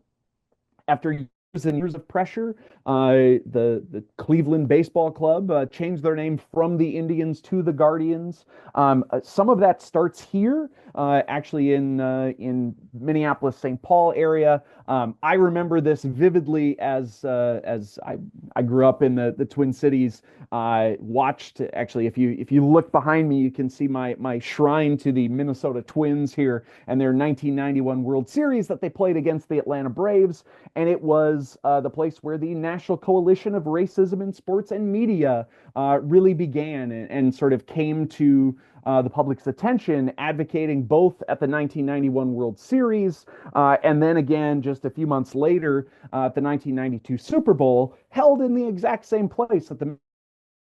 after years and years of pressure, the Cleveland Baseball Club changed their name from the Indians to the Guardians. Some of that starts here, actually in Minneapolis, St. Paul area. I remember this vividly as I grew up in the Twin Cities. Watched, actually, if you look behind me, you can see my shrine to the Minnesota Twins here and their 1991 World Series that they played against the Atlanta Braves. And it was the place where the National Coalition of Racism in Sports and Media really began and sort of came to the public's attention, advocating both at the 1991 World Series and then again just a few months later at the 1992 Super Bowl, held in the exact same place at the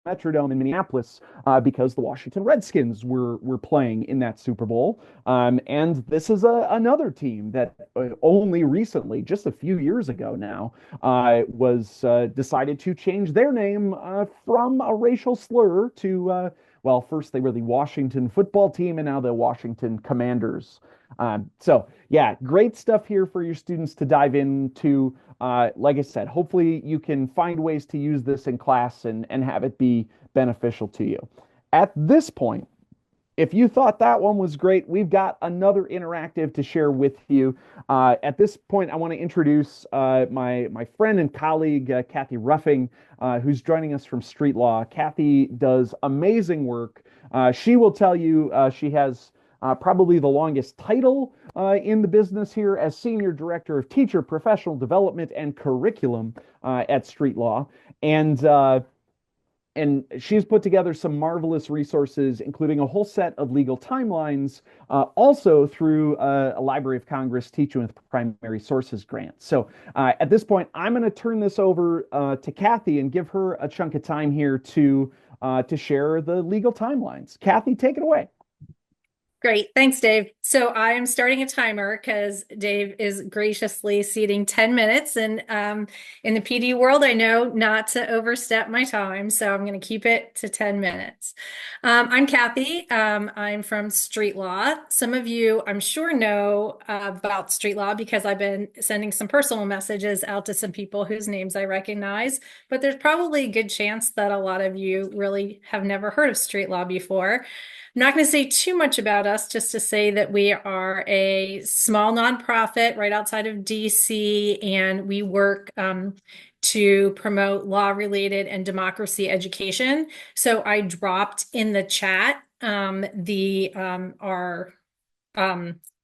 Metrodome in Minneapolis because the Washington Redskins were playing in that Super Bowl. And this is another team that only recently, just a few years ago now, was decided to change their name from a racial slur to well, first they were the Washington football team and now the Washington Commanders. So yeah, great stuff here for your students to dive into. Like I said, hopefully you can find ways to use this in class and have it be beneficial to you. At this point, if you thought that one was great, we've got another interactive to share with you. At this point, I want to introduce my friend and colleague, Kathy Ruffing, who's joining us from Street Law. Kathy does amazing work. She will tell you she has probably the longest title in the business here as Senior Director of Teacher Professional Development and Curriculum at Street Law. And she's put together some marvelous resources, including a whole set of legal timelines, also through a Library of Congress Teaching with Primary Sources grant. So at this point, I'm going to turn this over to Kathy and give her a chunk of time here to share the legal timelines. Kathy, take it away. Great. Thanks, Dave. So I am starting a timer because Dave is graciously ceding 10 minutes. And in the PD world, I know not to overstep my time. So I'm going to keep it to 10 minutes. I'm Kathy. I'm from Street Law. Some of you, I'm sure, know about Street Law because I've been sending some personal messages out to some people whose names I recognize. But there's probably a good chance that a lot of you really have never heard of Street Law before. I'm not going to say too much about us, just to say that we are a small nonprofit right outside of DC, and we work to promote law-related and democracy education. So I dropped in the chat our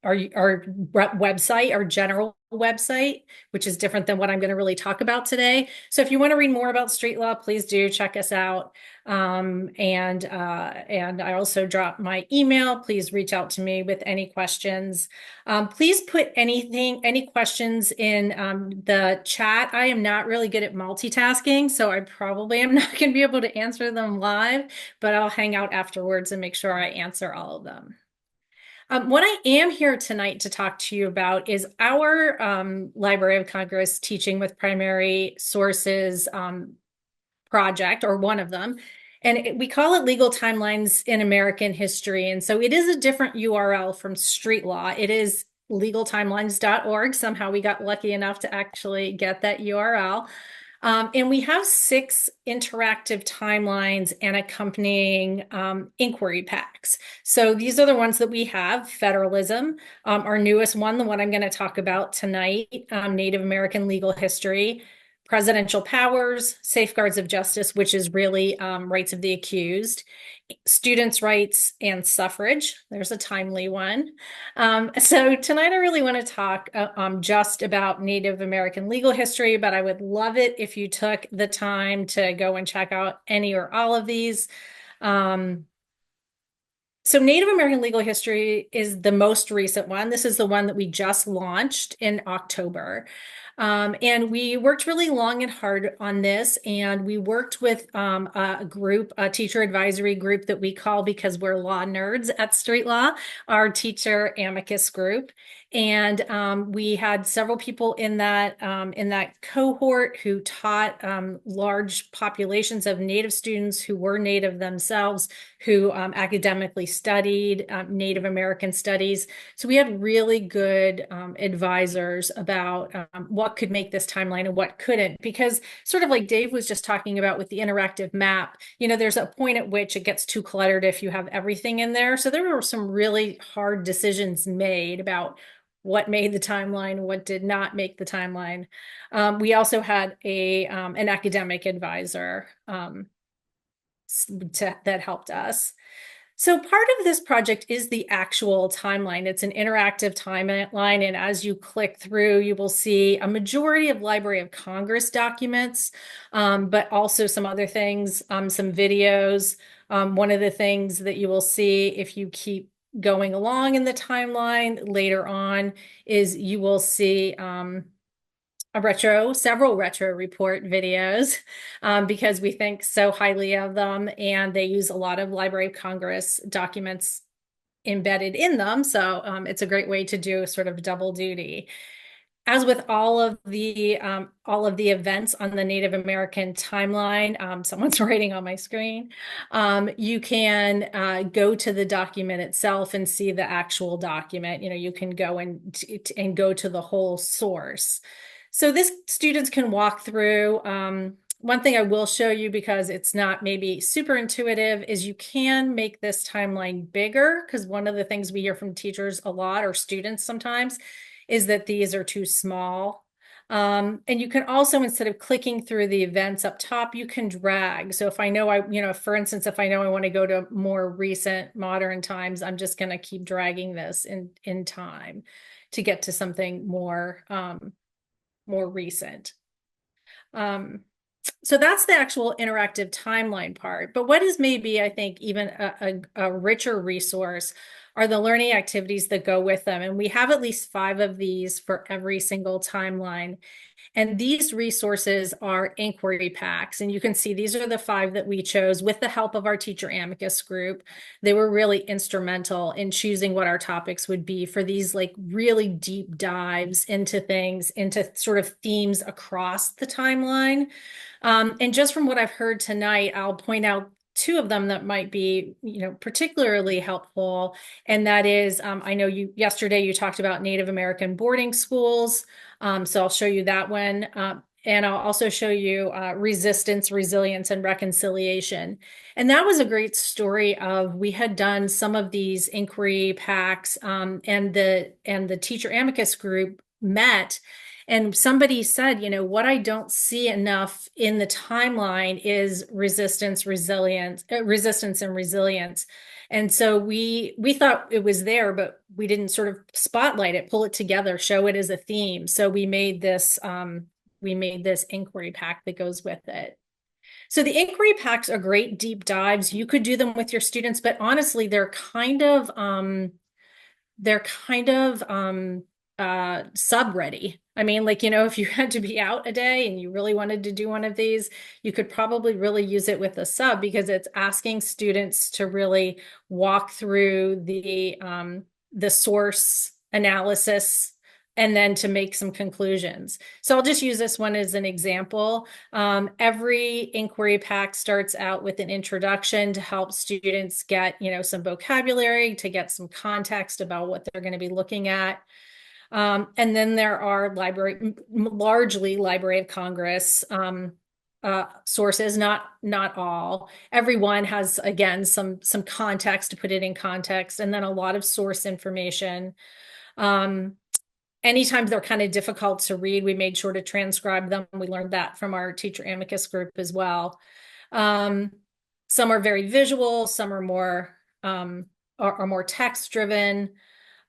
website, our general website, which is different than what I'm going to really talk about today. So if you want to read more about Street Law, please do check us out. And I also dropped my email. Please reach out to me with any questions. Please put any questions in the chat. I am not really good at multitasking, so I probably am not going to be able to answer them live, but I'll hang out afterwards and make sure I answer all of them. What I am here tonight to talk to you about is our Library of Congress Teaching with Primary Sources project, or one of them. And we call it Legal Timelines in American History. And so it is a different URL from Street Law. It is legaltimelines.org. Somehow we got lucky enough to actually get that URL. And we have 6 interactive timelines and accompanying inquiry packs. So these are the ones that we have. Federalism, our newest one, the one I'm going to talk about tonight, Native American legal history, presidential powers, safeguards of justice, which is really rights of the accused, students' rights, and suffrage. There's a timely one. So tonight I really want to talk just about Native American legal history, but I would love it if you took the time to go and check out any or all of these. So Native American legal history is the most recent one. This is the one that we just launched in October. And we worked really long and hard on this, and we worked with a group, a teacher advisory group that we call, because we're law nerds at Street Law, our teacher amicus group. And we had several people in that cohort who taught large populations of Native students who were Native themselves, who academically studied Native American studies. So we had really good advisors about what could make this timeline and what couldn't, because sort of like Dave was just talking about with the interactive map, you know, there's a point at which it gets too cluttered if you have everything in there. So there were some really hard decisions made about what made the timeline, what did not make the timeline. We also had an academic advisor that helped us. So part of this project is the actual timeline. It's an interactive timeline, and as you click through, you will see a majority of Library of Congress documents, but also some other things, some videos. One of the things that you will see if you keep going along in the timeline later on is you will see several retro report videos because we think so highly of them, and they use a lot of Library of Congress documents embedded in them. So it's a great way to do sort of double duty. As with all of the events on the Native American timeline, someone's writing on my screen. You can go to the document itself and see the actual document. You know, you can go and go to the whole source. So this students can walk through. One thing I will show you, because it's not maybe super intuitive, is you can make this timeline bigger, because one of the things we hear from teachers a lot, or students sometimes, is that these are too small. And you can also, instead of clicking through the events up top, you can drag. So if I know for instance, if I know I want to go to more recent modern times, I'm just going to keep dragging this in time to get to something more recent. So that's the actual interactive timeline part. But what is maybe, I think, even a richer resource are the learning activities that go with them. And we have at least 5 of these for every single timeline. And these resources are inquiry packs. And you can see these are the 5 that we chose with the help of our teacher amicus group. They were really instrumental in choosing what our topics would be for these like really deep dives into things, into sort of themes across the timeline. And just from what I've heard tonight, I'll point out 2 of them that might be, particularly helpful. And that is, I know yesterday you talked about Native American boarding schools. So I'll show you that one. And I'll also show you resistance, resilience, and reconciliation. And that was a great story of, we had done some of these inquiry packs, and the teacher amicus group met. And somebody said, what I don't see enough in the timeline is resistance and resilience. And so we thought it was there, but we didn't sort of spotlight it, pull it together, show it as a theme. So we made this inquiry pack that goes with it. So the inquiry packs are great deep dives. You could do them with your students, but honestly, they're kind of sub ready. I mean, if you had to be out a day and you really wanted to do one of these, you could probably really use it with a sub, because it's asking students to really walk through the source analysis and then to make some conclusions. So I'll just use this one as an example. Every inquiry pack starts out with an introduction to help students get, some vocabulary, to get some context about what they're going to be looking at. And then there are largely Library of Congress sources, not all. Everyone has, again, some context to put it in context, and then a lot of source information. Anytime they're kind of difficult to read, we made sure to transcribe them. We learned that from our teacher amicus group as well. Some are very visual, some are more text driven.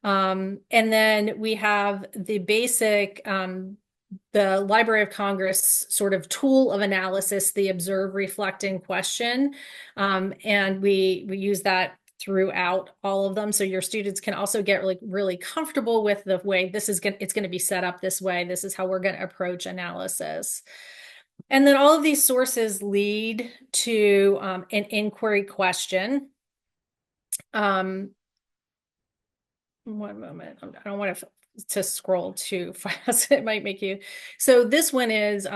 And then we have the basic, the Library of Congress sort of tool of analysis, the observe, reflect, and question. And we use that throughout all of them. So your students can also get really comfortable with the way it's going to be set up this way. This is how we're going to approach analysis. And then all of these sources lead to an inquiry question. One moment. I don't want to scroll too fast. It might make you. So this one is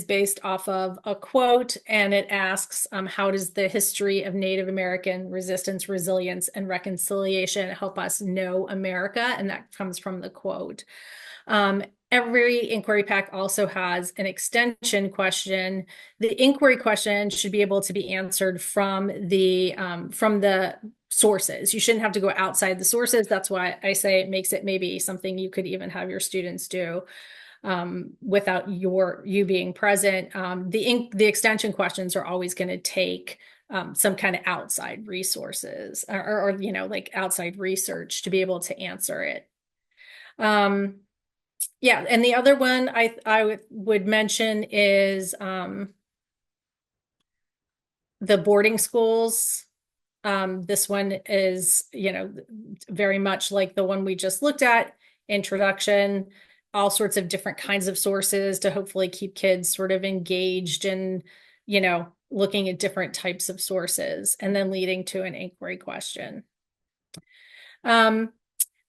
based off of a quote, and it asks, how does the history of Native American resistance, resilience, and reconciliation help us know America? And that comes from the quote. Every inquiry pack also has an extension question. The inquiry question should be able to be answered from the sources. You shouldn't have to go outside the sources. That's why I say it makes it maybe something you could even have your students do without you being present. The extension questions are always going to take some kind of outside resources or like outside research to be able to answer it. Yeah, and the other one I would mention is the boarding schools. This one is, very much like the one we just looked at, introduction, all sorts of different kinds of sources to hopefully keep kids sort of engaged and, looking at different types of sources, and then leading to an inquiry question.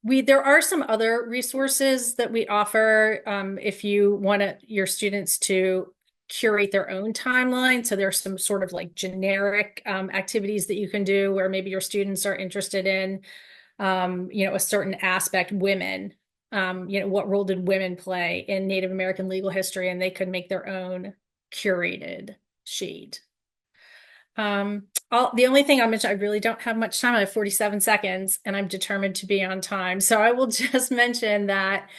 There are some other resources that we offer if you want your students to curate their own timeline. So there's some sort of like generic activities that you can do where maybe your students are interested in, a certain aspect, women. What role did women play in Native American legal history? And they could make their own curated sheet. The only thing I mentioned, I really don't have much time. I have 47 seconds and I'm determined to be on time. So I will just mention that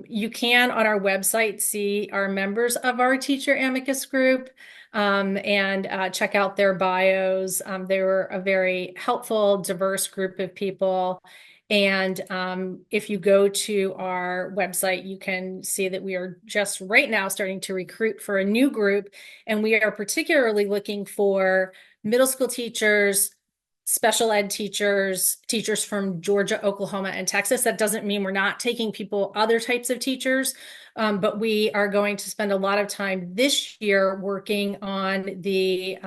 you can on our website see our members of our teacher amicus group and check out their bios. They were a very helpful, diverse group of people. And if you go to our website, you can see that we are just right now starting to recruit for a new group. And we are particularly looking for middle school teachers, special ed teachers, teachers from Georgia, Oklahoma, and Texas. That doesn't mean we're not taking other types of teachers, but we are going to spend a lot of time this year working on these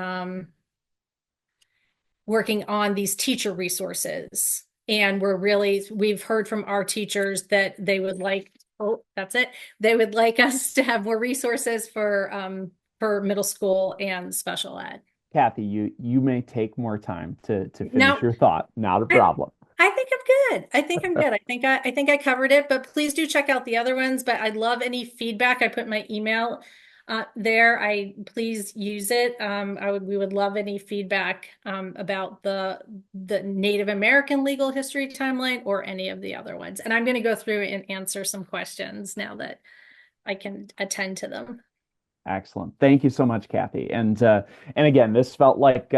teacher resources. And we've heard from our teachers that they would like, they would like us to have more resources for middle school and special ed. Kathy, you may take more time to finish your thought. Not a problem. I think I'm good. I think I'm good. I think I covered it, but please do check out the other ones. But I'd love any feedback. I put my email there. Please use it. We would love any feedback about the Native American legal history timeline or any of the other ones. And I'm going to go through and answer some questions now that I can attend to them. Excellent. Thank you so much, Kathy. And again, this felt like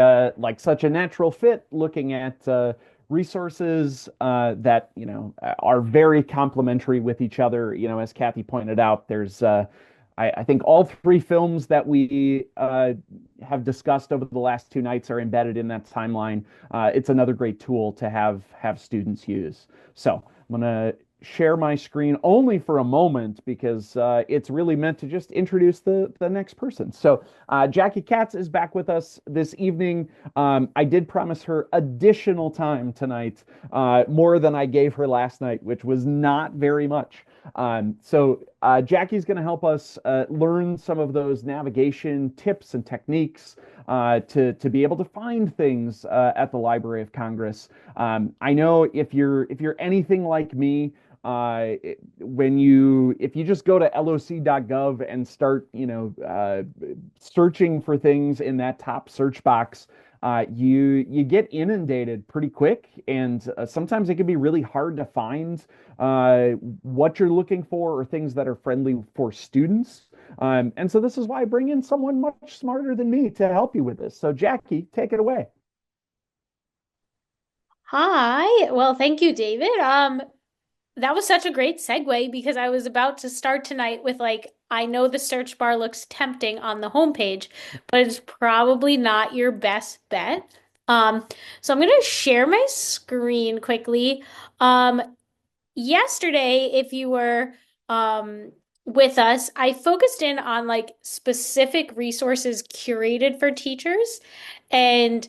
such a natural fit, looking at resources that are very complementary with each other. As Kathy pointed out, there's I think all three films that we have discussed over the last two nights are embedded in that timeline. It's another great tool to have students use. So I'm going to share my screen only for a moment because it's really meant to just introduce the next person. So Jackie Katz is back with us this evening. I did promise her additional time tonight, more than I gave her last night, which was not very much. So Jackie's going to help us learn some of those navigation tips and techniques to be able to find things at the Library of Congress. I know if you're anything like me, if you just go to loc.gov and start searching for things in that top search box, you get inundated pretty quick, and sometimes it can be really hard to find what you're looking for or things that are friendly for students. And so this is why I bring in someone much smarter than me to help you with this. So Jackie, take it away. Hi. Well, thank you, David. That was such a great segue because I was about to start tonight with I know the search bar looks tempting on the homepage, but it's probably not your best bet. So I'm going to share my screen quickly. Yesterday, if you were with us, I focused in on specific resources curated for teachers, and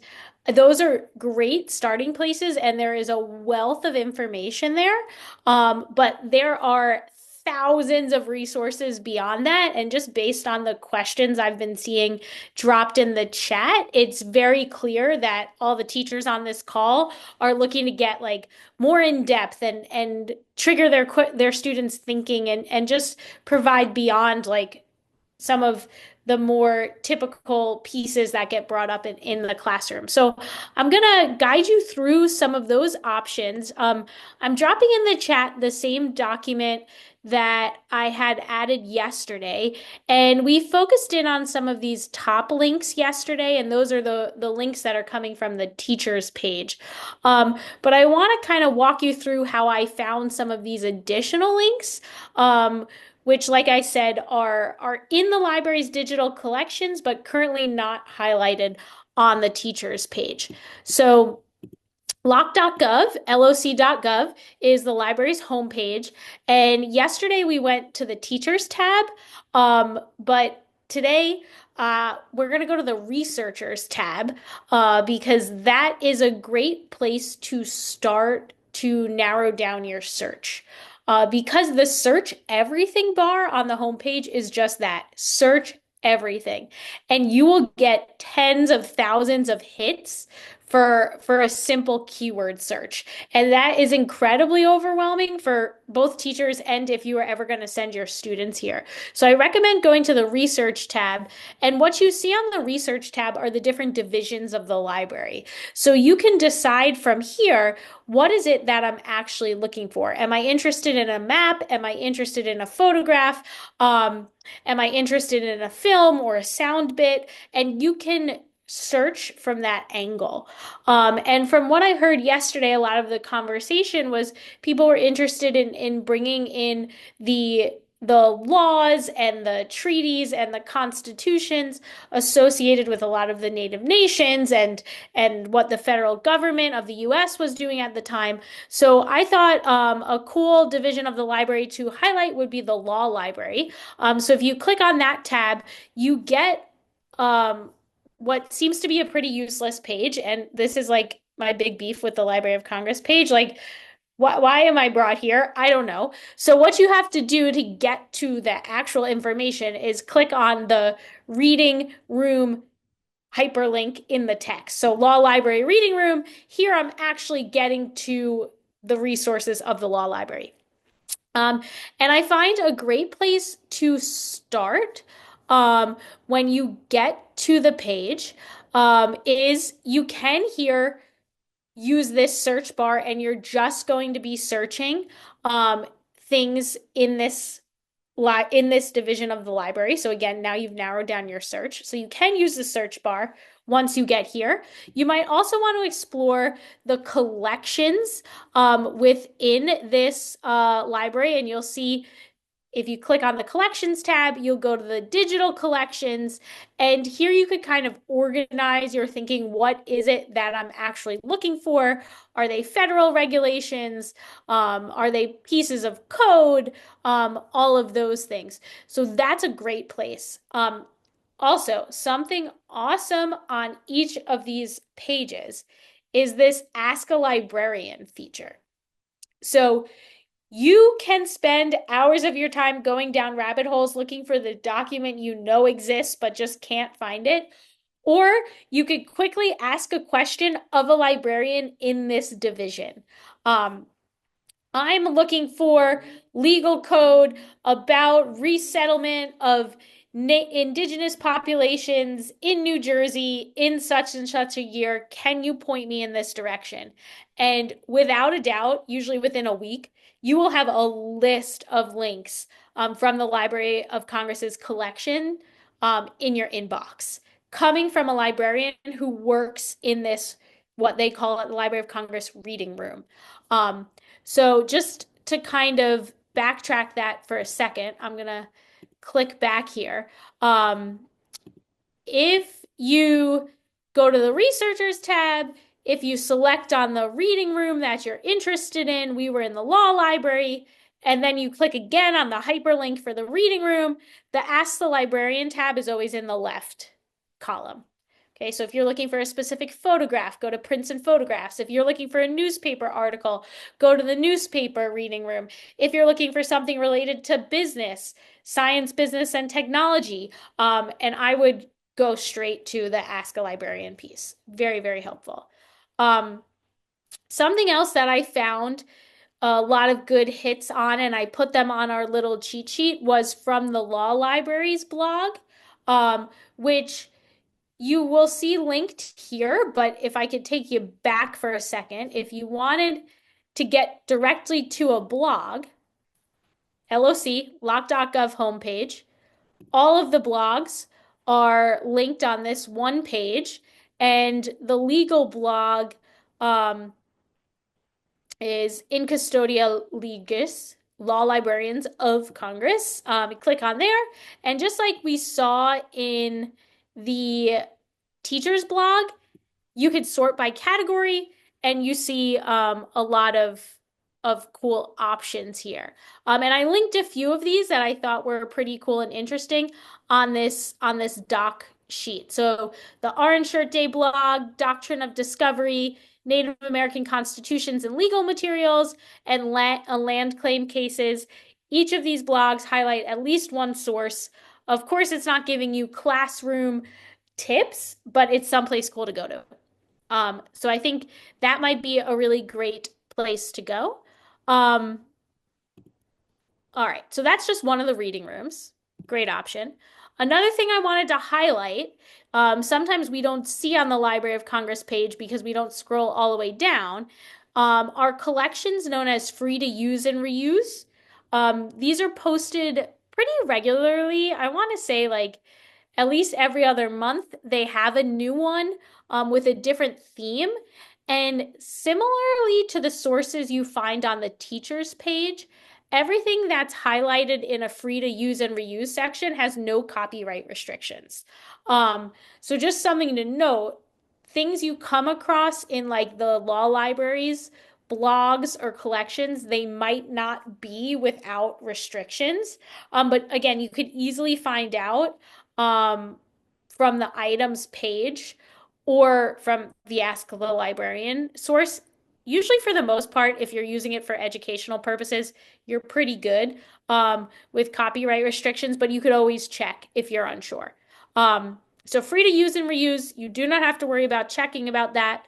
those are great starting places, and there is a wealth of information there. But there are thousands of resources beyond that. And just based on the questions I've been seeing dropped in the chat, it's very clear that all the teachers on this call are looking to get more in depth and trigger their students' thinking and just provide beyond some of the more typical pieces that get brought up in the classroom. So I'm going to guide you through some of those options. I'm dropping in the chat the same document that I had added yesterday, and we focused in on some of these top links yesterday, and those are the links that are coming from the teachers page. But I want to kind of walk you through how I found some of these additional links, which, like I said, are in the library's digital collections, but currently not highlighted on the teachers page. So loc.gov, loc.gov is the library's homepage. And yesterday we went to the teachers tab, but today we're going to go to the researchers tab because that is a great place to start to narrow down your search. Because the search everything bar on the homepage is just that, search everything. And you will get tens of thousands of hits for a simple keyword search. And that is incredibly overwhelming for both teachers and if you are ever going to send your students here. So I recommend going to the research tab. And what you see on the research tab are the different divisions of the library. So you can decide from here, what is it that I'm actually looking for? Am I interested in a map? Am I interested in a photograph? Am I interested in a film or a sound bit? And you can search from that angle. And from what I heard yesterday, a lot of the conversation was people were interested in bringing in the laws and the treaties and the constitutions associated with a lot of the native nations and what the federal government of the US was doing at the time. So I thought a cool division of the library to highlight would be the law library. So if you click on that tab, you get what seems to be a pretty useless page. And this is like my big beef with the Library of Congress page. Like, why am I brought here? I don't know. So what you have to do to get to the actual information is click on the reading room hyperlink in the text. So law library reading room, here I'm actually getting to the resources of the law library. And I find a great place to start when you get to the page is you can here use this search bar and you're just going to be searching things in this division of the library. So again, now you've narrowed down your search. So you can use the search bar once you get here. You might also want to explore the collections within this library, and you'll see if you click on the collections tab, you'll go to the digital collections, and here you could kind of organize your thinking. What is it that I'm actually looking for? Are they federal regulations? Are they pieces of code? All of those things. So that's a great place. Also, something awesome on each of these pages is this Ask a Librarian feature. So you can spend hours of your time going down rabbit holes looking for the document you know exists but just can't find it. Or you could quickly ask a question of a librarian in this division. I'm looking for legal code about resettlement of indigenous populations in New Jersey in such and such a year. Can you point me in this direction? And without a doubt, usually within a week, you will have a list of links from the Library of Congress's collection in your inbox, coming from a librarian who works in this, what they call it, the Library of Congress reading room. So just to kind of backtrack that for a second, I'm going to click back here. If you go to the researchers tab, if you select on the reading room that you're interested in, we were in the law library, and then you click again on the hyperlink for the reading room, the Ask the Librarian tab is always in the left column. Okay, so if you're looking for a specific photograph, go to Prints and Photographs. If you're looking for a newspaper article, go to the newspaper reading room. If you're looking for something related to business, science, business, and technology, and I would go straight to the Ask a Librarian piece. Very, very helpful. Something else that I found a lot of good hits on, and I put them on our little cheat sheet, was from the Law Library's blog, which you will see linked here, but if I could take you back for a second, if you wanted to get directly to a blog, LOC, loc.gov homepage, all of the blogs are linked on this one page, and the legal blog is In Custodia Legis, Law Librarians of Congress. Click on there, and just like we saw in the teacher's blog, you could sort by category, and you see a lot of cool options here. And I linked a few of these that I thought were pretty cool and interesting on this doc sheet. So the Orange Shirt Day blog, Doctrine of Discovery, Native American constitutions and legal materials, and land claim cases. Each of these blogs highlight at least one source. Of course, it's not giving you classroom tips, but it's someplace cool to go to. So I think that might be a really great place to go. All right, so that's just one of the reading rooms. Great option. Another thing I wanted to highlight, sometimes we don't see on the Library of Congress page because we don't scroll all the way down, are collections known as free to use and reuse. These are posted pretty regularly. I want to say like at least every other month, they have a new one with a different theme. And similarly to the sources you find on the teachers page, everything that's highlighted in a free to use and reuse section has no copyright restrictions. So just something to note, things you come across in like the law libraries, blogs, or collections, they might not be without restrictions. But again, you could easily find out from the items page or from the Ask the Librarian source. Usually, for the most part, if you're using it for educational purposes, you're pretty good with copyright restrictions, but you could always check if you're unsure. So free to use and reuse, you do not have to worry about checking about that.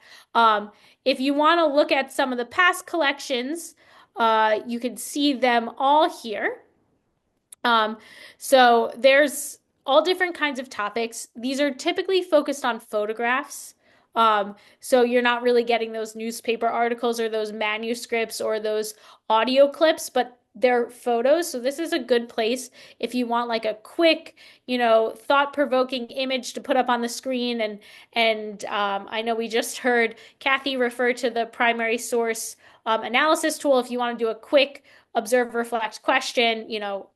If you want to look at some of the past collections, you can see them all here. So there's all different kinds of topics. These are typically focused on photographs. So you're not really getting those newspaper articles or those manuscripts or those audio clips, but they're photos. So this is a good place if you want like a quick, thought-provoking image to put up on the screen. And I know we just heard Kathy refer to the primary source analysis tool. If you want to do a quick observe, reflect, question,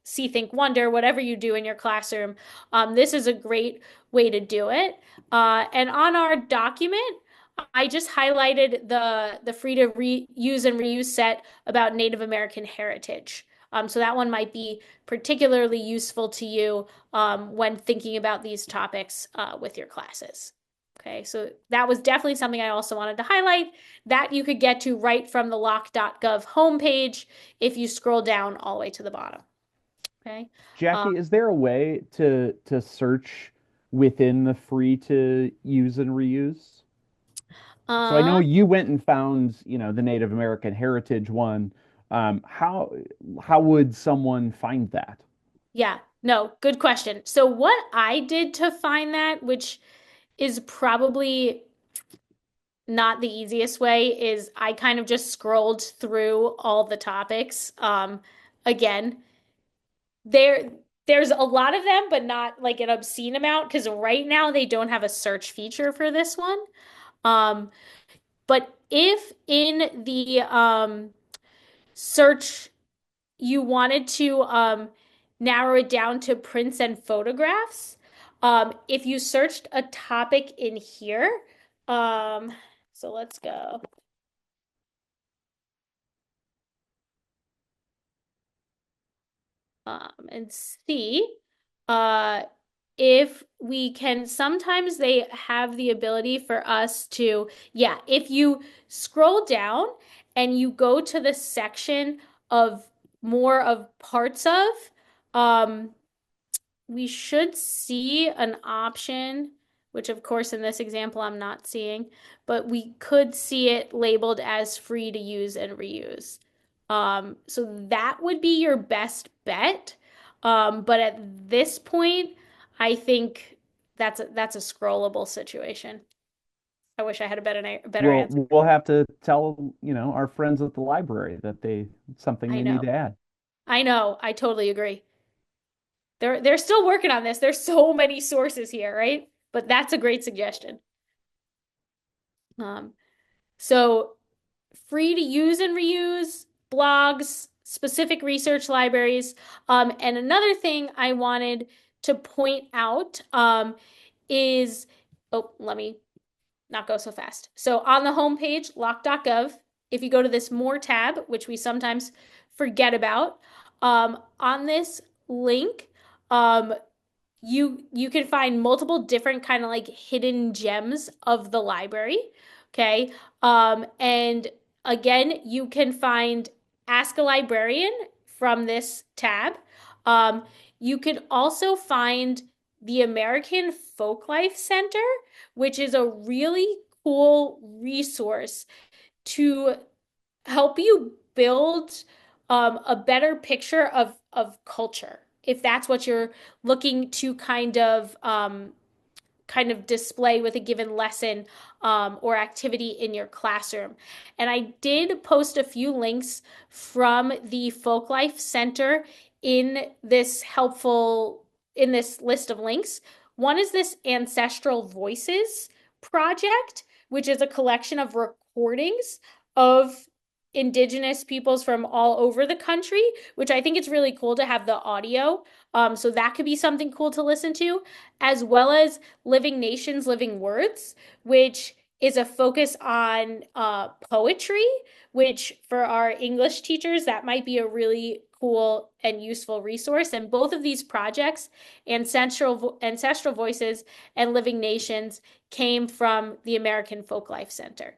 see, think, wonder, whatever you do in your classroom. This is a great way to do it. And on our document, I just highlighted the free to use and reuse set about Native American heritage. So that one might be particularly useful to you when thinking about these topics with your classes. Okay, so that was definitely something I also wanted to highlight that you could get to right from the loc.gov homepage if you scroll down all the way to the bottom. Okay. Jackie, is there a way to search within the free to use and reuse? So I know you went and found, the Native American heritage one. How would someone find that? Yeah, no, good question. So what I did to find that, which is probably not the easiest way, is I kind of just scrolled through all the topics. Again, there's a lot of them, but not like an obscene amount, because right now they don't have a search feature for this one. But if in the search you wanted to narrow it down to prints and photographs, if you searched a topic in here, so let's go. And see if we can, sometimes they have the ability for us to, if you scroll down and you go to the section of more of parts of, we should see an option, which of course in this example I'm not seeing, but we could see it labeled as free to use and reuse. So that would be your best bet. But at this point, I think that's a scrollable situation. I wish I had a better answer. We'll have to tell, our friends at the library that something they need to add. I know, I totally agree. They're still working on this. There's so many sources here, right? But that's a great suggestion. So free to use and reuse, blogs, specific research libraries. And another thing I wanted to point out is, let me not go so fast. So on the homepage, loc.gov, if you go to this More tab, which we sometimes forget about, on this link, you can find multiple different kind of like hidden gems of the library. Okay. And again, you can find Ask a Librarian from this tab. You can also find the American Folklife Center, which is a really cool resource to help you build a better picture of culture, if that's what you're looking to kind of display with a given lesson or activity in your classroom. And I did post a few links from the Folklife Center in this list of links. One is this Ancestral Voices project, which is a collection of recordings of Indigenous peoples from all over the country, which I think it's really cool to have the audio. So that could be something cool to listen to, as well as Living Nations, Living Words, which is a focus on poetry, which for our English teachers, that might be a really cool and useful resource. And both of these projects, Ancestral Voices and Living Nations, came from the American Folklife Center.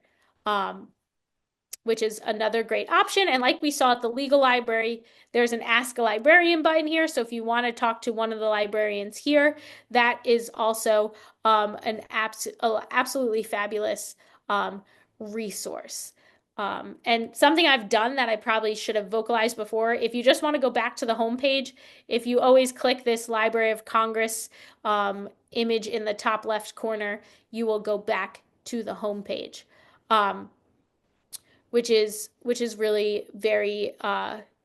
Which is another great option. And like we saw at the legal library, there's an Ask a Librarian button here. So if you want to talk to one of the librarians here, that is also an absolutely fabulous resource. And something I've done that I probably should have vocalized before, if you just want to go back to the homepage, if you always click this Library of Congress image in the top left corner, you will go back to the homepage. Which is really very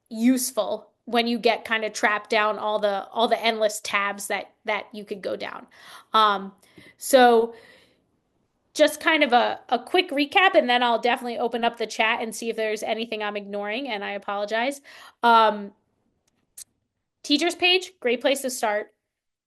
useful when you get kind of trapped down all the endless tabs that you could go down. So just kind of a quick recap, and then I'll definitely open up the chat and see if there's anything I'm ignoring, and I apologize. Teachers page, great place to start.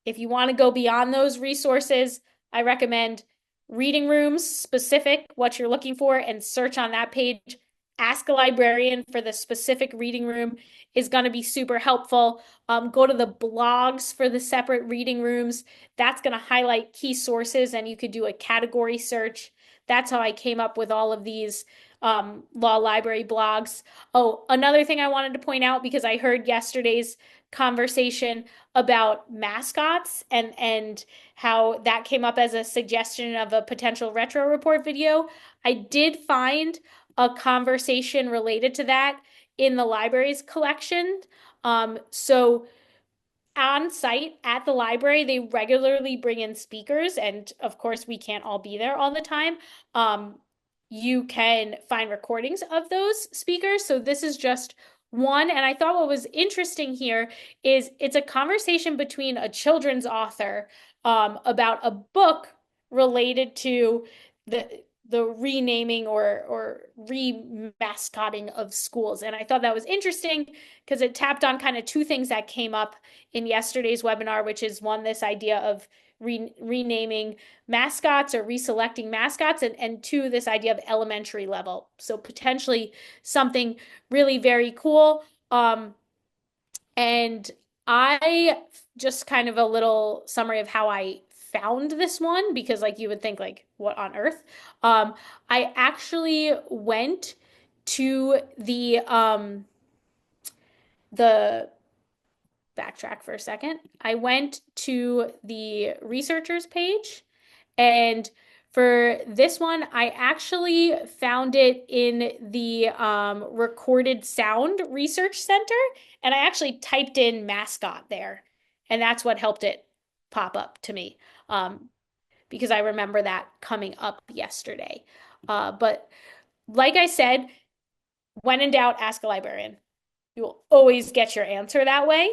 If you want to go beyond those resources, I recommend reading rooms specific, what you're looking for, and search on that page. Ask a librarian for the specific reading room is going to be super helpful. Go to the blogs for the separate reading rooms. That's going to highlight key sources, and you could do a category search. That's how I came up with all of these law library blogs. Oh, another thing I wanted to point out, because I heard yesterday's conversation about mascots and how that came up as a suggestion of a potential retro report video. I did find a conversation related to that in the library's collection. So on site at the library, they regularly bring in speakers, and of course we can't all be there all the time. You can find recordings of those speakers. So this is just one. And I thought what was interesting here is it's a conversation between a children's author about a book related to the renaming or remascotting of schools. And I thought that was interesting because it tapped on kind of two things that came up in yesterday's webinar, which is one, this idea of renaming mascots or reselecting mascots, and two, this idea of elementary level. So potentially something really very cool. And I just kind of a little summary of how I found this one, because like you would think like, what on earth? I actually went to the backtrack for a second. I went to the researchers page, and for this one, I actually found it in the Recorded Sound Research Center, and I actually typed in mascot there, and that's what helped it pop up to me, because I remember that coming up yesterday. But like I said, when in doubt, ask a librarian. You will always get your answer that way.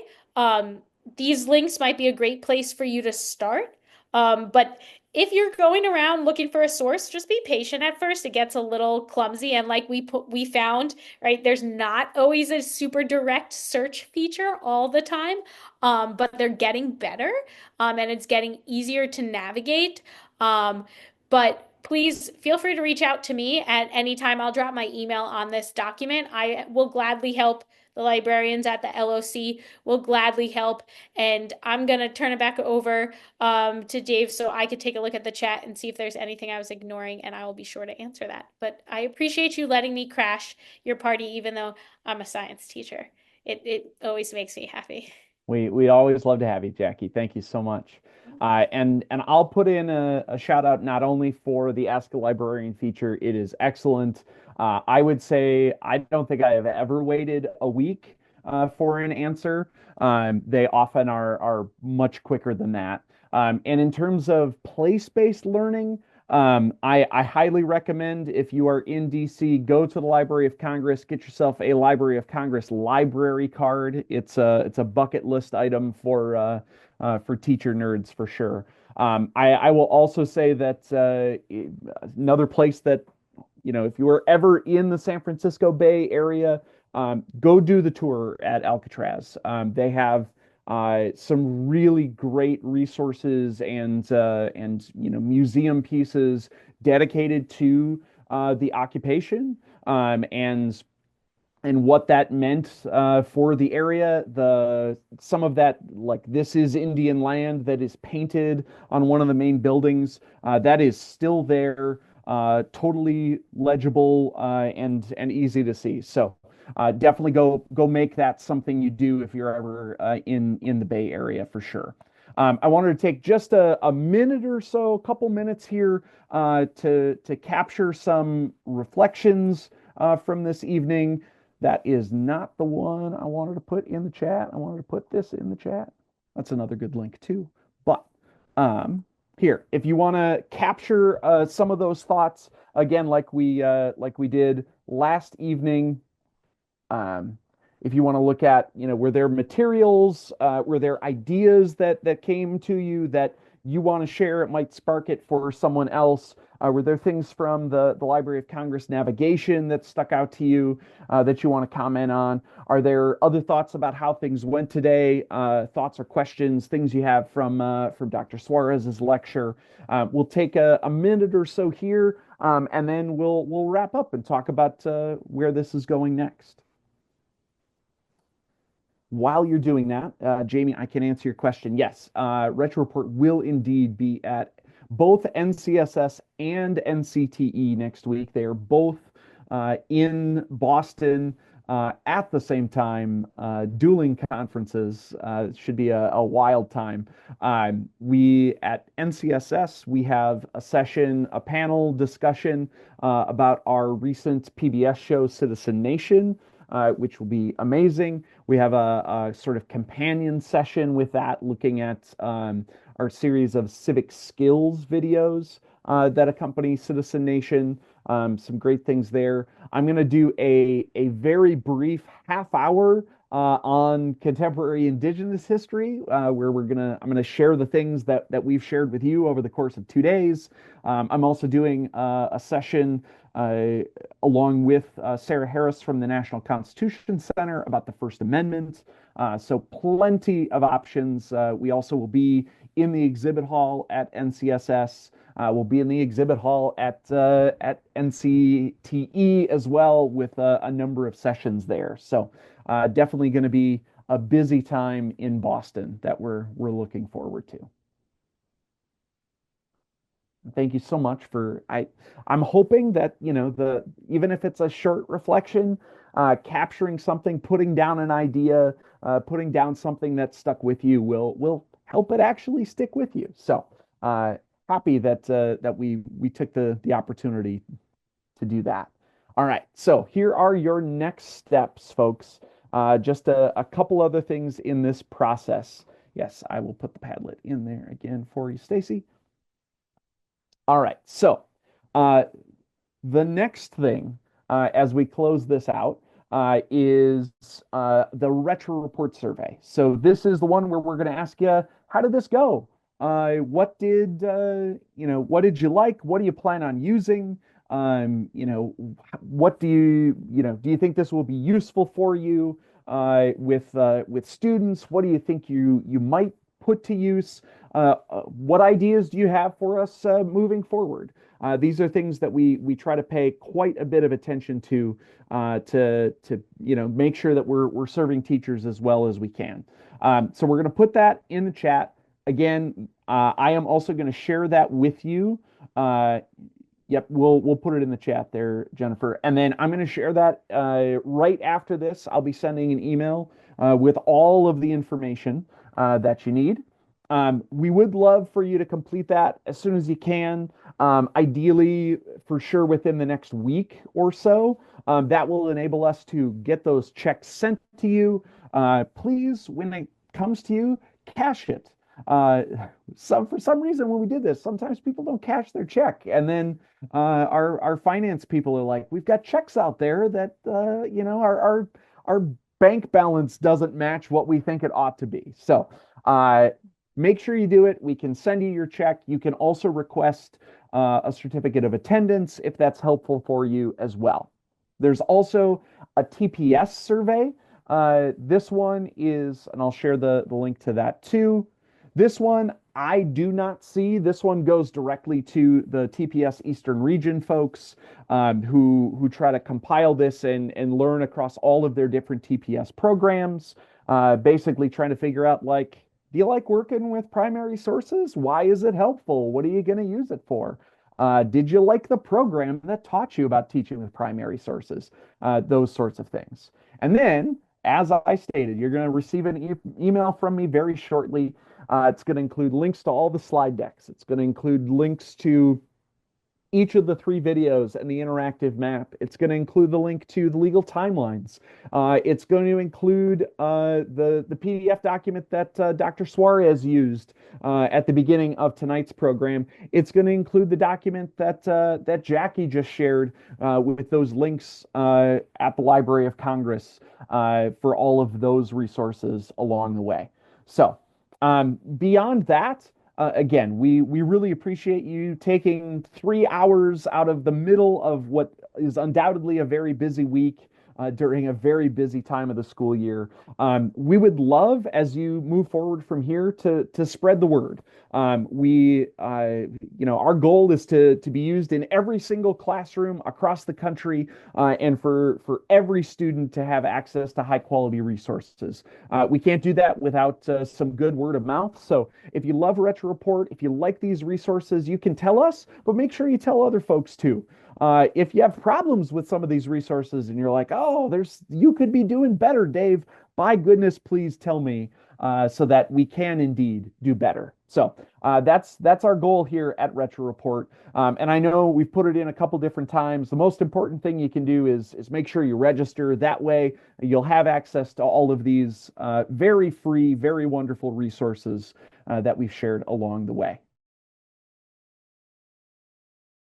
These links might be a great place for you to start. But if you're going around looking for a source, just be patient at first. It gets a little clumsy. And like we found, right, there's not always a super direct search feature all the time, but they're getting better, and it's getting easier to navigate. But please feel free to reach out to me at any time. I'll drop my email on this document. I will gladly help the librarians at the LOC will gladly help. And I'm going to turn it back over to Dave so I could take a look at the chat and see if there's anything I was ignoring, and I will be sure to answer that. But I appreciate you letting me crash your party, even though I'm a science teacher. It always makes me happy. We always love to have you, Jackie. Thank you so much. And I'll put in a shout out not only for the Ask a Librarian feature. It is excellent. I would say I don't think I have ever waited a week for an answer. They often are much quicker than that. And in terms of place-based learning, I highly recommend, if you are in DC, go to the Library of Congress, get yourself a Library of Congress library card. It's a bucket list item for teacher nerds for sure. I will also say that another place that, if you are ever in the San Francisco Bay Area, go do the tour at Alcatraz. They have some really great resources and museum pieces dedicated to the occupation, and what that meant for the area. Some of that, like This Is Indian Land, that is painted on one of the main buildings, that is still there, totally legible and easy to see. So definitely go make that something you do if you're ever in the Bay Area for sure. I wanted to take just a minute or so, a couple minutes here to capture some reflections from this evening. That is not the one I wanted to put in the chat. I wanted to put this in the chat. That's another good link too. But here, if you want to capture some of those thoughts again, like we did last evening. If you want to look at, were there materials, were there ideas that came to you that you want to share? It might spark it for someone else. Were there things from the Library of Congress navigation that stuck out to you that you want to comment on? Are there other thoughts about how things went today? Thoughts or questions, things you have from Dr. Suarez's lecture? We'll take a minute or so here, and then we'll wrap up and talk about where this is going next. While you're doing that, Jamie, I can answer your question. Yes, Retro Report will indeed be at both NCSS and NCTE next week. They are both in Boston at the same time, dueling conferences. It should be a wild time. We at NCSS, we have a session, a panel discussion about our recent PBS show, Citizen Nation, which will be amazing. We have a sort of companion session with that, looking at our series of civic skills videos that accompany Citizen Nation. Some great things there. I'm going to do a very brief half hour on contemporary Indigenous history, where I'm going to share the things that we've shared with you over the course of 2 days. I'm also doing a session along with Sarah Harris from the National Constitution Center about the First Amendment. So plenty of options. We also will be in the exhibit hall at NCSS. We'll be in the exhibit hall at NCTE as well, with a number of sessions there. So definitely going to be a busy time in Boston that we're looking forward to. Thank you so much I'm hoping that, even if it's a short reflection, capturing something, putting down an idea, putting down something that stuck with you will help it actually stick with you. So happy that we took the opportunity to do that. All right, so here are your next steps, folks. Just a couple other things in this process. Yes, I will put the Padlet in there again for you, Stacy. All right, so the next thing as we close this out is the Retro Report survey. So this is the one where we're going to ask you, how did this go? What did you like? What do you plan on using? What do you think this will be useful for you with students? What do you think you might put to use? What ideas do you have for us moving forward? These are things that we try to pay quite a bit of attention to make sure that we're serving teachers as well as we can. So we're going to put that in the chat. Again, I am also going to share that with you. Yep, we'll put it in the chat there, Jennifer. And then I'm going to share that right after this. I'll be sending an email with all of the information that you need. We would love for you to complete that as soon as you can. Ideally, for sure, within the next week or so. That will enable us to get those checks sent to you. Please, when it comes to you, cash it. For some reason, when we did this, sometimes people don't cash their check, and then our finance people are like, "We've got checks out there that our bank balance doesn't match what we think it ought to be." So make sure you do it. We can send you your check. You can also request a certificate of attendance if that's helpful for you as well. There's also a TPS survey. This one is, and I'll share the link to that too. This one I do not see. This one goes directly to the TPS Eastern Region folks who try to compile this and learn across all of their different TPS programs, basically trying to figure out, like, do you like working with primary sources? Why is it helpful? What are you going to use it for? Did you like the program that taught you about teaching with primary sources? Those sorts of things. And then, as I stated, you're going to receive an email from me very shortly. It's going to include links to all the slide decks. It's going to include links to each of the 3 videos and the interactive map. It's going to include the link to the legal timelines. It's going to include the PDF document that Dr. Suarez used at the beginning of tonight's program. It's going to include the document that Jackie just shared with those links at the Library of Congress for all of those resources along the way. So beyond that, again, we really appreciate you taking 3 hours out of the middle of what is undoubtedly a very busy week during a very busy time of the school year. We would love, as you move forward from here, to spread the word. Our goal is to be used in every single classroom across the country, and for every student to have access to high quality resources. We can't do that without some good word of mouth. So if you love Retro Report, if you like these resources, you can tell us, but make sure you tell other folks too. If you have problems with some of these resources and you're like, oh, you could be doing better, Dave, by goodness, please tell me, so that we can indeed do better. So that's our goal here at Retro Report. And I know we've put it in a couple different times. The most important thing you can do is make sure you register. That way you'll have access to all of these very free, very wonderful resources that we've shared along the way.